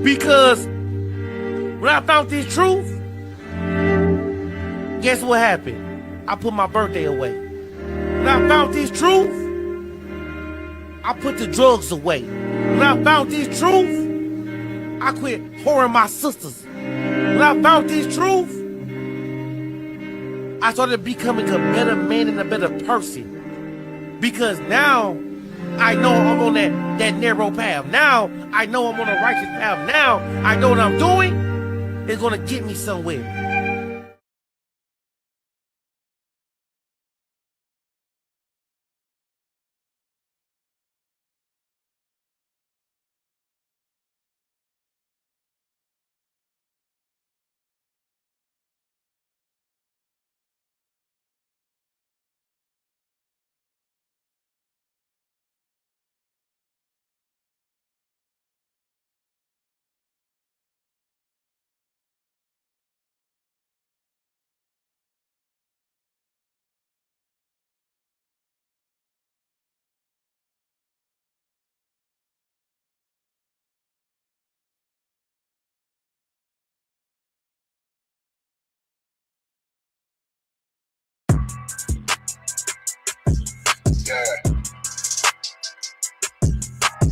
Because when I found this truth, guess what happened? I put my birthday away. When I found this truth, I put the drugs away. When I found this truth, I quit whoring my sisters. When I found this truth, I started becoming a better man and a better person. Because now I know I'm on that narrow path. Now I know I'm on a righteous path. Now I know what I'm doing is going to get me somewhere.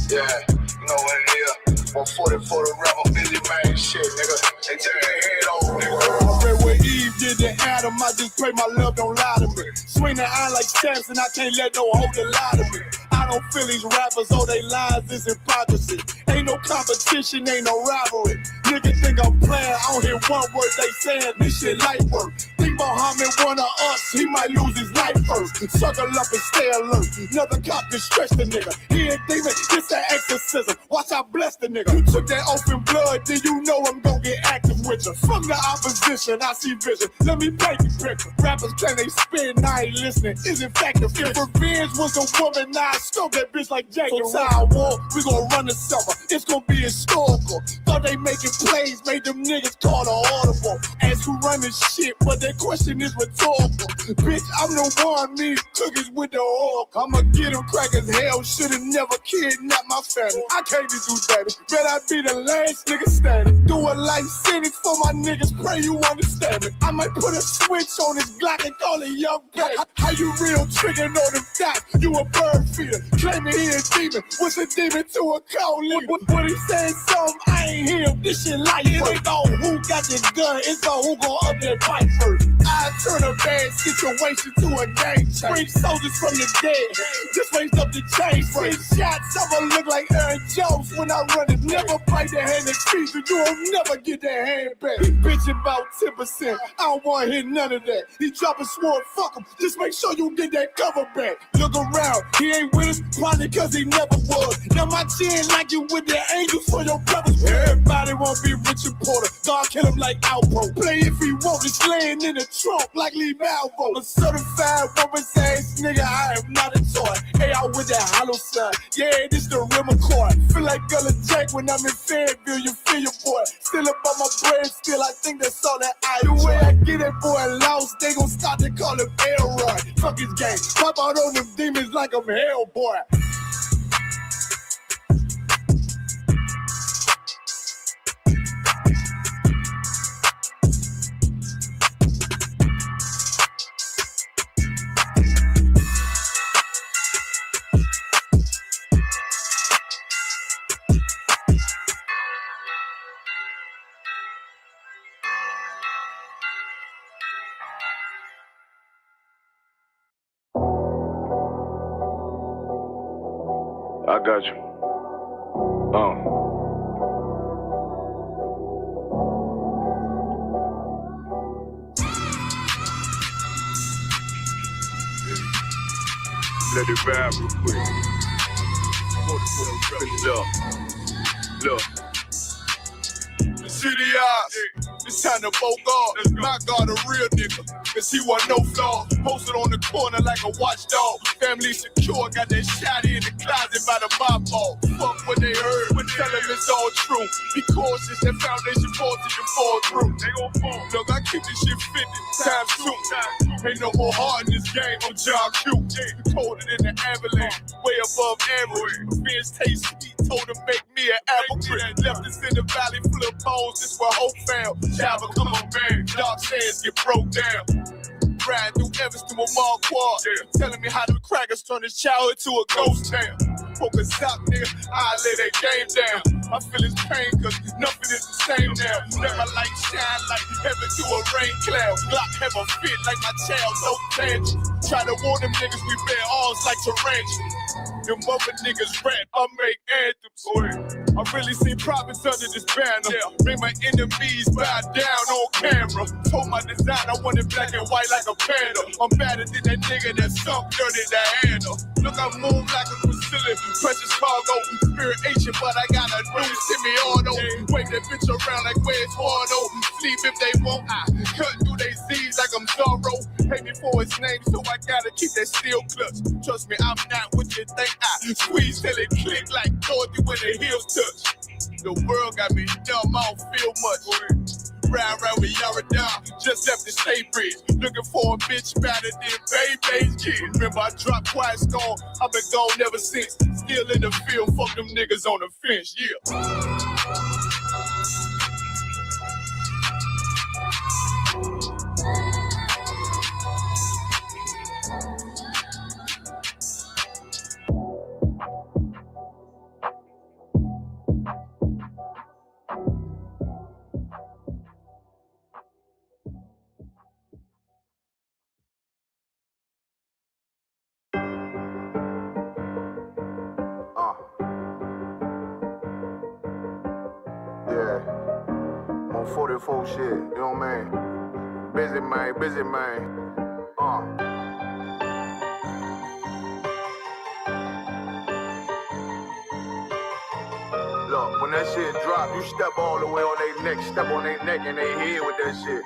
Yeah, you know what it is. 140 for the rebel, busy man shit, nigga. They turn their head over, nigga. I read what Eve did to Adam, I just pray my love don't lie to me. Swing the iron like Samson, I can't let no hoe lie to me. I don't feel these rappers, all they lies is hypocrisy. Ain't no competition, ain't no rivalry. Niggas think I'm playing, I don't hear one word they saying, this shit light work. Think Muhammad one of us, he might lose his life first. Suckle up and stay alert, another cop can stretch the nigga. He ain't demon, it's an exorcism, watch I bless the nigga. You took that open blood, then you know I'm gon' get active with you. From the opposition, I see vision, let me paint the picture. Rappers claim they spin, I ain't listening, is in fact the future. If revenge was a woman, now I scope that bitch like Jacob. So time war, we gon' run the summer, it's gon' be historical. Thought they making plays, made them niggas call the audible. Ask who run this shit, but that question is rhetorical. Bitch, I'm the one, me cookies with the oil. I'ma get them crackers, hell, should've never kidnapped my family. I can't do that, bet I be the last nigga standing. Do a life sentence for my niggas, pray you understand it. I might put a switch on this Glock and call it young gay. How you real tricking on them dots? You a bird feeder, claiming he a demon. What's a demon to a cold leader? What he saying something, I ain't hear him. This shit like it ain't on who got the gun, it's on who gon' up that fight first. I turn a bad situation to a game change. Bring soldiers from the dead, just raise up the chain. Six shots, I'ma look like Aaron Jones when I run it. Never bite the hand that feeds you, you'll never get that hand back. He bitchin' about 10%, I don't wanna hear none of that. He dropping sword, fuck him, just make sure you get that cover back. Look around, he ain't with us, probably cause he never was. Now my chin like you with the angels for your brothers. Everybody wanna be Richard Porter, God kill him like Alpo. Play if he want, it's laying in the trunk like Lee Malvo. A certified woman's ass nigga, I am not a toy. Hey, I with that hollow sign, yeah, this the real McCoy. Feel like Gullah Jack when I'm in Fayetteville, you feel your boy. Still up on my bread, still I think that's all that I do. The way I get that boy lost, they gon' start to call him Elroy. Fuck his game, pop out on them demons like I'm Hellboy. I got you. Let it ride real quick. Look. See the eyes. It's time to bogart. My God, a real nigga. Cause he wasn't no flaw. Posted on the corner like a watchdog. Family secure, got that shotty in the closet by the mob ball. Fuck what they heard, but tell them it's all true. Be cautious, that foundation falls till you fall through. They gon' fall. Look, I keep this shit 50 times 2. Ain't no more heart in this game, I'm John Q. Colder than the avalanche, way above average. Fierce taste sweet, told him make me an apple tree. Left us in the valley full of bones, this where hope found. Java, come on, man, dark sands get broke down. Riding through Evans to a mall quad. Telling me how the crackers turn his childhood to a ghost town. Focus out, nigga, I lay that game down. I feel his pain, cause nothing is the same now. Let my light shine like heaven through a rain cloud. Glock have a fit like my child, no tangent. Try to warn them niggas we bear arms like tarantulas. Them mother niggas rap, I make anthems. I really seen prophets under this banner. Make my enemies bow down on camera. Told my design I wanted black and white like a panda. I'm better than that nigga that sunk dirty to handle. Look, I move like a Brazilian, precious cargo, spirit ancient, but I got a new semi-auto. Wave that bitch around like where's Wardo. Sleep if they want, I cut through they Z's like I'm Zorro. Pay me for his name, so I gotta keep that steel clutch. Trust me, I'm not what you think. I squeeze till it click like Dorothy when the heels touch. The world got me dumb, I don't feel much. Ride around with Yaradon, just left the state bridge. Looking for a bitch better than Baby's kid. Remember I dropped Quiet Storm, I've been gone ever since. Still in the field, fuck them niggas on the fence, yeah. Yeah, on 44 shit, you know what I mean? Busy man. Look, when that shit drop, you step all the way on their neck, step on their neck and they head with that shit.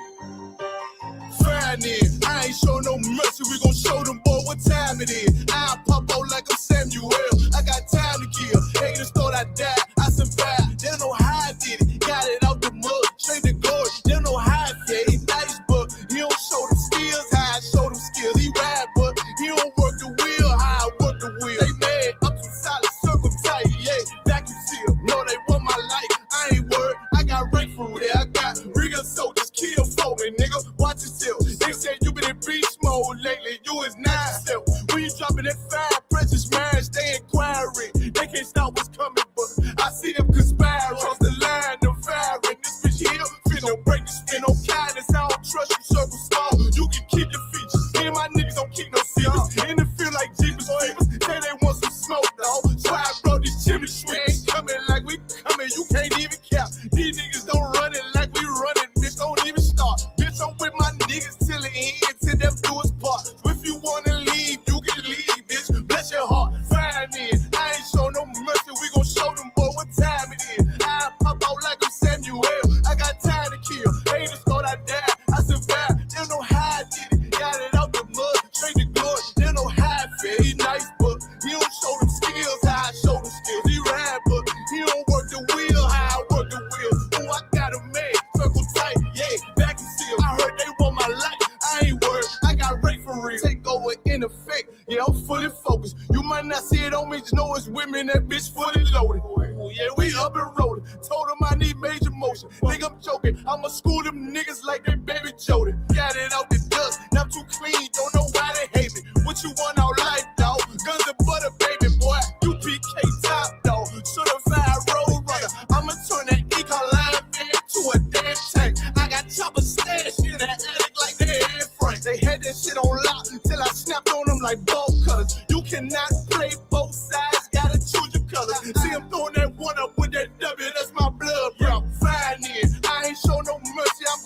Fine in, I ain't show no mercy, we gon' show them boy what time it is. I pop out like I'm Samuel, I got time to kill. Haters thought I died, I survived. They don't know how I did it, got it out the mud, straight to glory. They don't know how I did it, nice, but he don't show them skills, how I show them skills. He ride, but he don't work the wheel, how I work the wheel. They mad, up to solid, circle tight, yeah, vacuum seal. No, they want my life, I ain't worried. I got rank for it, I got real soldiers, kill for me, nigga. Watch yourself. They said you been in beast mode lately, you is not yourself. When you dropping that fire, precious marriage, they inquiring. They can't stop what's coming, but I see them conspiring. Cross the line, them firing. This bitch here, finna break the skin. No kindness, I don't trust you, circle small. You can keep your features. Me and my niggas don't keep no secrets. In the field like Jeepers Creepers, say they want some smoke, dog. So I brought these chimney sweets. Coming like we coming, you can't even cap. These niggas don't run it like we running, bitch, don't even start. Bitch, I'm with my niggas till the end, till them do us part. If you wanna leave, you can leave, bitch. Bless your heart, fine in. I ain't show no mercy, we gon' show them boy what time it is. I pop out like I'm Samuel, I got time to kill. Haters thought I died, I survived. They don't know how I did it, got it out the mud, straight to glory. They don't know how I feel, he nice, but he don't show them skills, how I show them skills. He ride, but he don't work the wheel, how I work the wheel. Oh, I got a man, circle tight, yeah, back and seal. I heard they want my life, I ain't worried, I got rate for real. Take over in effect, yeah, I'm fully focused. You might not see it on me, just know it's women, that bitch fully loaded. Ooh, yeah, we up and rolling. Told them I need major motion. Think I'm joking, I'ma school them niggas like they baby Jody. Got it out the dust, now I'm too clean, don't know why they hate me. What you want out life, dog? Guns and butter, baby boy. You PK top, dog. Certified road runner. I'ma turn that econ line into a damn tank. I got chopper stash in the attic like they Air Frank. They had that shit on lock till I snapped on them like bolt cutters. You cannot play both sides, gotta choose your colors. See I'm throwing that one up with that W, that's my blood, bro. Fine in. I ain't show no mercy, I'm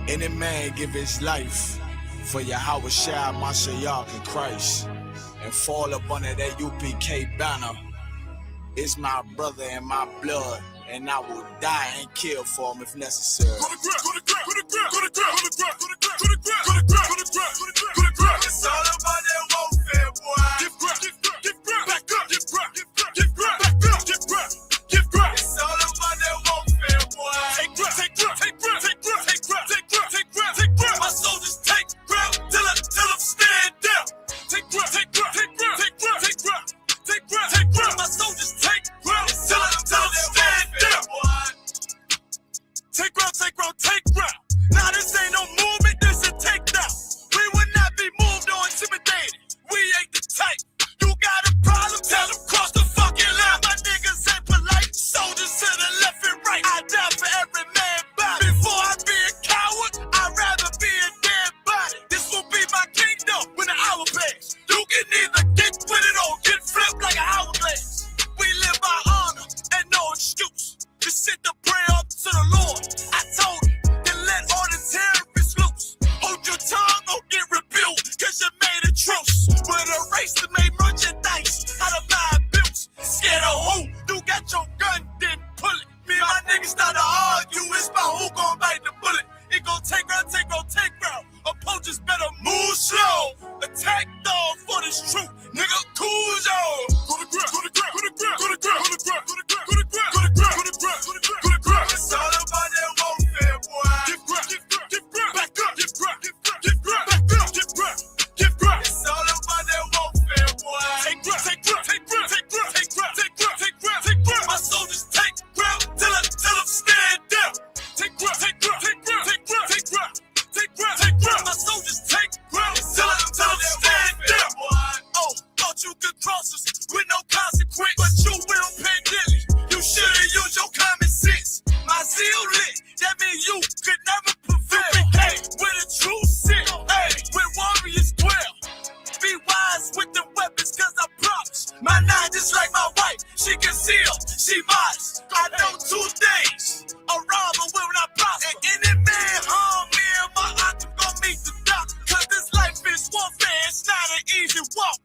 Any man give his life for Yahweh Shai, Mashiach, and Christ, and fall up under that UPK banner. It's my brother and my blood, and I will die and kill for him if necessary. It's all about that warfare, boy. Back up, It's all about that warfare, boy. Take my soldiers take ground till I'm stand down. Take ground. My soldiers take ground till I'm stand down. Take ground. Now this ain't no movement, this a takedown. We will not be moved or intimidated. We ain't the type. You got a problem? Tell them cross the fucking line. My niggas ain't polite. Soldiers to the left and right. I die for every man body. Before I be a coward, I'd rather be a dead body. This will be my kingdom when the hour plays. You can either get with it or get flipped like an hourglass. We live by honor and no excuse. Just sit the prayer up to the Lord. I told him, then let all the terrorists loose. Hold your tongue or get rebuked, cause you made a truce. With a race that made merchandise out of my abuse. Scared of who? You got your gun, then pull it. Me and my niggas start to argue, it's about who gon' bite the bullet. It gon' take round. Opponents better move slow. Attack dog for this truth. Nigga, cool zone. Go to ground. It's all about that warfare, boy. Back up. It's all about that warfare, boy. Take ground. My soldiers take ground till I'm stand down. Take ground. My soldiers take ground till I'm stand down. Oh, thought you could cross us with no consequence, but you will pay dearly. You should've used your common sense. My zeal lit, that means you could never prevail. Hey, with a true sin, hey, where warriors dwell. Be wise with the weapons, cause I promise. My nine just like my wife, she concealed, she modest. I know 2 things, a robber will not prosper. And any man harm me and my aunt gon' meet the doctor. Cause this life is warfare, it's not an easy walk.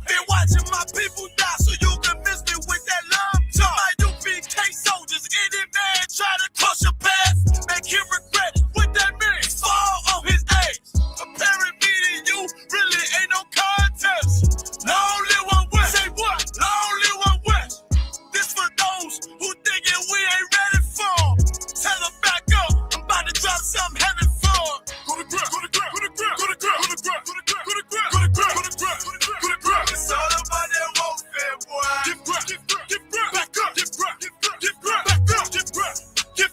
Been watching my people die, so you can miss me with that love talk. My UPK soldiers, any man try to cross your path, make him regret it. What that means? Fall on his ass. Comparing me to you really ain't no contest. Long live one west. Say what? Long live one west. This for those who thinking we ain't ready for. Tell them back up. I'm about to drop something heavy for. Go to ground. It's all about that warfare, boy. Back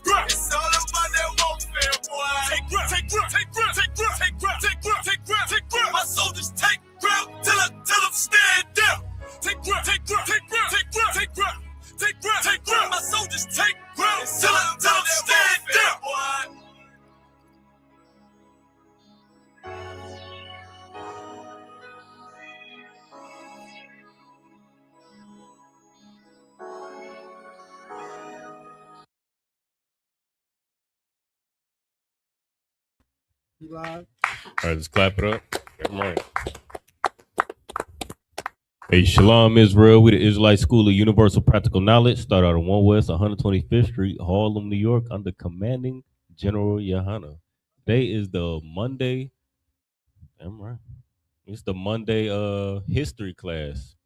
up. It's all about that warfare, boy. Take ground. My soldiers take ground till I'm stand down. Take ground. My soldiers take ground till I'm stand down. You live? All right, let's clap it up. All right. Hey, Shalom Israel. We the Israelite School of Universal Practical Knowledge. Start out on 1 West 125th Street, Harlem, New York, under Commanding General Yohana. Today is the Monday. Damn right. It's the Monday history class.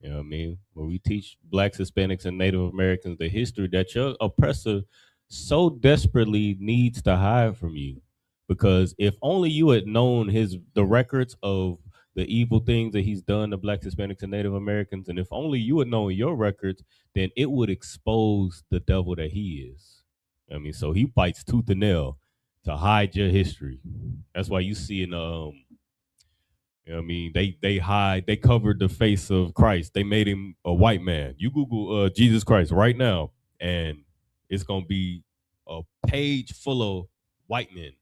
You know what I mean? Where we teach Blacks, Hispanics, and Native Americans the history that your oppressor so desperately needs to hide from you. Because if only you had known the records of the evil things that he's done to Blacks, Hispanics, and Native Americans, and if only you had known your records, then it would expose the devil that he is. I mean, so he fights tooth and nail to hide your history. That's why you see in you know what I mean? They covered the face of Christ. They made him a white man. You Google Jesus Christ right now, and it's gonna be a page full of white men.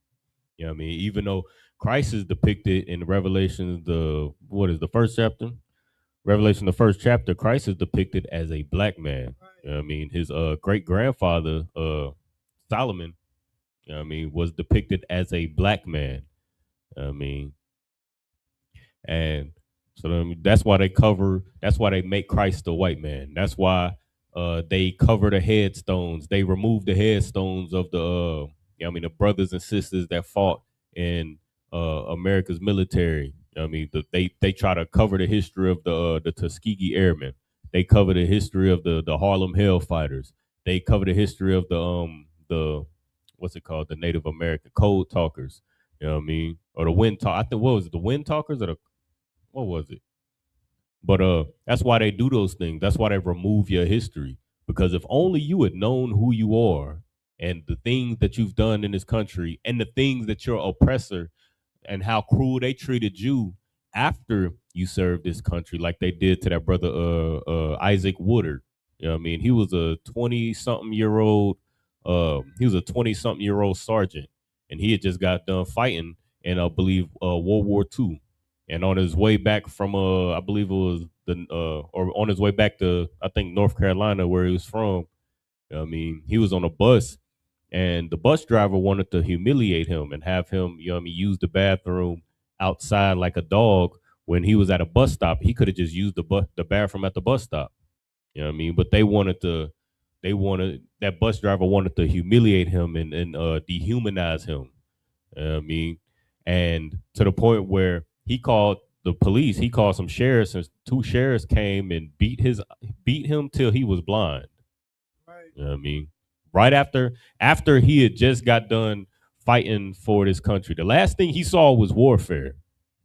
You know what I mean? Even though Christ is depicted in Revelation, the first chapter? Revelation, the first chapter, Christ is depicted as a black man. You know what I mean? His great grandfather, Solomon, You know what I mean, was depicted as a black man. I mean, and so that's why they cover. That's why they make Christ a white man. That's why they cover the headstones. They remove the headstones of the you know what I mean, the brothers and sisters that fought in America's military. You know what I mean, they try to cover the history of the Tuskegee Airmen. They cover the history of the Harlem Hellfighters. They cover the history of the what's it called, the Native American code talkers. You know what I mean, or the wind talk. I think what was it, the wind talkers or the what was it? But that's why they do those things. That's why they remove your history. Because if only you had known who you are and the things that you've done in this country and the things that your oppressor and how cruel they treated you after you served this country, like they did to that brother Isaac Woodard. You know what I mean? He was a 20-something-year-old. He was a 20-something-year-old sergeant, and he had just got done fighting in, I believe, World War II. And on his way back from, I believe it was or on his way back to, I think, North Carolina, where he was from. You know what I mean, he was on a bus, and the bus driver wanted to humiliate him and have him, you know what I mean, use the bathroom outside like a dog when he was at a bus stop. He could have just used the bathroom at the bus stop. You know what I mean? But that bus driver wanted to humiliate him and dehumanize him. You know what I mean? And to the point where he called the police, he called some sheriffs, and two sheriffs came and beat him till he was blind. Right. You know what I mean? Right after he had just got done fighting for this country. The last thing he saw was warfare.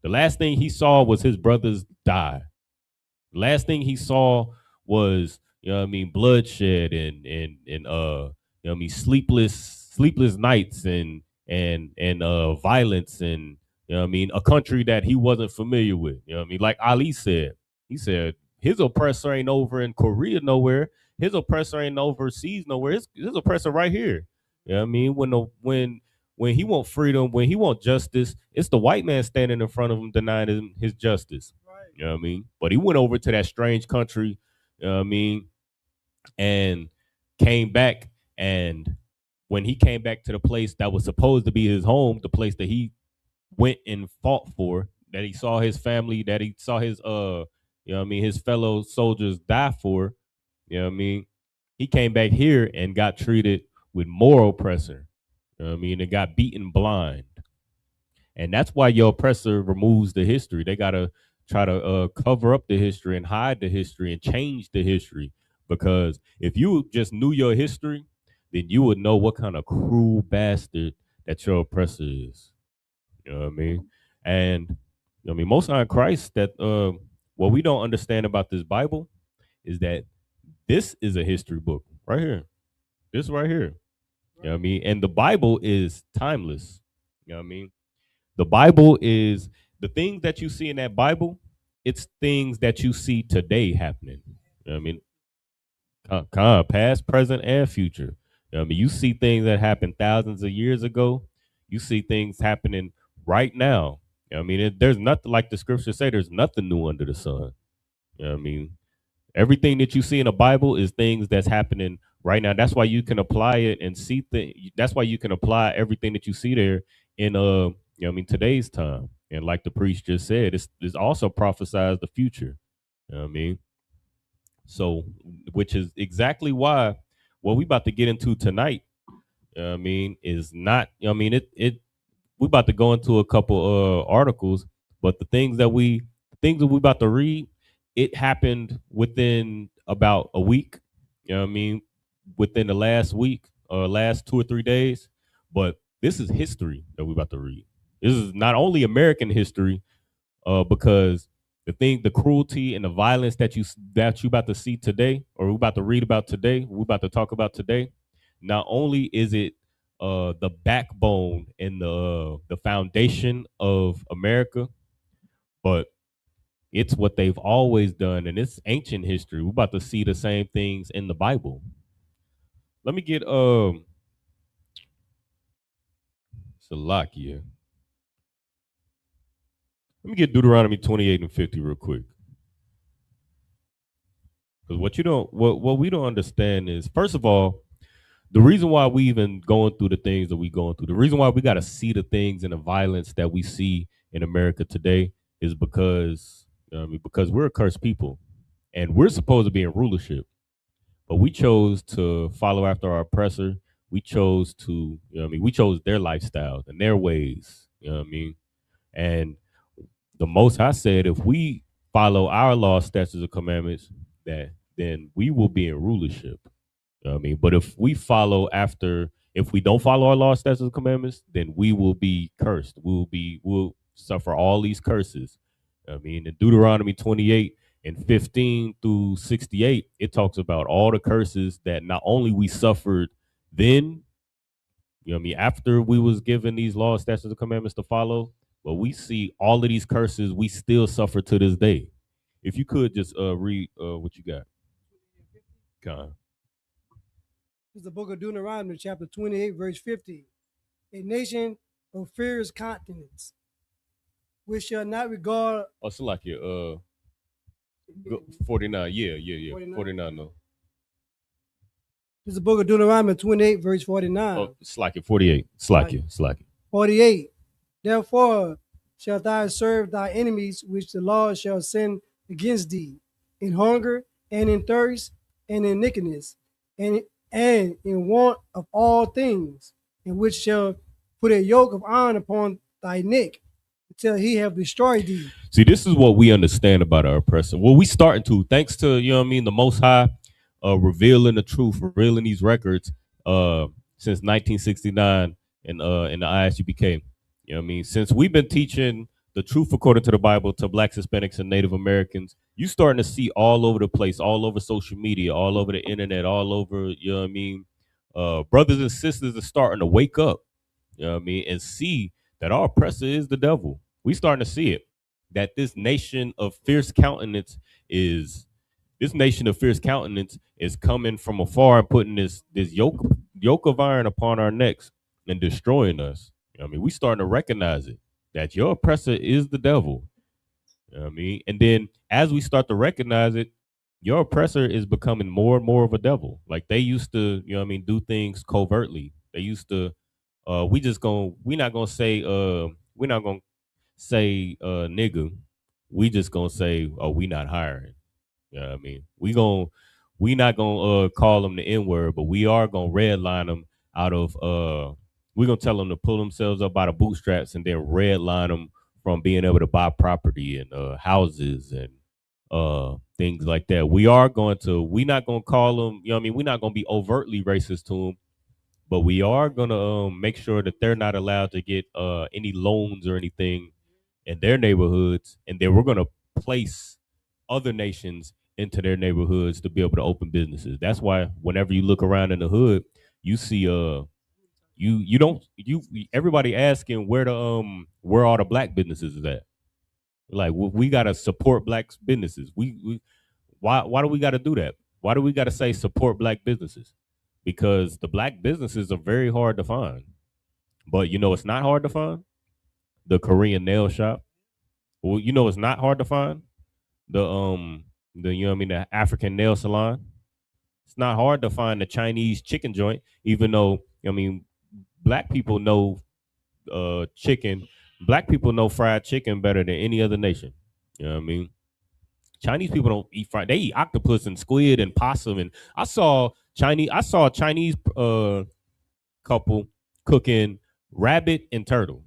The last thing he saw was his brothers die. The last thing he saw was, you know what I mean, bloodshed and you know what I mean, sleepless nights and violence, and you know what I mean, a country that he wasn't familiar with. You know what I mean? Like Ali said, he said his oppressor ain't over in Korea nowhere. His oppressor ain't overseas nowhere. His oppressor right here. You know what I mean? When he want freedom, when he want justice, it's the white man standing in front of him denying him his justice. Right. You know what I mean? But he went over to that strange country, you know what I mean, and came back. And when he came back to the place that was supposed to be his home, the place that he went and fought for, that he saw his family, that he saw his you know what I mean, his fellow soldiers die for, you know what I mean? He came back here and got treated with more oppressor. You know what I mean? And got beaten blind. And that's why your oppressor removes the history. They gotta try to cover up the history and hide the history and change the history. Because if you just knew your history, then you would know what kind of cruel bastard that your oppressor is. You know what I mean? And you know what I mean, most high Christ, that what we don't understand about this Bible is that this is a history book right here. This right here. You know what I mean? And the Bible is timeless. You know what I mean? The Bible is the things that you see in that Bible, it's things that you see today happening. You know what I mean? Past, present, and future. You know what I mean? You see things that happened thousands of years ago. You see things happening right now. You know what I mean? There's nothing, like the scriptures say, there's nothing new under the sun. You know what I mean? Everything that you see in the Bible is things that's happening right now. That's why you can apply it and see things. That's why you can apply everything that you see there in you know what I mean, today's time. And like the priest just said, it's also prophesies the future. You know what I mean? So, which is exactly why what we about to get into tonight, you know what I mean, is not, you know what I mean, we about to go into a couple articles, but the things that we about to read, it happened within about a week. You know what I mean? Within the last week or last 2 or 3 days. But this is history that we about to read. This is not only American history, because the cruelty and the violence that you about to see today, or we about to read about today, we about to talk about today. Not only is it the backbone and the foundation of America, but it's what they've always done, and it's ancient history. We're about to see the same things in the Bible. Let me get Salakia. Let me get Deuteronomy 28 and 50 real quick. Because what we don't understand is, first of all, the reason why we even going through the things that we going through, the reason why we got to see the things and the violence that we see in America today is because, you know what I mean, because we're a cursed people and we're supposed to be in rulership, but we chose to follow after our oppressor. We chose to, you know what I mean, we chose their lifestyles and their ways, you know what I mean? And the Most High said, if we follow our law, statutes, and commandments, that then we will be in rulership. You know what I mean? But if we don't follow our law, statutes, and commandments, then we will be cursed. We'll suffer all these curses. You know what I mean, in Deuteronomy 28 and 15 through 68, it talks about all the curses that not only we suffered then, you know what I mean, after we was given these laws, statutes, and commandments to follow, but we see all of these curses we still suffer to this day. If you could just read what you got. Con. It's the book of Deuteronomy, chapter 28, verse 50. A nation of fierce countenance, which shall not regard. Oh, so like 49. Yeah. 49, no. It's the book of Deuteronomy 28, verse 49. Oh, slack it, 48. Slack it. 48. Therefore shalt thou serve thy enemies, which the Lord shall send against thee, in hunger and in thirst and in nakedness and in want of all things, and which shall put a yoke of iron upon thy neck until he have destroyed thee. See, this is what we understand about our oppressor. Well, we starting to, thanks to, you know what I mean, the Most High revealing the truth, revealing these records since 1969 in the ISUPK. You know what I mean? Since we've been teaching the truth according to the Bible to Blacks, Hispanics, and Native Americans, you starting to see all over the place, all over social media, all over the internet, all over, you know what I mean? Brothers and sisters are starting to wake up, you know what I mean, and see that our oppressor is the devil. We starting to see it, that this nation of fierce countenance is coming from afar and putting this yoke of iron upon our necks and destroying us. You know what I mean, we starting to recognize it, that your oppressor is the devil. You know what I mean? And then as we start to recognize it, your oppressor is becoming more and more of a devil. Like they used to, you know what I mean, do things covertly. They used to we're not gonna say nigga. We just gonna say, oh, we not hiring. You know what I mean? We not gonna call them the N-word, but we are gonna redline them out of we're gonna tell them to pull themselves up by the bootstraps and then redline them from being able to buy property and houses and things like that. We're not gonna call them, you know what I mean? We're not gonna be overtly racist to them, but we are gonna make sure that they're not allowed to get any loans or anything in their neighborhoods, and then we're gonna place other nations into their neighborhoods to be able to open businesses. That's why whenever you look around in the hood, you see everybody asking where all the black businesses is at. Like we gotta support black businesses. Why do we gotta do that? Why do we gotta say support black businesses? Because the black businesses are very hard to find. But you know it's not hard to find? The Korean nail shop. Well, you know it's not hard to find? The you know what I mean, the African nail salon. It's not hard to find the Chinese chicken joint, even though, I mean, black people know chicken. Black people know fried chicken better than any other nation. You know what I mean? Chinese people don't eat fried. They eat octopus and squid and possum. And I saw a Chinese couple cooking rabbit and turtle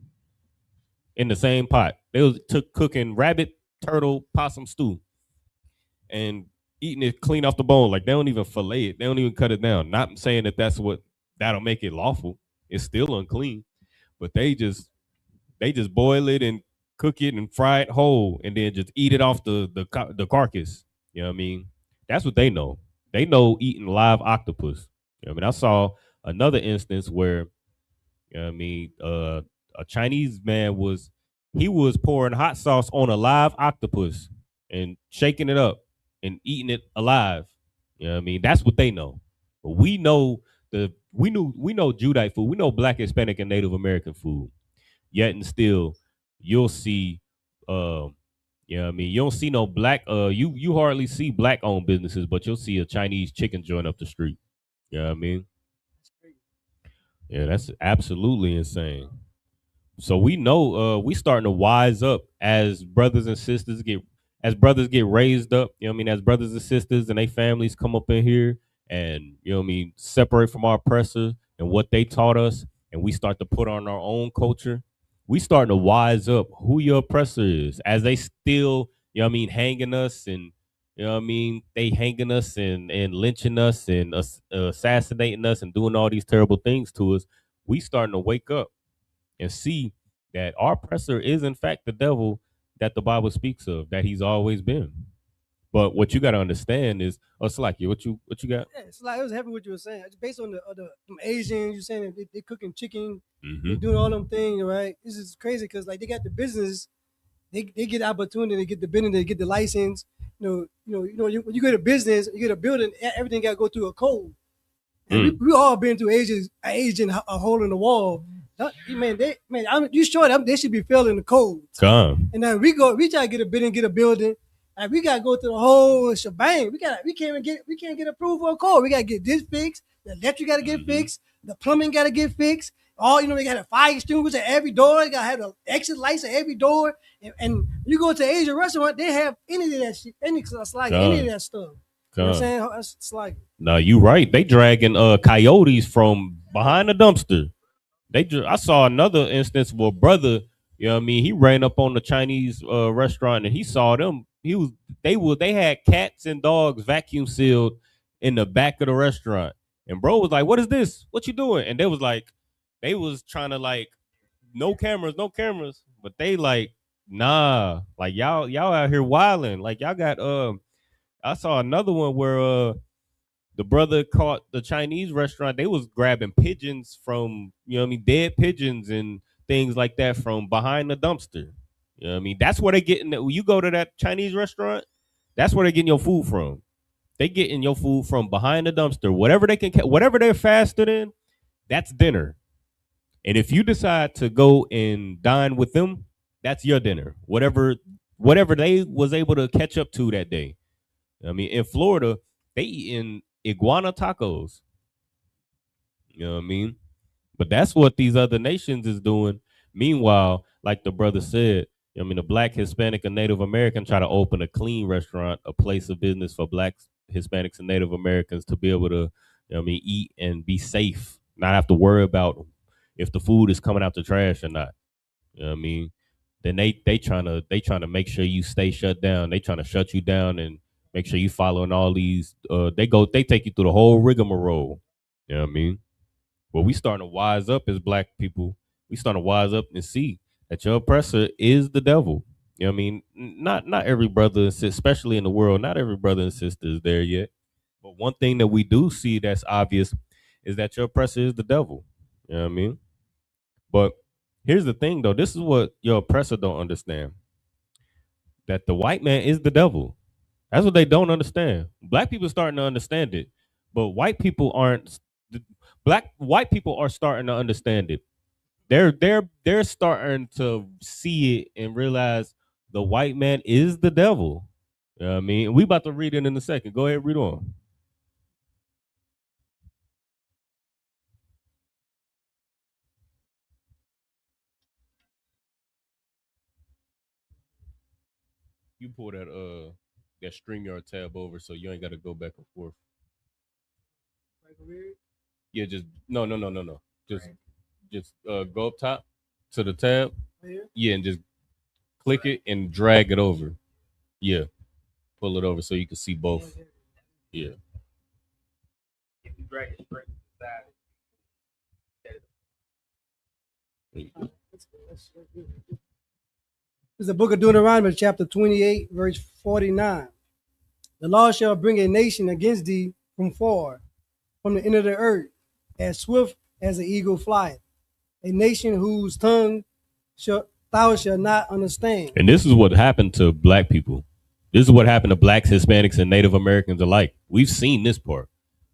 in the same pot. They was cooking rabbit, turtle, possum stew and eating it clean off the bone. Like they don't even fillet it. They don't even cut it down. Not saying that that'll make it lawful. It's still unclean, but they just boil it and cook it and fry it whole and then just eat it off the carcass. You know what I mean? That's what they know. They know eating live octopus. You know what I mean? I saw another instance where, you know what I mean, a Chinese man was pouring hot sauce on a live octopus and shaking it up and eating it alive. You know what I mean? That's what they know. But we know we know Judite food. We know Black, Hispanic, and Native American food. Yet and still, you'll see, you know what I mean? You don't see no black, you hardly see black-owned businesses, but you'll see a Chinese chicken joint up the street. You know what I mean? Yeah, that's absolutely insane. So we know we starting to wise up as brothers and sisters get as brothers get raised up, you know what I mean, as brothers and sisters and they families come up in here and you know what I mean, separate from our oppressor and what they taught us, and we start to put on our own culture. We starting to wise up who your oppressor is as they still, you know what I mean, hanging us and you know what I mean, they hanging us and lynching us and assassinating us and doing all these terrible things to us. We starting to wake up and see that our oppressor is in fact the devil that the Bible speaks of, that he's always been. But what you got to understand is, oh, Slacky, what you got? Yeah, it's like I was happy what you were saying. It's based on the them Asians. You saying that they cooking chicken, they doing all them things, right? This is crazy because like they got the business, they get the opportunity to get the business, they get the license. When you get a business, you get a building, everything got to go through a code. And we all been through Asian a hole in the wall. You sure they should be filling the codes. Come. And then we try to get a building, and we gotta go through the whole shebang. We can't get approved for a code. We gotta get this fixed. The electric gotta get fixed. The plumbing gotta get fixed. We got a fire extinguisher at every door. You gotta have the exit lights at every door. And you go to an Asian restaurant, they have any of that shit, any of that stuff. You know what I'm saying? It's like, no, you right. They dragging coyotes from behind the dumpster. I saw another instance where a brother, you know what I mean, he ran up on the Chinese restaurant and he saw them. They had cats and dogs vacuum sealed in the back of the restaurant. And bro was like, "What is this? What you doing?" And they was trying to like, no cameras, no cameras. But they like, nah, like y'all out here wilding. Like y'all got I saw another one where the brother caught the Chinese restaurant. They was grabbing pigeons from, you know what I mean, dead pigeons and things like that from behind the dumpster. You know what I mean? That's where they getting it. When you go to that Chinese restaurant, that's where they getting your food from. They getting your food from behind the dumpster. Whatever they're faster than, that's dinner. And if you decide to go and dine with them, that's your dinner. Whatever they was able to catch up to that day. I mean, in Florida, they eating iguana tacos. You know what I mean? But that's what these other nations is doing. Meanwhile, like the brother said, I mean, the Black, Hispanic, and Native American try to open a clean restaurant, a place of business for Blacks, Hispanics, and Native Americans to be able to, you know what I mean, eat and be safe, not have to worry about if the food is coming out the trash or not. You know what I mean? Then they trying to make sure you stay shut down. They trying to shut you down and make sure you following all these. They take you through the whole rigmarole. You know what I mean? But we starting to wise up as Black people. We starting to wise up and see that your oppressor is the devil. You know what I mean? Not every brother and sister, especially in the world, not every brother and sister is there yet. But one thing that we do see that's obvious is that your oppressor is the devil. You know what I mean? But here's the thing, though. This is what your oppressor don't understand. That the white man is the devil. That's what they don't understand. Black people starting to understand it, but white people aren't. White people are starting to understand it. They're starting to see it and realize the white man is the devil. You know what I mean? We about to read it in a second. Go ahead, read on. You pull that StreamYard tab over so you ain't got to go back and forth. Yeah, just no. Just go up top to the tab. Yeah, and just click it and drag it over. Yeah, pull it over so you can see both. Yeah. If you drag it straight to the side. It's the book of Deuteronomy, chapter 28, verse 49. The Lord shall bring a nation against thee from far, from the end of the earth, as swift as an eagle flieth. A nation whose tongue thou shalt not understand. And this is what happened to Black people. This is what happened to Blacks, Hispanics, and Native Americans alike. We've seen this part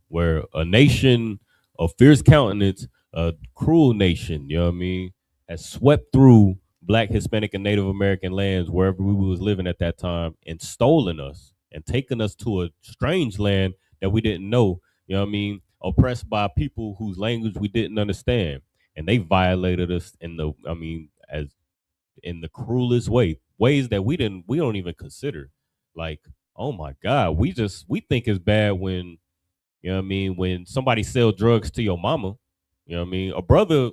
where a nation of fierce countenance, a cruel nation, you know what I mean, has swept through Black, Hispanic, and Native American lands wherever we was living at that time and stolen us and taken us to a strange land that we didn't know. You know what I mean? oppressed by people whose language we didn't understand, and they violated us in the, I mean, as in the cruelest ways that we don't even consider. Like, oh my God, we think it's bad when, you know what I mean, when somebody sell drugs to your mama, you know what I mean, a brother,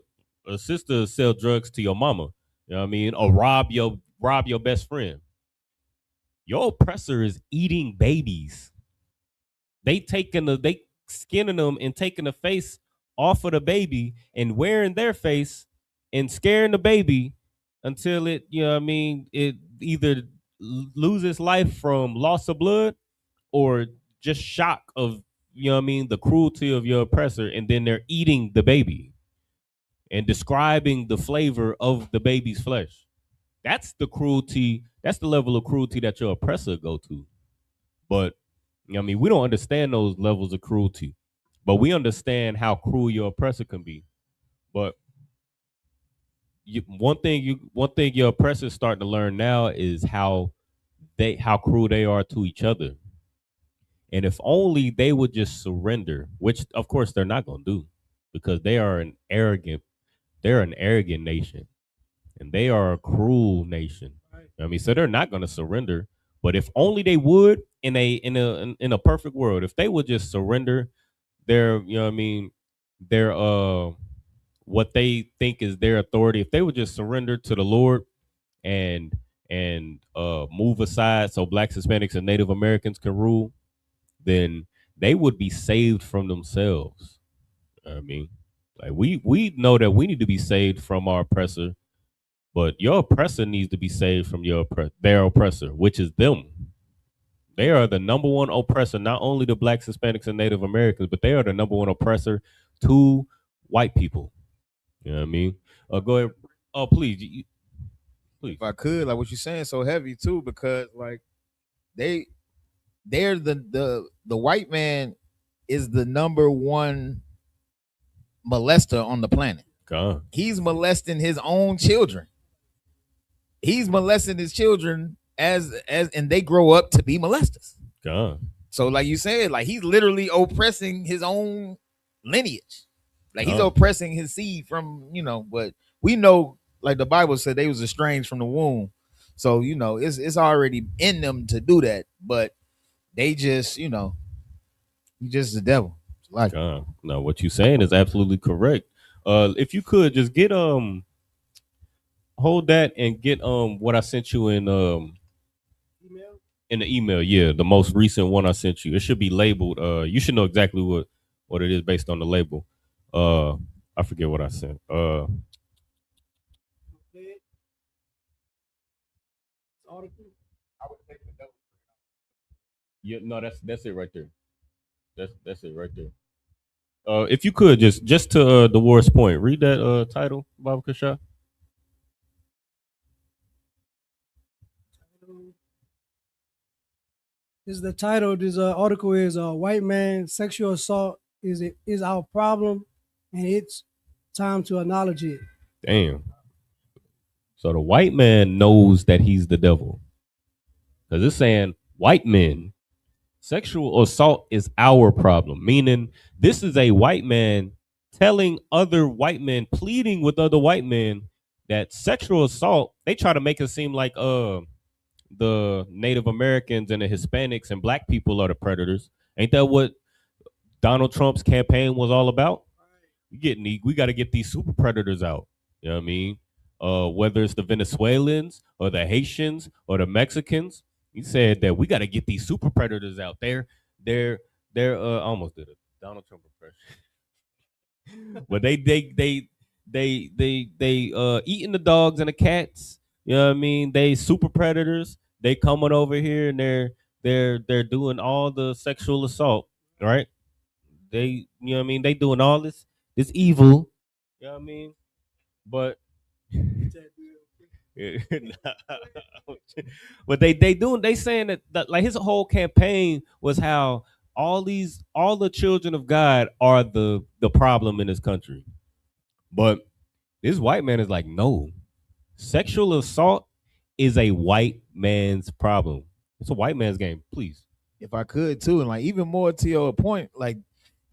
a sister sell drugs to your mama, you know what I mean, or rob your best friend. Your oppressor is eating babies. They skinning them and taking the face off of the baby and wearing their face and scaring the baby until it, you know what I mean, it either loses life from loss of blood or just shock of, you know what I mean, the cruelty of your oppressor, and then they're eating the baby and describing the flavor of the baby's flesh. That's the cruelty. That's the level of cruelty that your oppressor go to. But I mean, we don't understand those levels of cruelty, but we understand how cruel your oppressor can be. But one thing your oppressors starting to learn now is how cruel they are to each other. And if only they would just surrender, which of course they're not going to do, because they're an arrogant nation, and they are a cruel nation. Right. I mean, so they're not going to surrender. But if only they would, in a perfect world, if they would just surrender their, you know what I mean, their what they think is their authority, if they would just surrender to the Lord and move aside so blacks, Hispanics, and Native Americans can rule, then they would be saved from themselves. I mean, like we know that we need to be saved from our oppressor, but your oppressor needs to be saved from their oppressor, which is them. They are the number one oppressor, not only to blacks, Hispanics, and Native Americans, but they are the number one oppressor to white people. You know what I mean? Go ahead. Oh, please, please. If I could, like what you're saying, so heavy too, because like they they're the white man is the number one molester on the planet. God. He's molesting his own children. He's molesting his children as and they grow up to be molesters. God. So like you said, like he's literally oppressing his own lineage. Like he's oppressing his seed from, but we know, like the Bible said, they was estranged from the womb. So, it's already in them to do that, but they just, he's just the devil. Like, no, what you're saying is absolutely correct. If you could just get hold that and get what I sent you in Email? In the email, yeah, the most recent one I sent you. It should be labeled. You should know exactly what it is based on the label. I forget what I sent. Yeah, no, that's it right there. That's it right there. If you could just to the war's point, read that title, Baba Kasha. This is the title of this article is White Man Sexual Assault is our problem, and it's time to acknowledge it. Damn. So the white man knows that he's the devil. Because it's saying white men, sexual assault is our problem. Meaning this is a white man telling other white men, pleading with other white men that sexual assault, they try to make it seem like the Native Americans and the Hispanics and black people are the predators. Ain't that what Donald Trump's campaign was all about? We got to get these super predators out. You know what I mean? Whether it's the Venezuelans or the Haitians or the Mexicans, he said that we got to get these super predators out there. They're I almost did a Donald Trump impression, but they eating the dogs and the cats. You know what I mean? They super predators. They coming over here and they're doing all the sexual assault, right? They, you know what I mean? They doing all this evil. You know what I mean? But but they saying that like his whole campaign was how all the children of God are the problem in this country. But this white man is like, no, sexual assault is a white man's problem. It's a white man's game, please. If I could too, and like even more to your point, like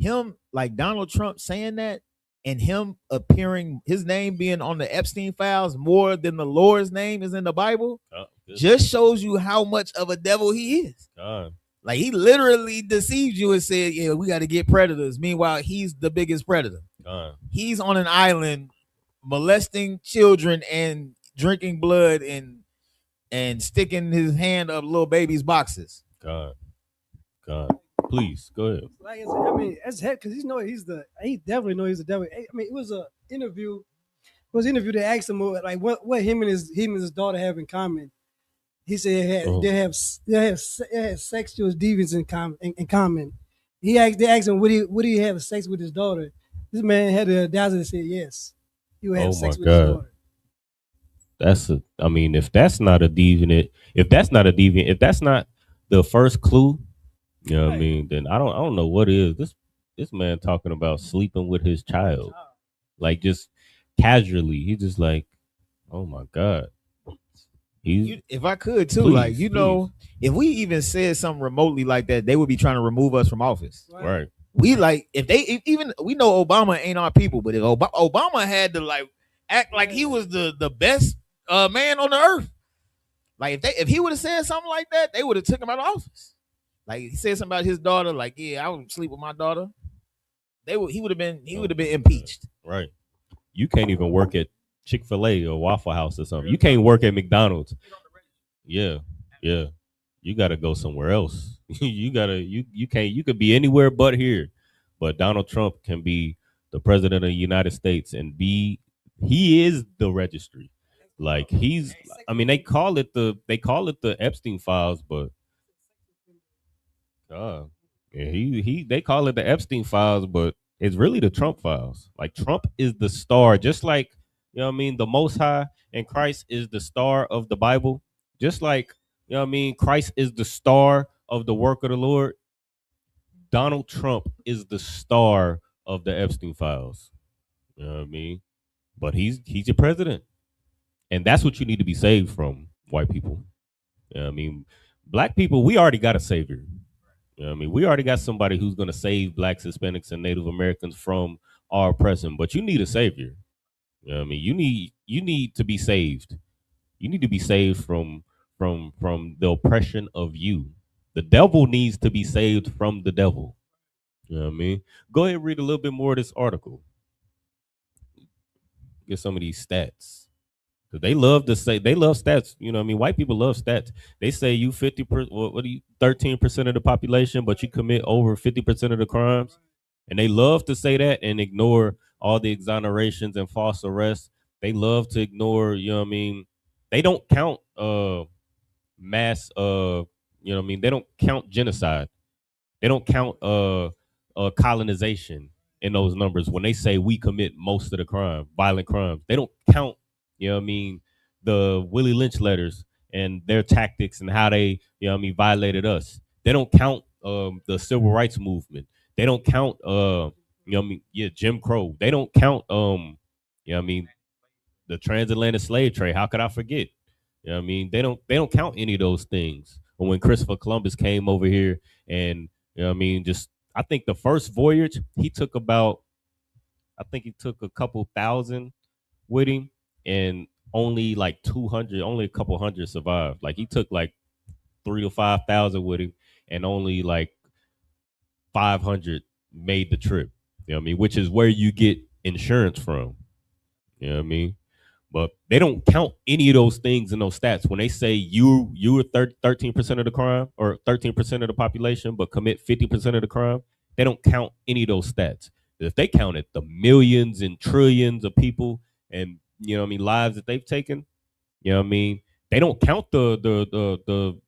him, like Donald Trump saying that, and him appearing, his name being on the Epstein files more than the Lord's name is in the Bible, just shows you how much of a devil he is. Like, he literally deceived you and said, yeah, we got to get predators. Meanwhile, he's the biggest predator. He's on an island molesting children and drinking blood and sticking his hand up little babies' boxes. God. Please go ahead. Like I mean, as heck, because he definitely know he's the devil. I mean, it was an interview. It was an interview that asked him like what him and his daughter have in common. He said they have sexual deviance in common. They asked him would he have sex with his daughter. This man had the audacity to say yes. He would have sex with his daughter. I mean, if that's not if that's not the first clue, you know what I mean, then I don't know what is. This man talking about sleeping with his child. Like, just casually. He's just like, oh my God. If I could too, like, you know, if we even said something remotely like that, they would be trying to remove us from office. Right. We like, even we know Obama ain't our people, but if Obama had to like act like he was the best man on the earth. Like, if he would have said something like that, they would have took him out of office. Like, he said something about his daughter, like, yeah, I would sleep with my daughter. He would have been impeached. Right. You can't even work at Chick-fil-A or Waffle House or something. You can't work at McDonald's. Yeah. You gotta go somewhere else. You could be anywhere but here. But Donald Trump can be the president of the United States and he is the registry. Like, they call it the Epstein files, but they call it the Epstein files, but it's really the Trump files. Like, Trump is the star, just like, you know what I mean, the Most High and Christ is the star of the Bible. Just like, you know what I mean, Christ is the star of the work of the Lord. Donald Trump is the star of the Epstein files. You know what I mean? But he's your president. And that's what you need to be saved from, white people. You know what I mean? Black people, we already got a savior. You know what I mean? We already got somebody who's going to save blacks, Hispanics, and Native Americans from our oppression. But you need a savior. You know what I mean? You need to be saved. You need to be saved from the oppression of you. The devil needs to be saved from the devil. You know what I mean? Go ahead and read a little bit more of this article. Get some of these stats. They love stats. You know what I mean? White people love stats. They say you 13% of the population, but you commit over 50% of the crimes. And they love to say that and ignore all the exonerations and false arrests. They love to ignore, you know what I mean? They don't count mass you know what I mean? They don't count genocide. They don't count colonization in those numbers when they say we commit most of the violent crimes. They don't count, you know what I mean, the Willie Lynch letters and their tactics and how they, you know what I mean, violated us. They don't count the civil rights movement. They don't count you know what I mean, Jim Crow. They don't count you know what I mean, the transatlantic slave trade. How could I forget? You know what I mean? They don't count any of those things. But when Christopher Columbus came over here and, you know what I mean, I think the first voyage, he took a couple thousand with him, and only like 200, only a couple hundred survived. Like, he took like 3,000 to 5,000 with him, and only like 500 made the trip. You know what I mean? Which is where you get insurance from. You know what I mean? But they don't count any of those things in those stats. When they say you are 13% of the crime or 13% of the population, but commit 50% of the crime, they don't count any of those stats. If they counted the millions and trillions of people and, you know what I mean, lives that they've taken, you know what I mean, they don't count the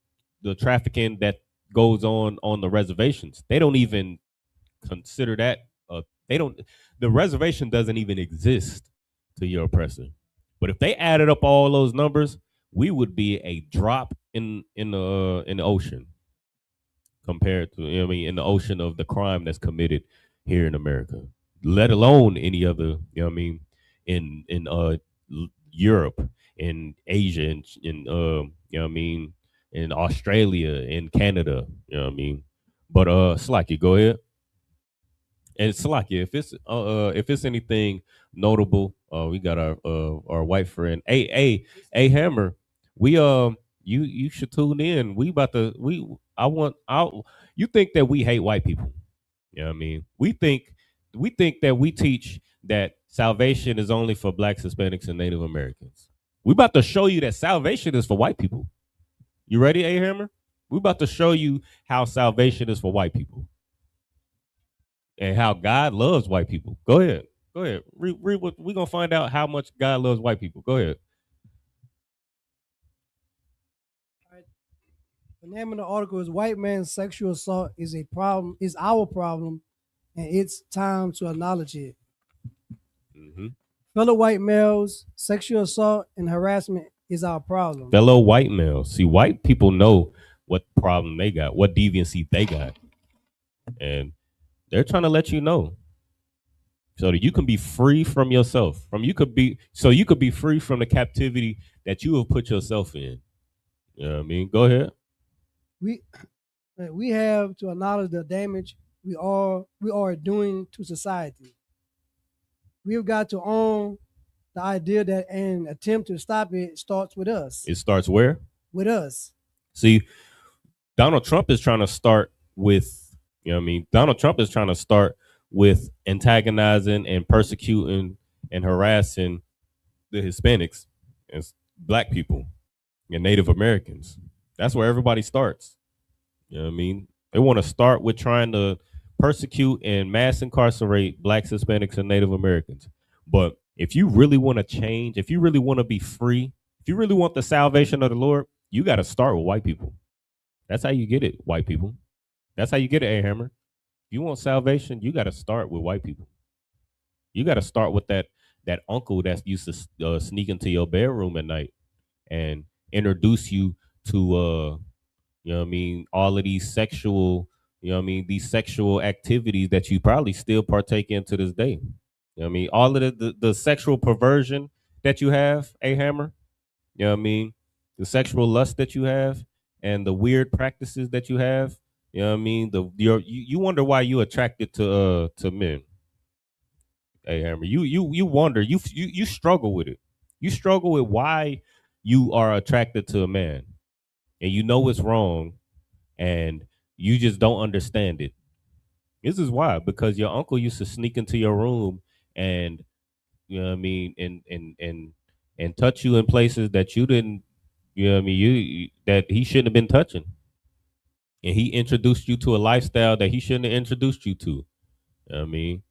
trafficking that goes on the reservations. They don't even consider that. The reservation doesn't even exist to your oppressor. But if they added up all those numbers, we would be a drop in the ocean compared to, you know what I mean, in the ocean of the crime that's committed here in America, let alone any other, you know what I mean, in Europe, in Asia, in you know what I mean, in Australia, in Canada, you know what I mean. But Slacky, go ahead. And Salakia, if it's anything notable, we got our white friend, a Hammer. We you should tune in. We about to we I want I You think that we hate white people? You know what I mean? We think that we teach that salvation is only for blacks, Hispanics, and Native Americans. We about to show you that salvation is for white people. You ready, A Hammer? We about to show you how salvation is for white people and how God loves white people. Go ahead. Go ahead. Read what we're gonna find out how much God loves white people. Go ahead. The name of the article is "White Man's Sexual Assault is a Problem, is Our Problem, and It's Time to Acknowledge It." Mm-hmm. Fellow white males, sexual assault and harassment is our problem. Fellow white males. See, white people know what problem they got, what deviancy they got. And they're trying to let you know. So that you can be free from yourself. You could be free from the captivity that you have put yourself in. You know what I mean? Go ahead. We have to acknowledge the damage we are doing to society. We've got to own the idea that an attempt to stop it starts with us. It starts where? With us. See, Donald Trump is trying to start with, you know what I mean? Donald Trump is trying to start with antagonizing and persecuting and harassing the Hispanics and black people and Native Americans. That's where everybody starts. You know what I mean? They want to start with trying to persecute and mass incarcerate blacks, Hispanics, and Native Americans. But if you really want to change, if you really want to be free, if you really want the salvation of the Lord, you got to start with white people. That's how you get it, white people. That's how you get it, A Hammer. If you want salvation, you got to start with white people. You got to start with that uncle that used to sneak into your bedroom at night and introduce you to you know what I mean, all of these sexual, you know what I mean, these sexual activities that you probably still partake in to this day. You know what I mean? All of the sexual perversion that you have, A Hammer, you know what I mean? The sexual lust that you have and the weird practices that you have, you know what I mean? You wonder why you attracted to men. A Hammer. You wonder, you struggle with it. You struggle with why you are attracted to a man. And you know it's wrong and you just don't understand it. This is why, because your uncle used to sneak into your room and you know what I mean, and touch you in places that you didn't, you know what I mean, that he shouldn't have been touching. And he introduced you to a lifestyle that he shouldn't have introduced you to. You know what I mean,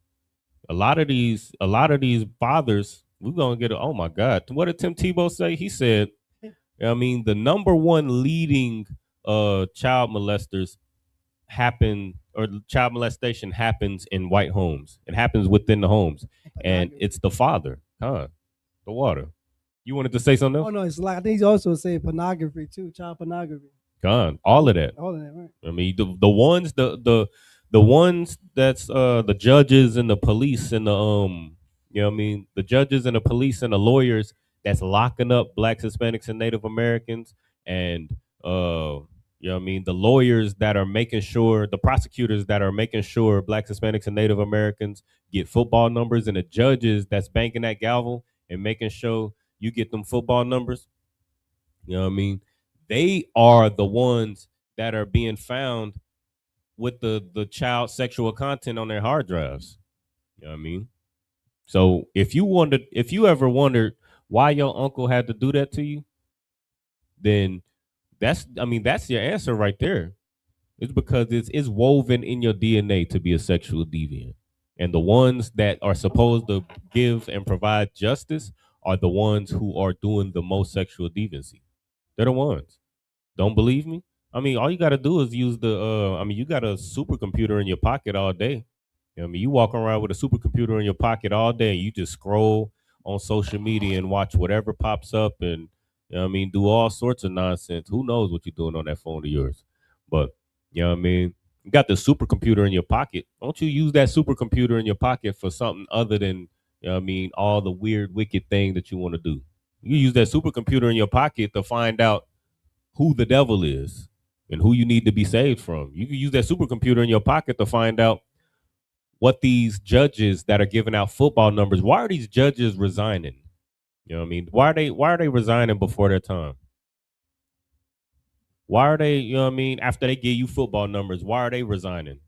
a lot of these fathers, we're gonna get oh my God. What did Tim Tebow say? He said, I mean, the number one leading child molesters child molestation happens in white homes. It happens within the homes. And it's the father, the water. You wanted to say something else? Oh no, it's like I think he's also saying pornography too, child pornography. All of that. All of that, right? I mean, the ones that's the judges and the police and the you know what I mean, the judges and the police and the lawyers that's locking up blacks, Hispanics, and Native Americans, and you know what I mean, the lawyers that are making sure, the prosecutors that are making sure blacks, Hispanics, and Native Americans get football numbers, and the judges that's banking that gavel and making sure you get them football numbers. You know what I mean? They are the ones that are being found with the child sexual content on their hard drives. You know what I mean? So if you ever wondered why your uncle had to do that to you, then that's your answer right there. It's because it's woven in your DNA to be a sexual deviant. And the ones that are supposed to give and provide justice are the ones who are doing the most sexual deviancy. They're the ones. Don't believe me? I mean, all you got to do is use you got a supercomputer in your pocket all day. You know what I mean, you walk around with a supercomputer in your pocket all day and you just scroll on social media and watch whatever pops up and, you know what I mean, do all sorts of nonsense. Who knows what you're doing on that phone of yours? But, you know what I mean? You got the supercomputer in your pocket. Don't you use that supercomputer in your pocket for something other than, you know what I mean, all the weird, wicked thing that you want to do. You use that supercomputer in your pocket to find out who the devil is and who you need to be saved from. You can use that supercomputer in your pocket to find out what these judges that are giving out football numbers, why are these judges resigning? You know what I mean? Why are they resigning before their time? Why are they, you know what I mean, after they give you football numbers, why are they resigning?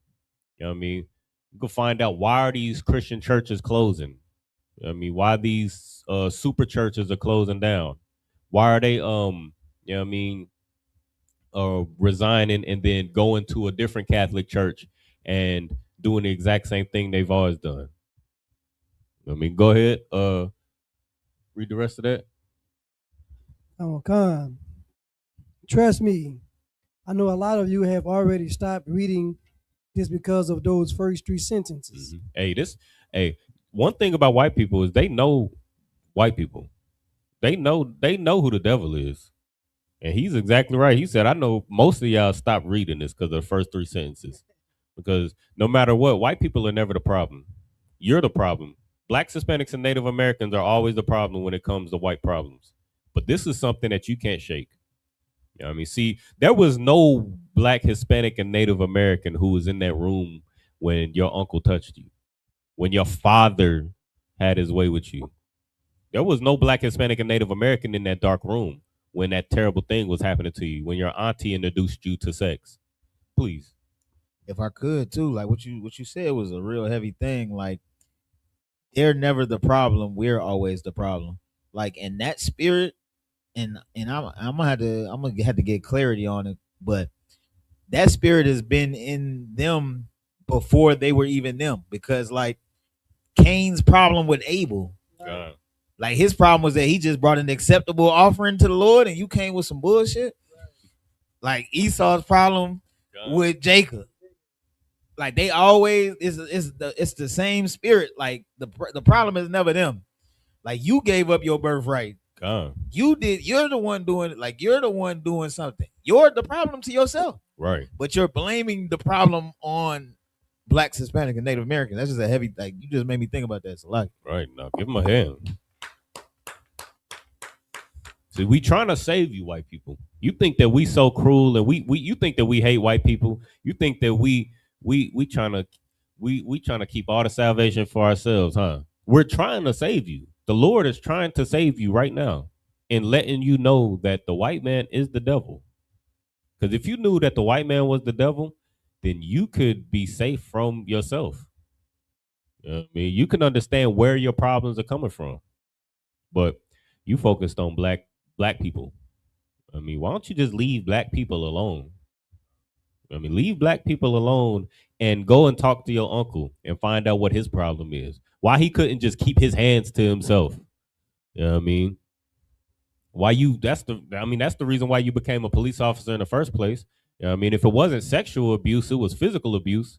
You know what I mean? You can find out why are these Christian churches closing? You know what I mean, why these super churches are closing down? Why are they you know what I mean, resigning and then going to a different Catholic church and doing the exact same thing they've always done? I mean, go ahead, read the rest of that. Oh, come. Trust me, I know a lot of you have already stopped reading just because of those first three sentences. Hey, one thing about white people is they know white people. They know who the devil is. And he's exactly right. He said, I know most of y'all stopped reading this because of the first three sentences. Because no matter what, white people are never the problem. You're the problem. Blacks, Hispanics, and Native Americans are always the problem when it comes to white problems. But this is something that you can't shake. You know what I mean? See, there was no Black, Hispanic, and Native American who was in that room when your uncle touched you, when your father had his way with you. There was no Black, Hispanic, and Native American in that dark room when that terrible thing was happening to you, when your auntie introduced you to sex. Please. If I could too, like what you said was a real heavy thing. Like they're never the problem. We're always the problem. Like in that spirit, and I'm gonna have to get clarity on it, but that spirit has been in them before they were even them. Because like Cain's problem with Abel, God. like his problem was that he just brought an acceptable offering to the Lord, and you came with some bullshit. Like Esau's problem God. with Jacob, like they always it's the same spirit. Like the problem is never them. Like you gave up your birthright. God. You did. You're the one doing it. Like you're the one doing something. You're the problem to yourself. Right. But you're blaming the problem on Blacks, Hispanic, and Native American. That's just a heavy. Like you just made me think about that. It's a lot. Right. Now give him a hand. See, we trying to save you, white people. You think that we so cruel, and we you think that we hate white people. You think that we trying to keep all the salvation for ourselves, huh? We're trying to save you. The Lord is trying to save you right now and letting you know that the white man is the devil. Because if you knew that the white man was the devil, then you could be safe from yourself. You know what I mean, you can understand where your problems are coming from, but you focused on black people. I mean, why don't you just leave black people alone? I mean, leave black people alone and go and talk to your uncle and find out what his problem is. Why he couldn't just keep his hands to himself. You know what I mean? That's the reason why you became a police officer in the first place. You know what I mean? If it wasn't sexual abuse, it was physical abuse.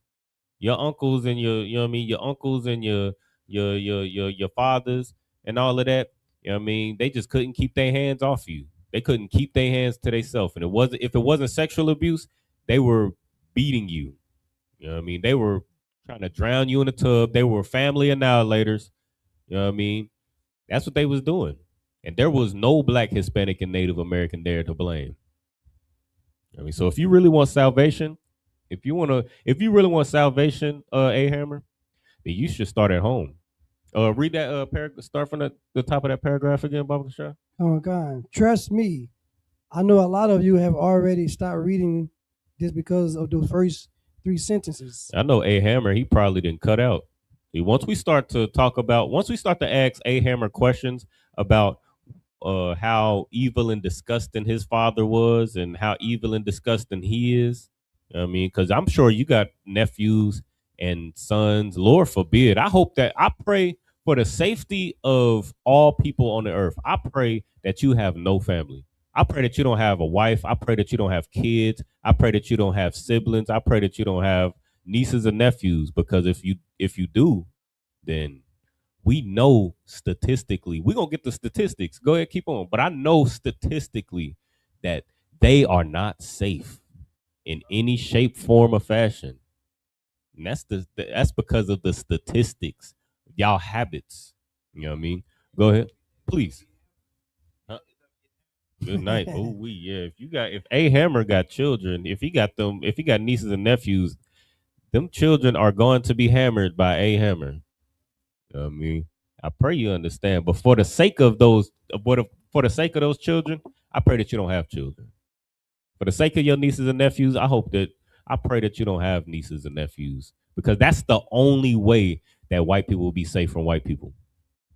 Your uncles and you know what I mean, your uncles and your fathers and all of that, you know what I mean, they just couldn't keep their hands off you. They couldn't keep their hands to themselves. And if it wasn't sexual abuse, they were beating you. You know what I mean? They were trying to drown you in the tub. They were family annihilators. You know what I mean? That's what they was doing. And there was no Black, Hispanic, and Native American there to blame. I mean, so if you really want salvation, if you really want salvation, A Hammer, then you should start at home. Read that start from the top of that paragraph again, Baba Shah. Oh, God. Trust me, I know a lot of you have already stopped reading just because of those first three sentences. I know A Hammer, he probably didn't cut out. Once we start to ask A Hammer questions about how evil and disgusting his father was and how evil and disgusting he is. I mean, because I'm sure you got nephews and sons. Lord forbid. I pray for the safety of all people on the earth. I pray that you have no family. I pray that you don't have a wife. I pray that you don't have kids. I pray that you don't have siblings. I pray that you don't have nieces and nephews, because if you do, then we know statistically, we're going to get the statistics. Go ahead, keep on. But I know statistically that they are not safe in any shape, form, or fashion. And that's because of the statistics, y'all habits. You know what I mean? Go ahead, please. Huh? Good night. Yeah. If A Hammer got children, if he got nieces and nephews, them children are going to be hammered by a hammer. You know what I mean? I pray you understand. But for the sake of those, for the sake of those children, I pray that you don't have children. For the sake of your nieces and nephews, I pray that you don't have nieces and nephews, because that's the only way that white people will be safe from white people.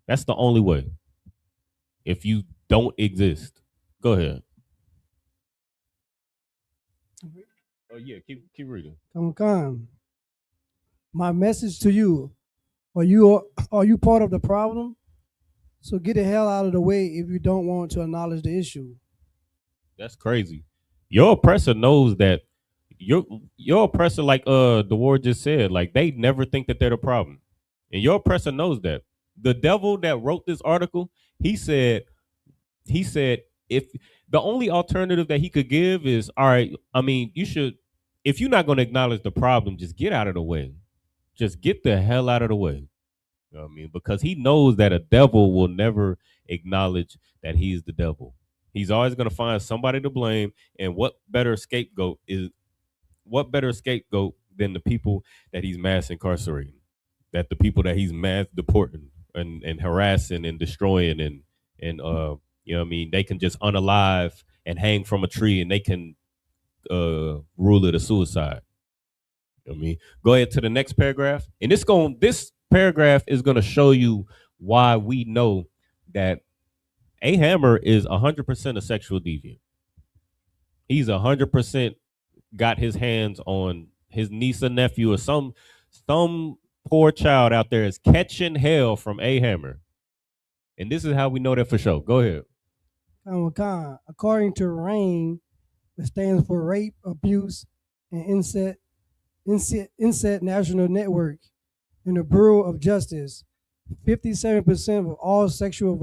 That's the only way. If you don't exist, go ahead. Oh yeah, keep reading. Come. My message to you: are you part of the problem? So get the hell out of the way if you don't want to acknowledge the issue. That's crazy. Your oppressor knows that your oppressor, like the ward just said, like they never think that they're the problem. And your oppressor knows that. The devil that wrote this article, he said if the only alternative that he could give is, all right, I mean, you should, if you're not going to acknowledge the problem, just get out of the way. Just get the hell out of the way. You know what I mean? Because he knows that a devil will never acknowledge that he's the devil. He's always going to find somebody to blame. And what better scapegoat than the people that he's mass incarcerating, that the people that he's mass deporting and harassing and destroying and you know what I mean, they can just unalive and hang from a tree and they can rule it a suicide. You know what I mean, go ahead to the next paragraph. And this paragraph is gonna show you why we know that A Hammer is 100% a sexual deviant. He's 100% got his hands on his niece or nephew, or some poor child out there is catching hell from A Hammer. And this is how we know that for sure. Go ahead. According to RAIN, which stands for Rape, Abuse, and Incest National Network, in the Bureau of Justice, 57% of all sexual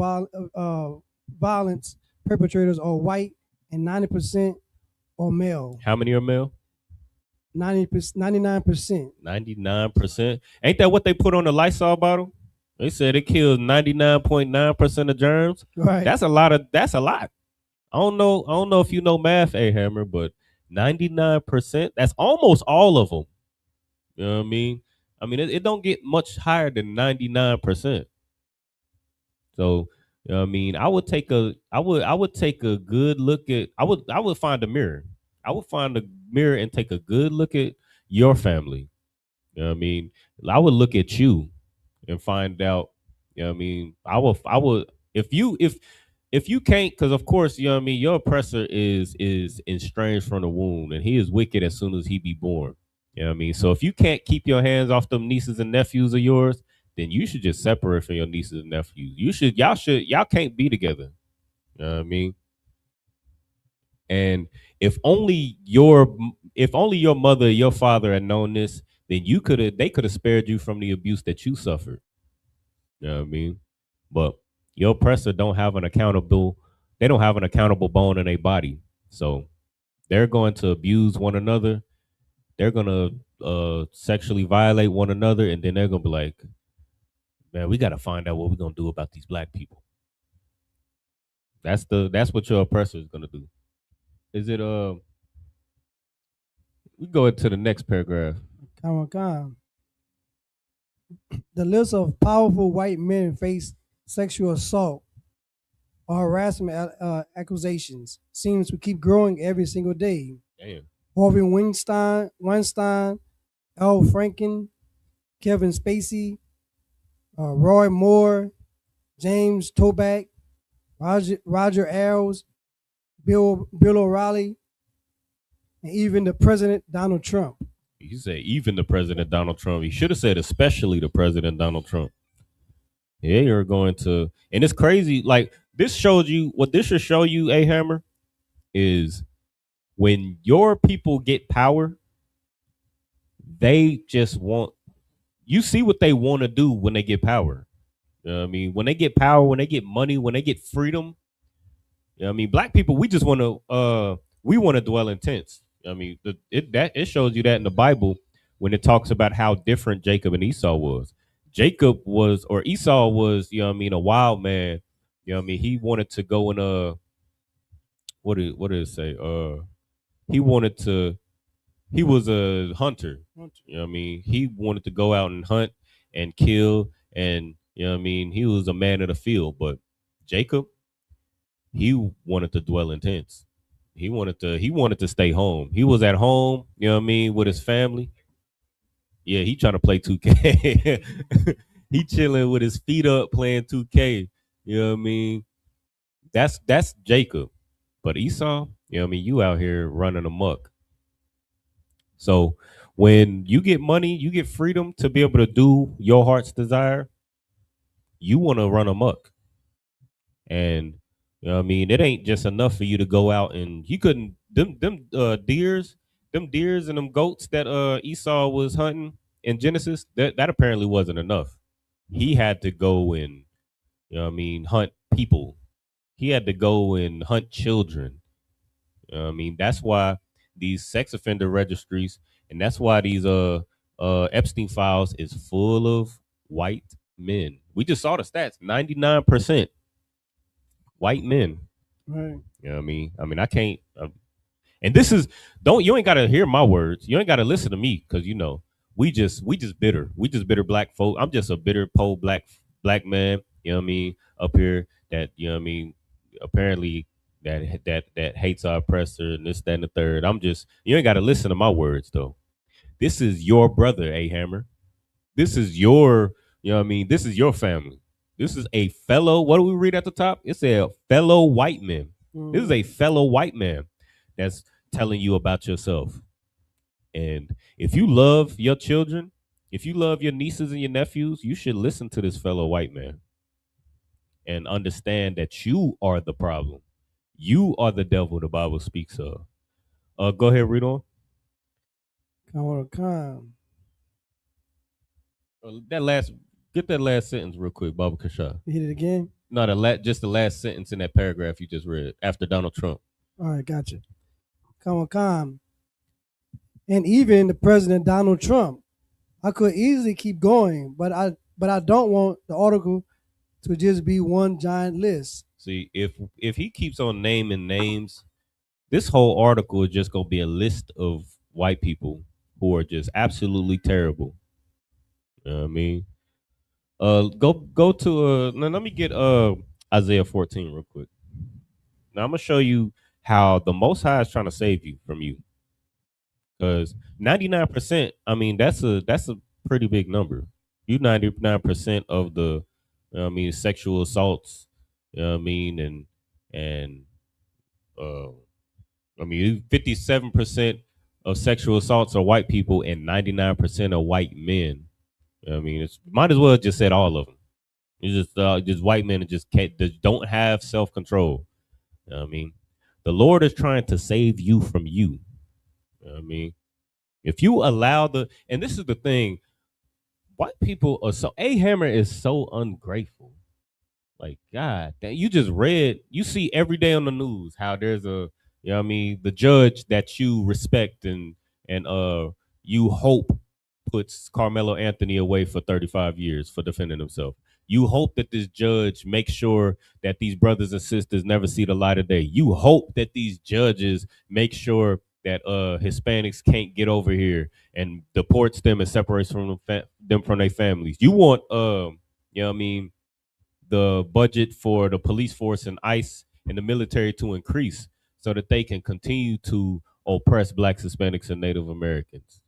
violence perpetrators are white and 90% are male. How many are male? 99%. 99%. Ain't that what they put on the Lysol bottle? They said it kills 99.9% of germs. Right. That's a lot. I don't know if you know math, A Hammer, but 99%, that's almost all of them. You know what I mean? It don't get much higher than 99%. So, you know what I mean? I would take a good look at, I would find a mirror. I would find a mirror and take a good look at your family. You know what I mean? I would look at you and find out, you know what I mean? I would if you can't, because of course, you know what I mean, your oppressor is estranged from the womb, and he is wicked as soon as he be born. You know what I mean? So if you can't keep your hands off them nieces and nephews of yours, then you should just separate from your nieces and nephews. Y'all can't be together. You know what I mean? And if only your mother, your father had known this, then they could have spared you from the abuse that you suffered. You know what I mean? But your oppressor don't have an accountable bone in their body. So they're going to abuse one another. They're gonna sexually violate one another, and then they're gonna be like, man, we gotta find out what we're gonna do about these black people. That's what your oppressor is gonna do. Is it we go into the next paragraph. Come. The list of powerful white men face sexual assault or harassment accusations seems to keep growing every single day. Damn. Harvey Weinstein, Al Franken, Kevin Spacey, Roy Moore, James Toback, Roger Ailes, Bill O'Reilly, and even the President Donald Trump. You say even the President Donald Trump. He should have said especially the President Donald Trump. Yeah, you're going to, and it's crazy. Like this shows you what this should show you, A Hammer, is when your people get power, they just want, you see what they want to do when they get power. You know what I mean? When they get power, when they get money, when they get freedom, you know what I mean? Black people, we just want to dwell in tents. I mean, it shows you that in the Bible when it talks about how different Jacob and Esau was. Esau was, you know what I mean, a wild man. You know what I mean? He wanted to go in what did it say? He wanted He was a hunter. You know what I mean? He wanted to go out and hunt and kill, and you know what I mean? He was a man of the field. But Jacob, he wanted to dwell in tents. He wanted to stay home. He was at home, you know what I mean, with his family. Yeah, he trying to play 2K. He chilling with his feet up playing 2K. You know what I mean? That's Jacob. But Esau, you know what I mean, you out here running amok. So when you get money, you get freedom to be able to do your heart's desire, you want to run amok. And you know what I mean, it ain't just enough for you to go out and you couldn't them deers and them goats that Esau was hunting in Genesis, that apparently wasn't enough. He had to go and you know what I mean, hunt people. He had to go and hunt children. You know what I mean, that's why these sex offender registries and that's why these Epstein files is full of white men. We just saw the stats, 99% white men. Right. You know what I mean? I can't. And this is don't you ain't got to hear my words. You ain't got to listen to me because you know we just bitter. We just bitter black folk. I'm just a bitter poor black man. You know what I mean? Up here that you know what I mean. Apparently that hates our oppressor and this that and the third. I'm just you ain't got to listen to my words though. This is your brother, A Hammer. This is your you know what I mean. This is your family. This is a fellow. What do we read at the top? It said fellow white man. This is a fellow white man that's telling you about yourself. And if you love your children, if you love your nieces and your nephews, you should listen to this fellow white man and understand that you are the problem. You are the devil the Bible speaks of. Go ahead, read on. Come. Get that last sentence real quick, Baba Kasha. You hit it again? No, just the last sentence in that paragraph you just read after Donald Trump. All right, gotcha. Come. And even the President Donald Trump, I could easily keep going, but I don't want the article to just be one giant list. See, if he keeps on naming names, this whole article is just gonna be a list of white people who are just absolutely terrible. You know what I mean? Go to now let me get Isaiah 14 real quick. Now I'm gonna show you how the Most High is trying to save you from you. Because 99%, I mean, that's a pretty big number. You 99% of the you know what I mean sexual assaults, you know what I mean, and uh I mean 57% of sexual assaults are white people and 99% are white men. You know what I mean, it's might as well just said all of them. It's just white men that just don't have self-control. You know what I mean? The Lord is trying to save you from you. You know what I mean? If you allow and this is the thing, white people are A Hammer is so ungrateful. Like, God, that you just read, you see every day on the news how there's you know what I mean, the judge that you respect and you hope puts Carmelo Anthony away for 35 years for defending himself. You hope that this judge makes sure that these brothers and sisters never see the light of day. You hope that these judges make sure that Hispanics can't get over here and deports them and separates from them from their families. You want you know what I mean, the budget for the police force and ICE and the military to increase so that they can continue to oppress blacks, Hispanics, and Native Americans.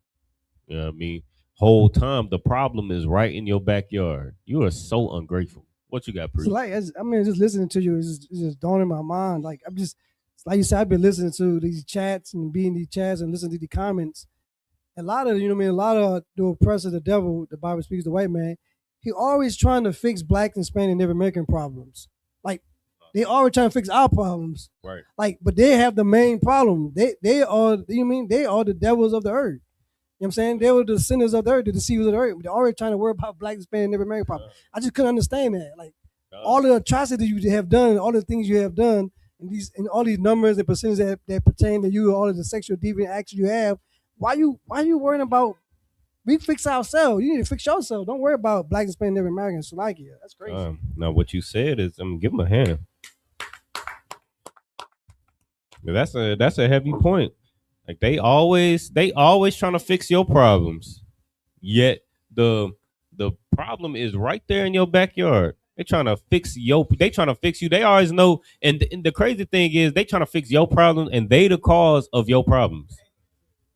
You know what I mean? Whole time the problem is right in your backyard. You are so ungrateful. What you got, Priest? So just listening to you is just dawning in my mind. Like I'm just like you said, I've been listening to these chats and being these chats and listening to the comments. A lot of a lot of the oppressor, the devil, the Bible speaks, the white man. He always trying to fix black and Spanish and Native American problems. Like they always trying to fix our problems. Right. Like, but they have the main problem. They are they are the devils of the earth. You know what I'm saying? They were the sinners of the earth, the deceivers of the earth. They're already trying to worry about black, Hispanic, and Native American problem. I just couldn't understand that. Like all the atrocities you have done, all the things you have done, and all these numbers and percentages that pertain to you, all of the sexual deviant actions you have. Why you worrying about? We fix ourselves. You need to fix yourself. Don't worry about black, Hispanic, Native Americans. So like you. That's crazy. Now what you said is, give him a hand. That's a heavy point. Like they always trying to fix your problems. Yet the problem is right there in your backyard. They trying to fix you. They always know. And the crazy thing is they trying to fix your problem and they the cause of your problems.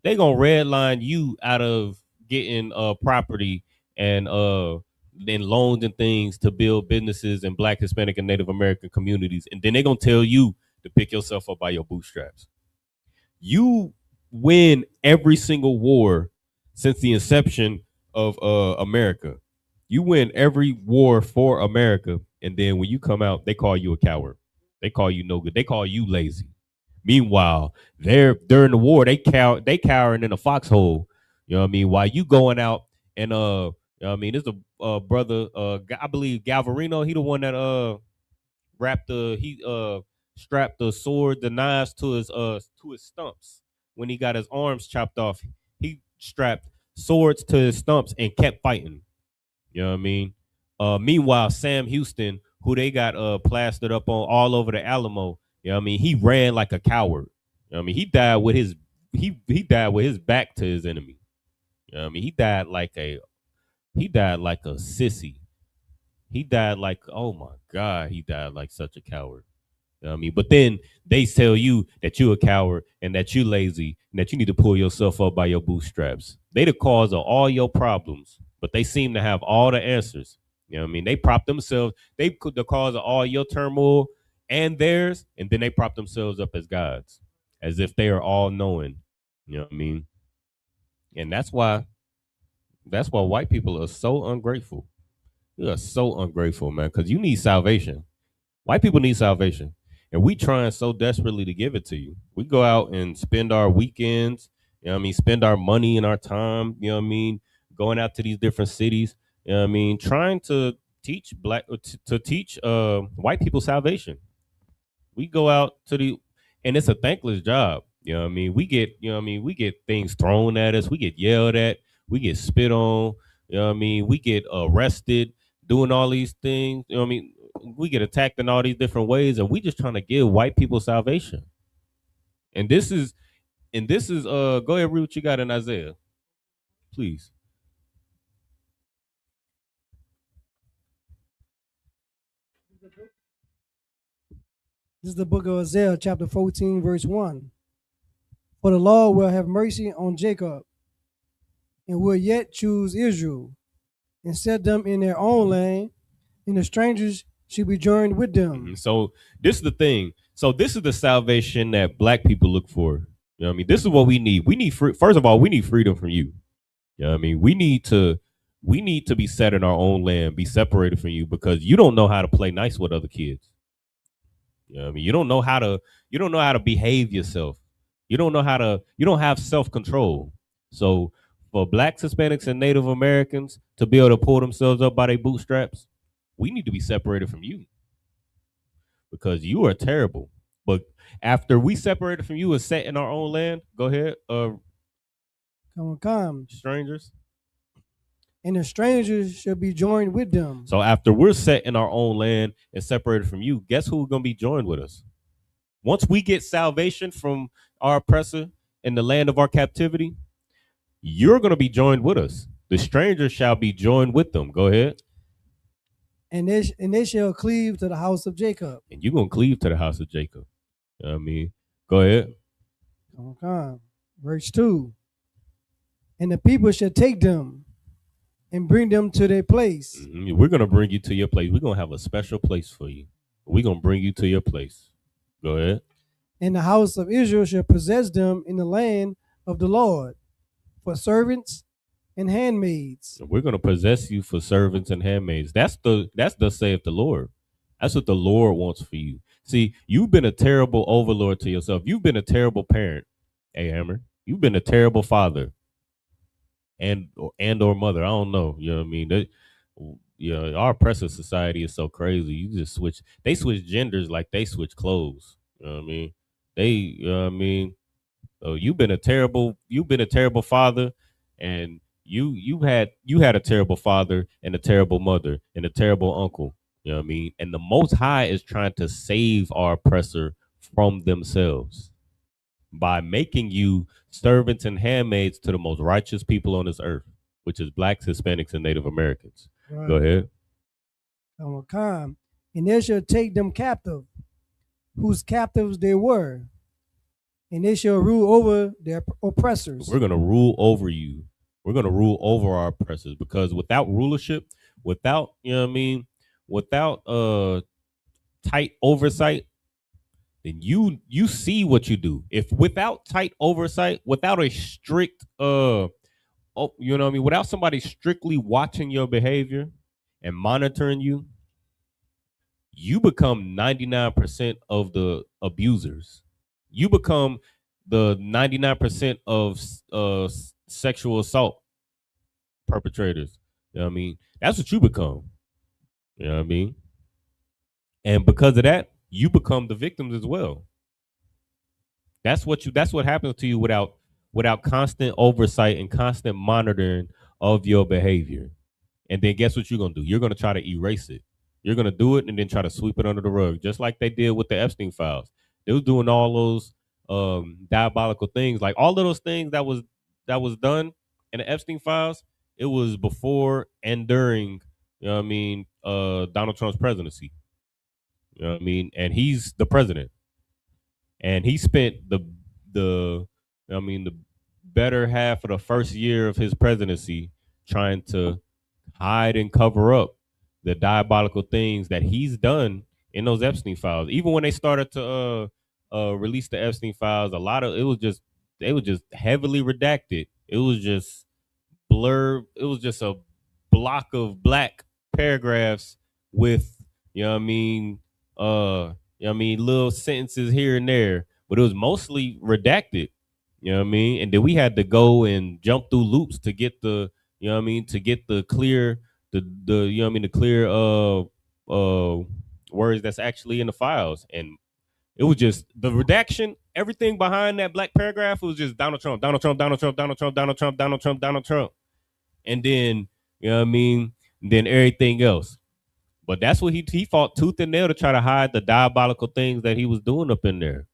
They gonna redline you out of getting property and then loans and things to build businesses in Black, Hispanic, and Native American communities, and then they gonna tell you to pick yourself up by your bootstraps. You win every single war since the inception of America. You win every war for America, and then when you come out, they call you a coward. They call you no good. They call you lazy. Meanwhile, they're during the war, they cowering in a foxhole. You know what I mean? While you going out and you know what I mean, there's a brother, I believe Galvarino, he the one that strapped the sword, the knives to his stumps when he got his arms chopped off. He strapped swords to his stumps and kept fighting. You know what I mean? Meanwhile, Sam Houston, who they got plastered up on all over the Alamo, you know what I mean? He ran like a coward. You know what I mean? He died with his back to his enemy. You know what I mean? He died like a sissy. He died like, oh my God, he died like such a coward. You know what I mean? But then they tell you that you're a coward and that you're lazy and that you need to pull yourself up by your bootstraps. They the cause of all your problems, but they seem to have all the answers. You know what I mean? They prop themselves, they could the cause of all your turmoil and theirs, and then they prop themselves up as gods, as if they are all knowing. You know what I mean? And that's why white people are so ungrateful. You are so ungrateful, man, because you need salvation. White people need salvation. And we trying so desperately to give it to you. We go out and spend our weekends, you know what I mean, spend our money and our time, you know what I mean, going out to these different cities, you know what I mean, trying to teach white people salvation. We go out to and it's a thankless job. You know what I mean? We get things thrown at us, we get yelled at, we get spit on, you know what I mean? We get arrested doing all these things, you know what I mean? We get attacked in all these different ways, and we just trying to give white people salvation. And this is go ahead, read what you got in Isaiah, please. This is the book of Isaiah, chapter 14, verse 1. For the Lord will have mercy on Jacob and will yet choose Israel and set them in their own land, and the strangers should be joined with them. Mm-hmm. So this is the thing. So this is the salvation that black people look for. You know what I mean? This is what we need. We need first of all, we need freedom from you. You know what I mean? We need to be set in our own land, be separated from you because you don't know how to play nice with other kids. You know what I mean? You don't know how to behave yourself. You don't have self-control. So for blacks, Hispanics, and Native Americans to be able to pull themselves up by their bootstraps, we need to be separated from you because you are terrible. But after we separated from you and set in our own land, go ahead, Come, strangers. and the strangers shall be joined with them. So after we're set in our own land and separated from you, guess who's going to be joined with us? Once we get salvation from our oppressor in the land of our captivity, you're going to be joined with us. The strangers shall be joined with them. Go ahead. And they shall cleave to the house of Jacob. And you're going to cleave to the house of Jacob. You know what I mean? Go ahead. Okay. Verse 2. And the people shall take them and bring them to their place. Mm-hmm. We're going to bring you to your place. We're going to have a special place for you. We're going to bring you to your place. Go ahead. And the house of Israel shall possess them in the land of the Lord for servants and handmaids. So we're going to possess you for servants and handmaids. That's the saith the Lord. That's what the Lord wants for you. See, you've been a terrible overlord to yourself. You've been a terrible parent. Hey, Hammer. You've been a terrible father and or mother. I don't know. You know what I mean? Our oppressive society is so crazy. You just they switch genders like they switch clothes. You know what I mean? You know what I mean? So you've been a terrible father, and you had a terrible father and a terrible mother and a terrible uncle. You know what I mean? And the Most High is trying to save our oppressor from themselves. by making you servants and handmaids to the most righteous people on this earth, which is blacks, Hispanics, and Native Americans. Right. Go ahead. And they shall take them captive, whose captives they were, and they shall rule over their oppressors. We're going to rule over you. We're going to rule over our oppressors, because without rulership, without, you know what I mean, without tight oversight, then you see what you do. If without tight oversight, without a strict you know what I mean, without somebody strictly watching your behavior and monitoring you, you become 99% of the abusers. You become the 99% of sexual assault perpetrators. You know what I mean? That's what you become. You know what I mean? And because of that, you become the victims as well. That's what happens to you without constant oversight and constant monitoring of your behavior. And then guess what you're gonna do? You're gonna try to erase it. You're gonna do it and then try to sweep it under the rug, just like they did with the Epstein files. They was doing all those diabolical things, like all of those things that was done in the Epstein files. It was before and during, you know what I mean, Donald Trump's presidency. You know what I mean? And he's the president. And he spent the I mean the better half of the first year of his presidency trying to hide and cover up the diabolical things that he's done in those Epstein files. Even when they started to release the Epstein files, a lot of they were just heavily redacted. It was just blurb. It was just a block of black paragraphs with, you know what I mean, you know what I mean, little sentences here and there, but it was mostly redacted. You know what I mean? And then we had to go and jump through loops to get the, you know what I mean, to get the clear, the you know what I mean, the clear words that's actually in the files. And it was just the redaction, everything behind that black paragraph was just Donald Trump, Donald Trump, Donald Trump, Donald Trump, Donald Trump, Donald Trump, Donald Trump. And then, you know what I mean, then everything else. But that's what he fought tooth and nail to try to hide the diabolical things that he was doing up in there.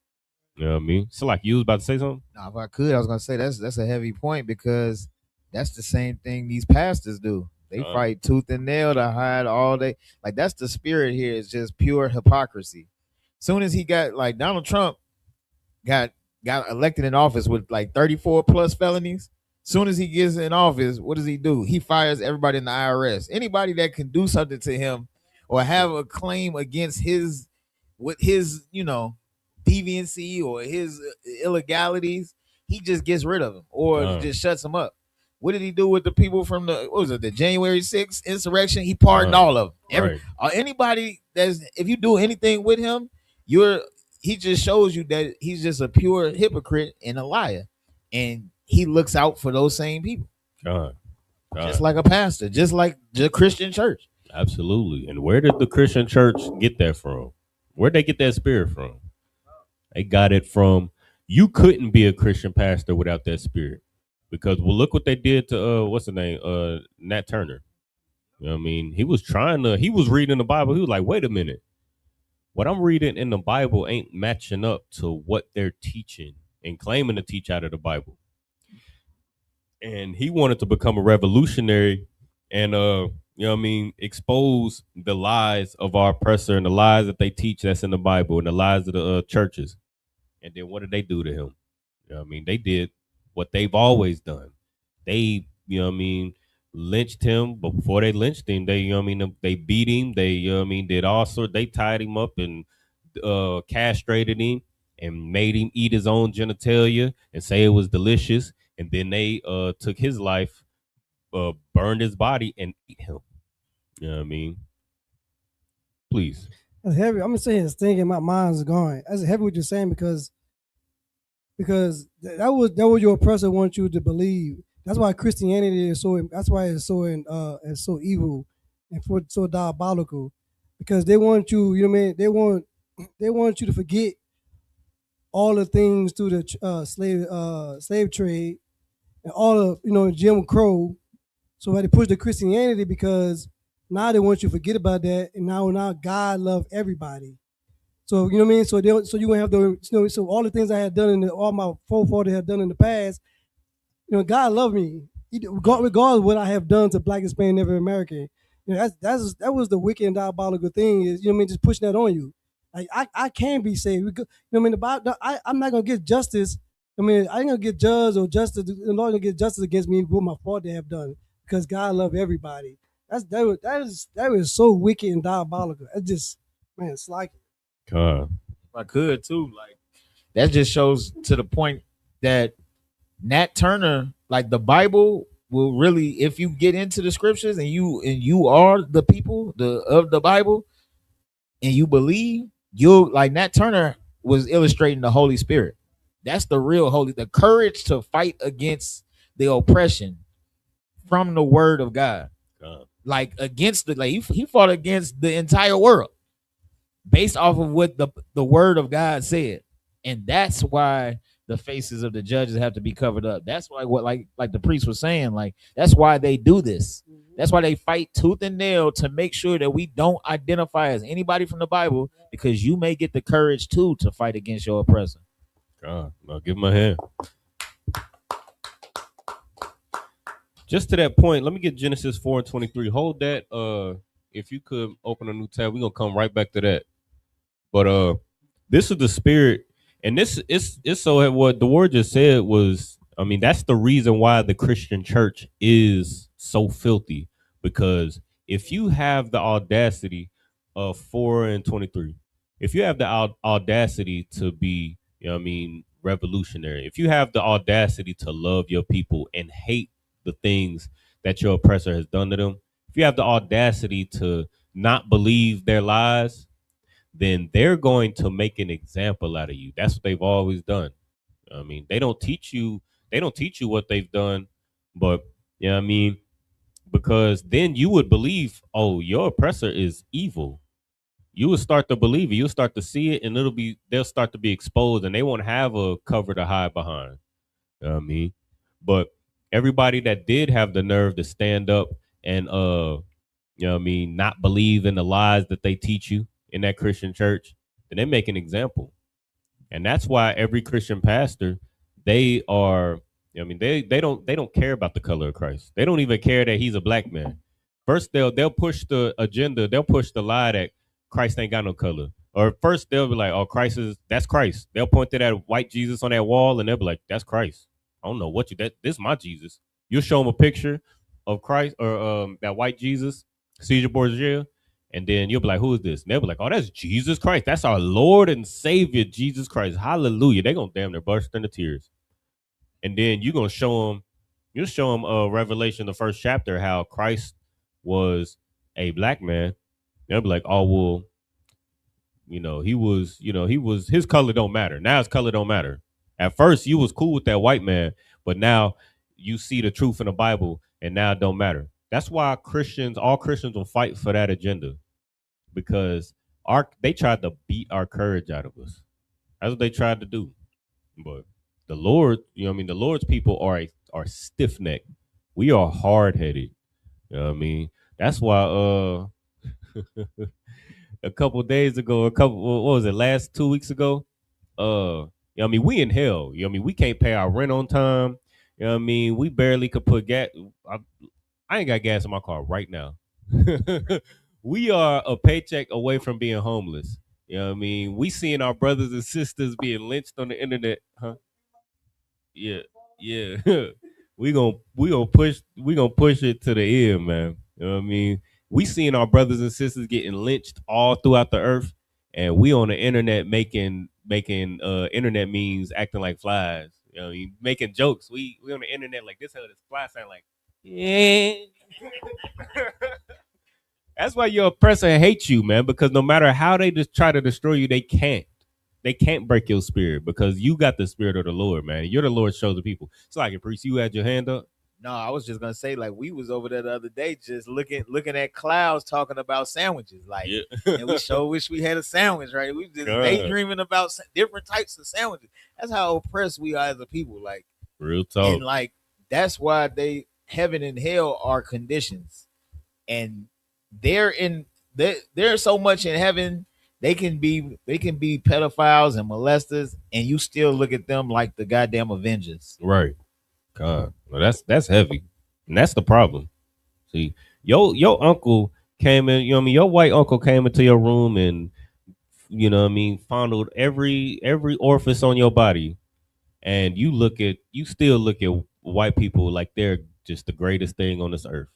You know what I mean? So like, you was about to say something? Now, if I could, I was gonna say that's a heavy point, because that's the same thing these pastors do. They fight tooth and nail to hide all they, like, that's the spirit here. It's just pure hypocrisy. Soon as he got, like, Donald Trump got elected in office with like 34 plus felonies. Soon as he gets in office, what does he do? He fires everybody in the IRS. Anybody that can do something to him or have a claim against his, with his, you know, deviancy or his illegalities, he just gets rid of them or just shuts them up. What did he do with the people from the, what was it, the January 6th insurrection? He pardoned all of them. Anybody that's, if you do anything with him, he just shows you that he's just a pure hypocrite and a liar. And he looks out for those same people. God. Just like a pastor, just like the Christian church. Absolutely. And where did the Christian church get that from? Where'd they get that spirit from? They got it from, you couldn't be a Christian pastor without that spirit. Because, well, look what they did to what's the name? Nat Turner. You know what I mean? He was reading the Bible. He was like, wait a minute. What I'm reading in the Bible ain't matching up to what they're teaching and claiming to teach out of the Bible. And he wanted to become a revolutionary and you know what I mean, expose the lies of our oppressor and the lies that they teach that's in the Bible and the lies of the churches. And then what did they do to him? You know what I mean? They did what they've always done. They, you know what I mean, lynched him, but before they lynched him, they, you know what I mean, they beat him, they, you know what I mean, did all sorts, they tied him up and castrated him and made him eat his own genitalia and say it was delicious. And then they took his life, burned his body and ate him. You know what I mean? Please. That's heavy. I'm gonna say his thinking, my mind's going. That's heavy what you're saying, because that was your oppressor wants you to believe. That's why Christianity is so. That's why it's so evil and so diabolical, because they want you. You know what I mean? They want you to forget all the things through the slave trade and all of Jim Crow. So they push the Christianity because now they want you to forget about that, and now God love everybody. So you know what I mean. So so you gonna have the so all the things I had done all my forefathers had done in the past. God loved me. Regardless of what I have done to Black, Hispanic, Native American. That was the wicked and diabolical thing is what I mean, just pushing that on you. Like I can be saved. I mean, I'm not gonna get justice. I mean, I ain't gonna get judged or justice. The Lord gonna get justice against me what my father have done because God love everybody. That was so wicked and diabolical. It just man, it's like God. I could too. Like that just shows to the point that Nat Turner, like the Bible will really, if you get into the scriptures and you are the people of the Bible and you believe, you'll like Nat Turner was illustrating the Holy Spirit. That's the real the courage to fight against the oppression from the word of God. Like against he fought against the entire world based off of what the word of God said. And that's why the faces of the judges have to be covered up. That's why what like the priest was saying, like that's why they do this. That's why they fight tooth and nail to make sure that we don't identify as anybody from the Bible, because you may get the courage too to fight against your oppressor. God, I'll give him a hand. Just to that point, let me get Genesis 4:23. Hold that. If you could open a new tab, we're gonna come right back to that. But this is the spirit, and this is so what the word just said was. I mean, that's the reason why the Christian church is so filthy. Because if you have the audacity of 4:23, if you have the audacity to be, revolutionary, if you have the audacity to love your people and hate the things that your oppressor has done to them, if you have the audacity to not believe their lies, then they're going to make an example out of you. That's what they've always done. I mean, they don't teach you what they've done, but because then you would believe, oh, your oppressor is evil. You would start to believe it. You'll start to see it, and they'll start to be exposed, and they won't have a cover to hide behind. You know what I mean? But everybody that did have the nerve to stand up and not believe in the lies that they teach you in that Christian church, then they make an example. And that's why every Christian pastor, they are, they don't care about the color of Christ. They don't even care that he's a black man. First, they'll push the agenda, they'll push the lie that Christ ain't got no color. Or first they'll be like, oh, that's Christ. They'll point to that white Jesus on that wall and they'll be like, that's Christ. I don't know what this is my Jesus. You'll show them a picture of Christ or that white Jesus, Caesar Borgia, and then you'll be like, who is this? And they'll be like, oh, that's Jesus Christ. That's our Lord and Savior, Jesus Christ. Hallelujah. They're going to damn near burst into tears. And then you're going to show them, Revelation, the first chapter, how Christ was a black man. They'll be like, oh, well, his color don't matter. Now his color don't matter. At first, you was cool with that white man, but now you see the truth in the Bible, and now it don't matter. That's why all Christians will fight for that agenda, because they tried to beat our courage out of us. That's what they tried to do. But the Lord, the Lord's people are stiff necked. We are hard headed. You know what I mean? That's why a couple days ago, what was it, last 2 weeks ago? We in hell. We can't pay our rent on time. We barely could put gas. I ain't got gas in my car right now. We are a paycheck away from being homeless. We seeing our brothers and sisters being lynched on the internet, huh? Yeah. we gonna push it to the end, man. You know what I mean? We seeing our brothers and sisters getting lynched all throughout the earth, and we on the internet making internet memes, acting like flies. Making jokes. We on the internet like this. How this fly sound like? Yeah. That's why your oppressor hates you, man. Because no matter how they just try to destroy you, they can't. They can't break your spirit, because you got the spirit of the Lord, man. You're the Lord's chosen people. It's like, priest, you had your hand up. No, I was just gonna say, like, we was over there the other day just looking at clouds, talking about sandwiches, like, yeah. And we sure wish we had a sandwich, right? We just daydreaming about different types of sandwiches. That's how oppressed we are as a people, like, real talk. And like that's why heaven and hell are conditions, and there's so much in heaven They can be pedophiles and molesters, and you still look at them like the goddamn Avengers. Right. God. Well, that's heavy. And that's the problem. See, your uncle came in, you know what I mean? Your white uncle came into your room and, you know what I mean, fondled every orifice on your body. And you still look at white people like they're just the greatest thing on this earth.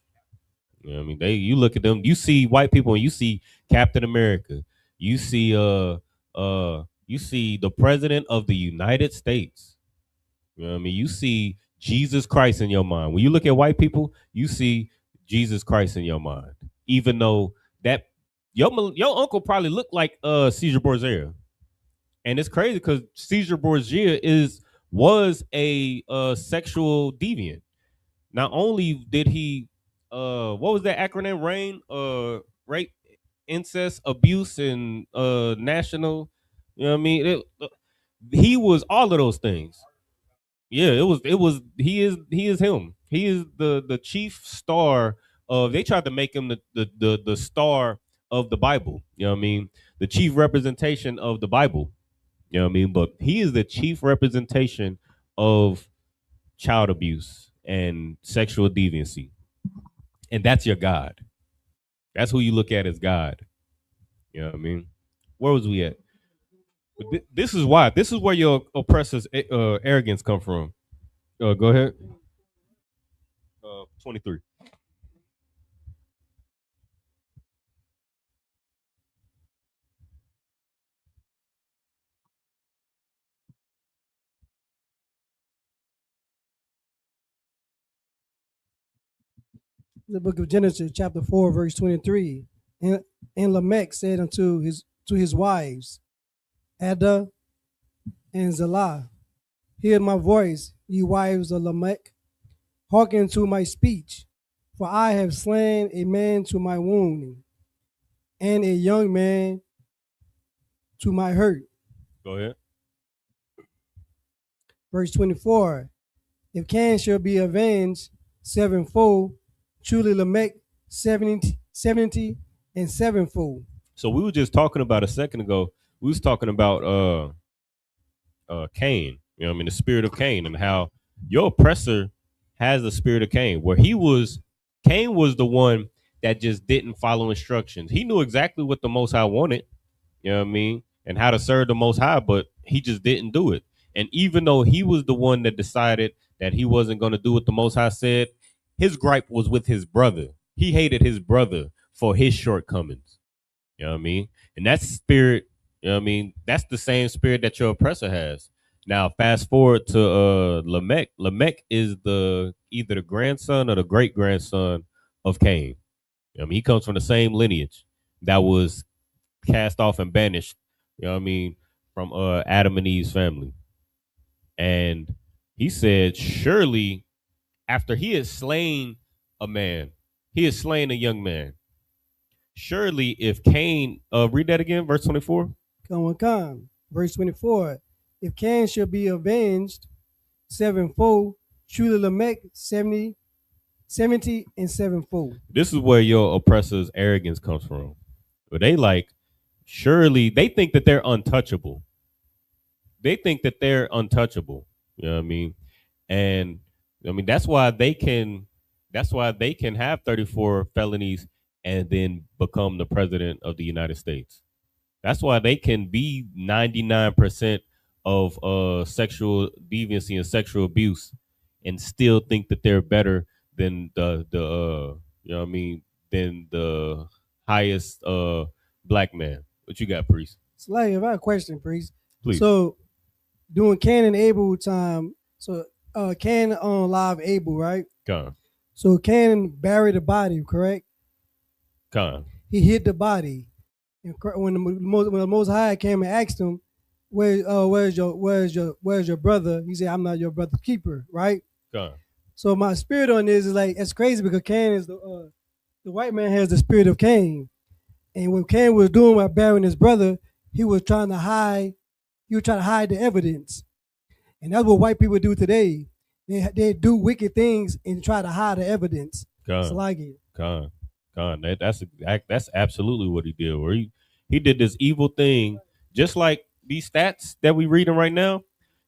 You know what I mean? You look at them, you see white people and you see Captain America. You see you see the president of the United States. You know what I mean? You see Jesus Christ in your mind. When you look at white people, you see Jesus Christ in your mind. Even though that your uncle probably looked like Caesar Borgia. And it's crazy because Caesar Borgia was a sexual deviant. Not only did he what was that acronym? RAIN, rape, incest, abuse, and national, you know what I mean? He was all of those things. Yeah, it was he is him. He is the chief star of, they tried to make him the star of the Bible. You know what I mean? The chief representation of the Bible. You know what I mean? But he is the chief representation of child abuse and sexual deviancy. And that's your God. That's who you look at as God. You know what I mean? Where was we at? This is why. This is where your oppressor's arrogance come from. Go ahead. 23. The book of Genesis, chapter 4, verse 23. And Lamech said unto his wives, Ada and Zillah, hear my voice, ye wives of Lamech, hearken to my speech, for I have slain a man to my wounding, and a young man to my hurt. Go ahead. Verse 24. If Cain shall be avenged sevenfold, truly Lamech 70 and sevenfold. So we were just talking about a second ago. We was talking about Cain. You know what I mean? The spirit of Cain, and how your oppressor has the spirit of Cain, where Cain was the one that just didn't follow instructions. He knew exactly what the Most High wanted, you know what I mean, and how to serve the Most High, but he just didn't do it. And even though he was the one that decided that he wasn't going to do what the Most High said, his gripe was with his brother. He hated his brother for his shortcomings. You know what I mean? And that spirit, you know what I mean, that's the same spirit that your oppressor has. Now, fast forward to Lamech. Lamech is either the grandson or the great grandson of Cain. I mean, he comes from the same lineage that was cast off and banished, you know what I mean, from Adam and Eve's family. And he said, surely after he had slain a man, he had slain a young man. Surely if Cain, read that again, verse 24. Come. Verse 24. If Cain shall be avenged sevenfold, truly Lamech 70 and sevenfold. This is where your oppressor's arrogance comes from. But surely they think that they're untouchable. They think that they're untouchable. You know what I mean? And I mean that's why they can have 34 felonies and then become the president of the United States. That's why they can be 99% of sexual deviancy and sexual abuse and still think that they're better than the you know what I mean, than the highest black man. What you got, Priest? Slave, I have a question, Priest. Please. So during Cain and Abel time, so Cain live Abel, right? Con. So Cain buried the body, correct? Con. He hid the body. And when the Most High came and asked him, where's your brother? He said, I'm not your brother's keeper, right? Con. So my spirit on this is like, it's crazy because Cain is the white man has the spirit of Cain. And what Cain was doing by burying his brother, he was trying to hide the evidence. And that's what white people do today. They do wicked things and try to hide the evidence. Con. It's like it. Con. That's absolutely what he did. Where He did this evil thing, just like these stats that we reading right now.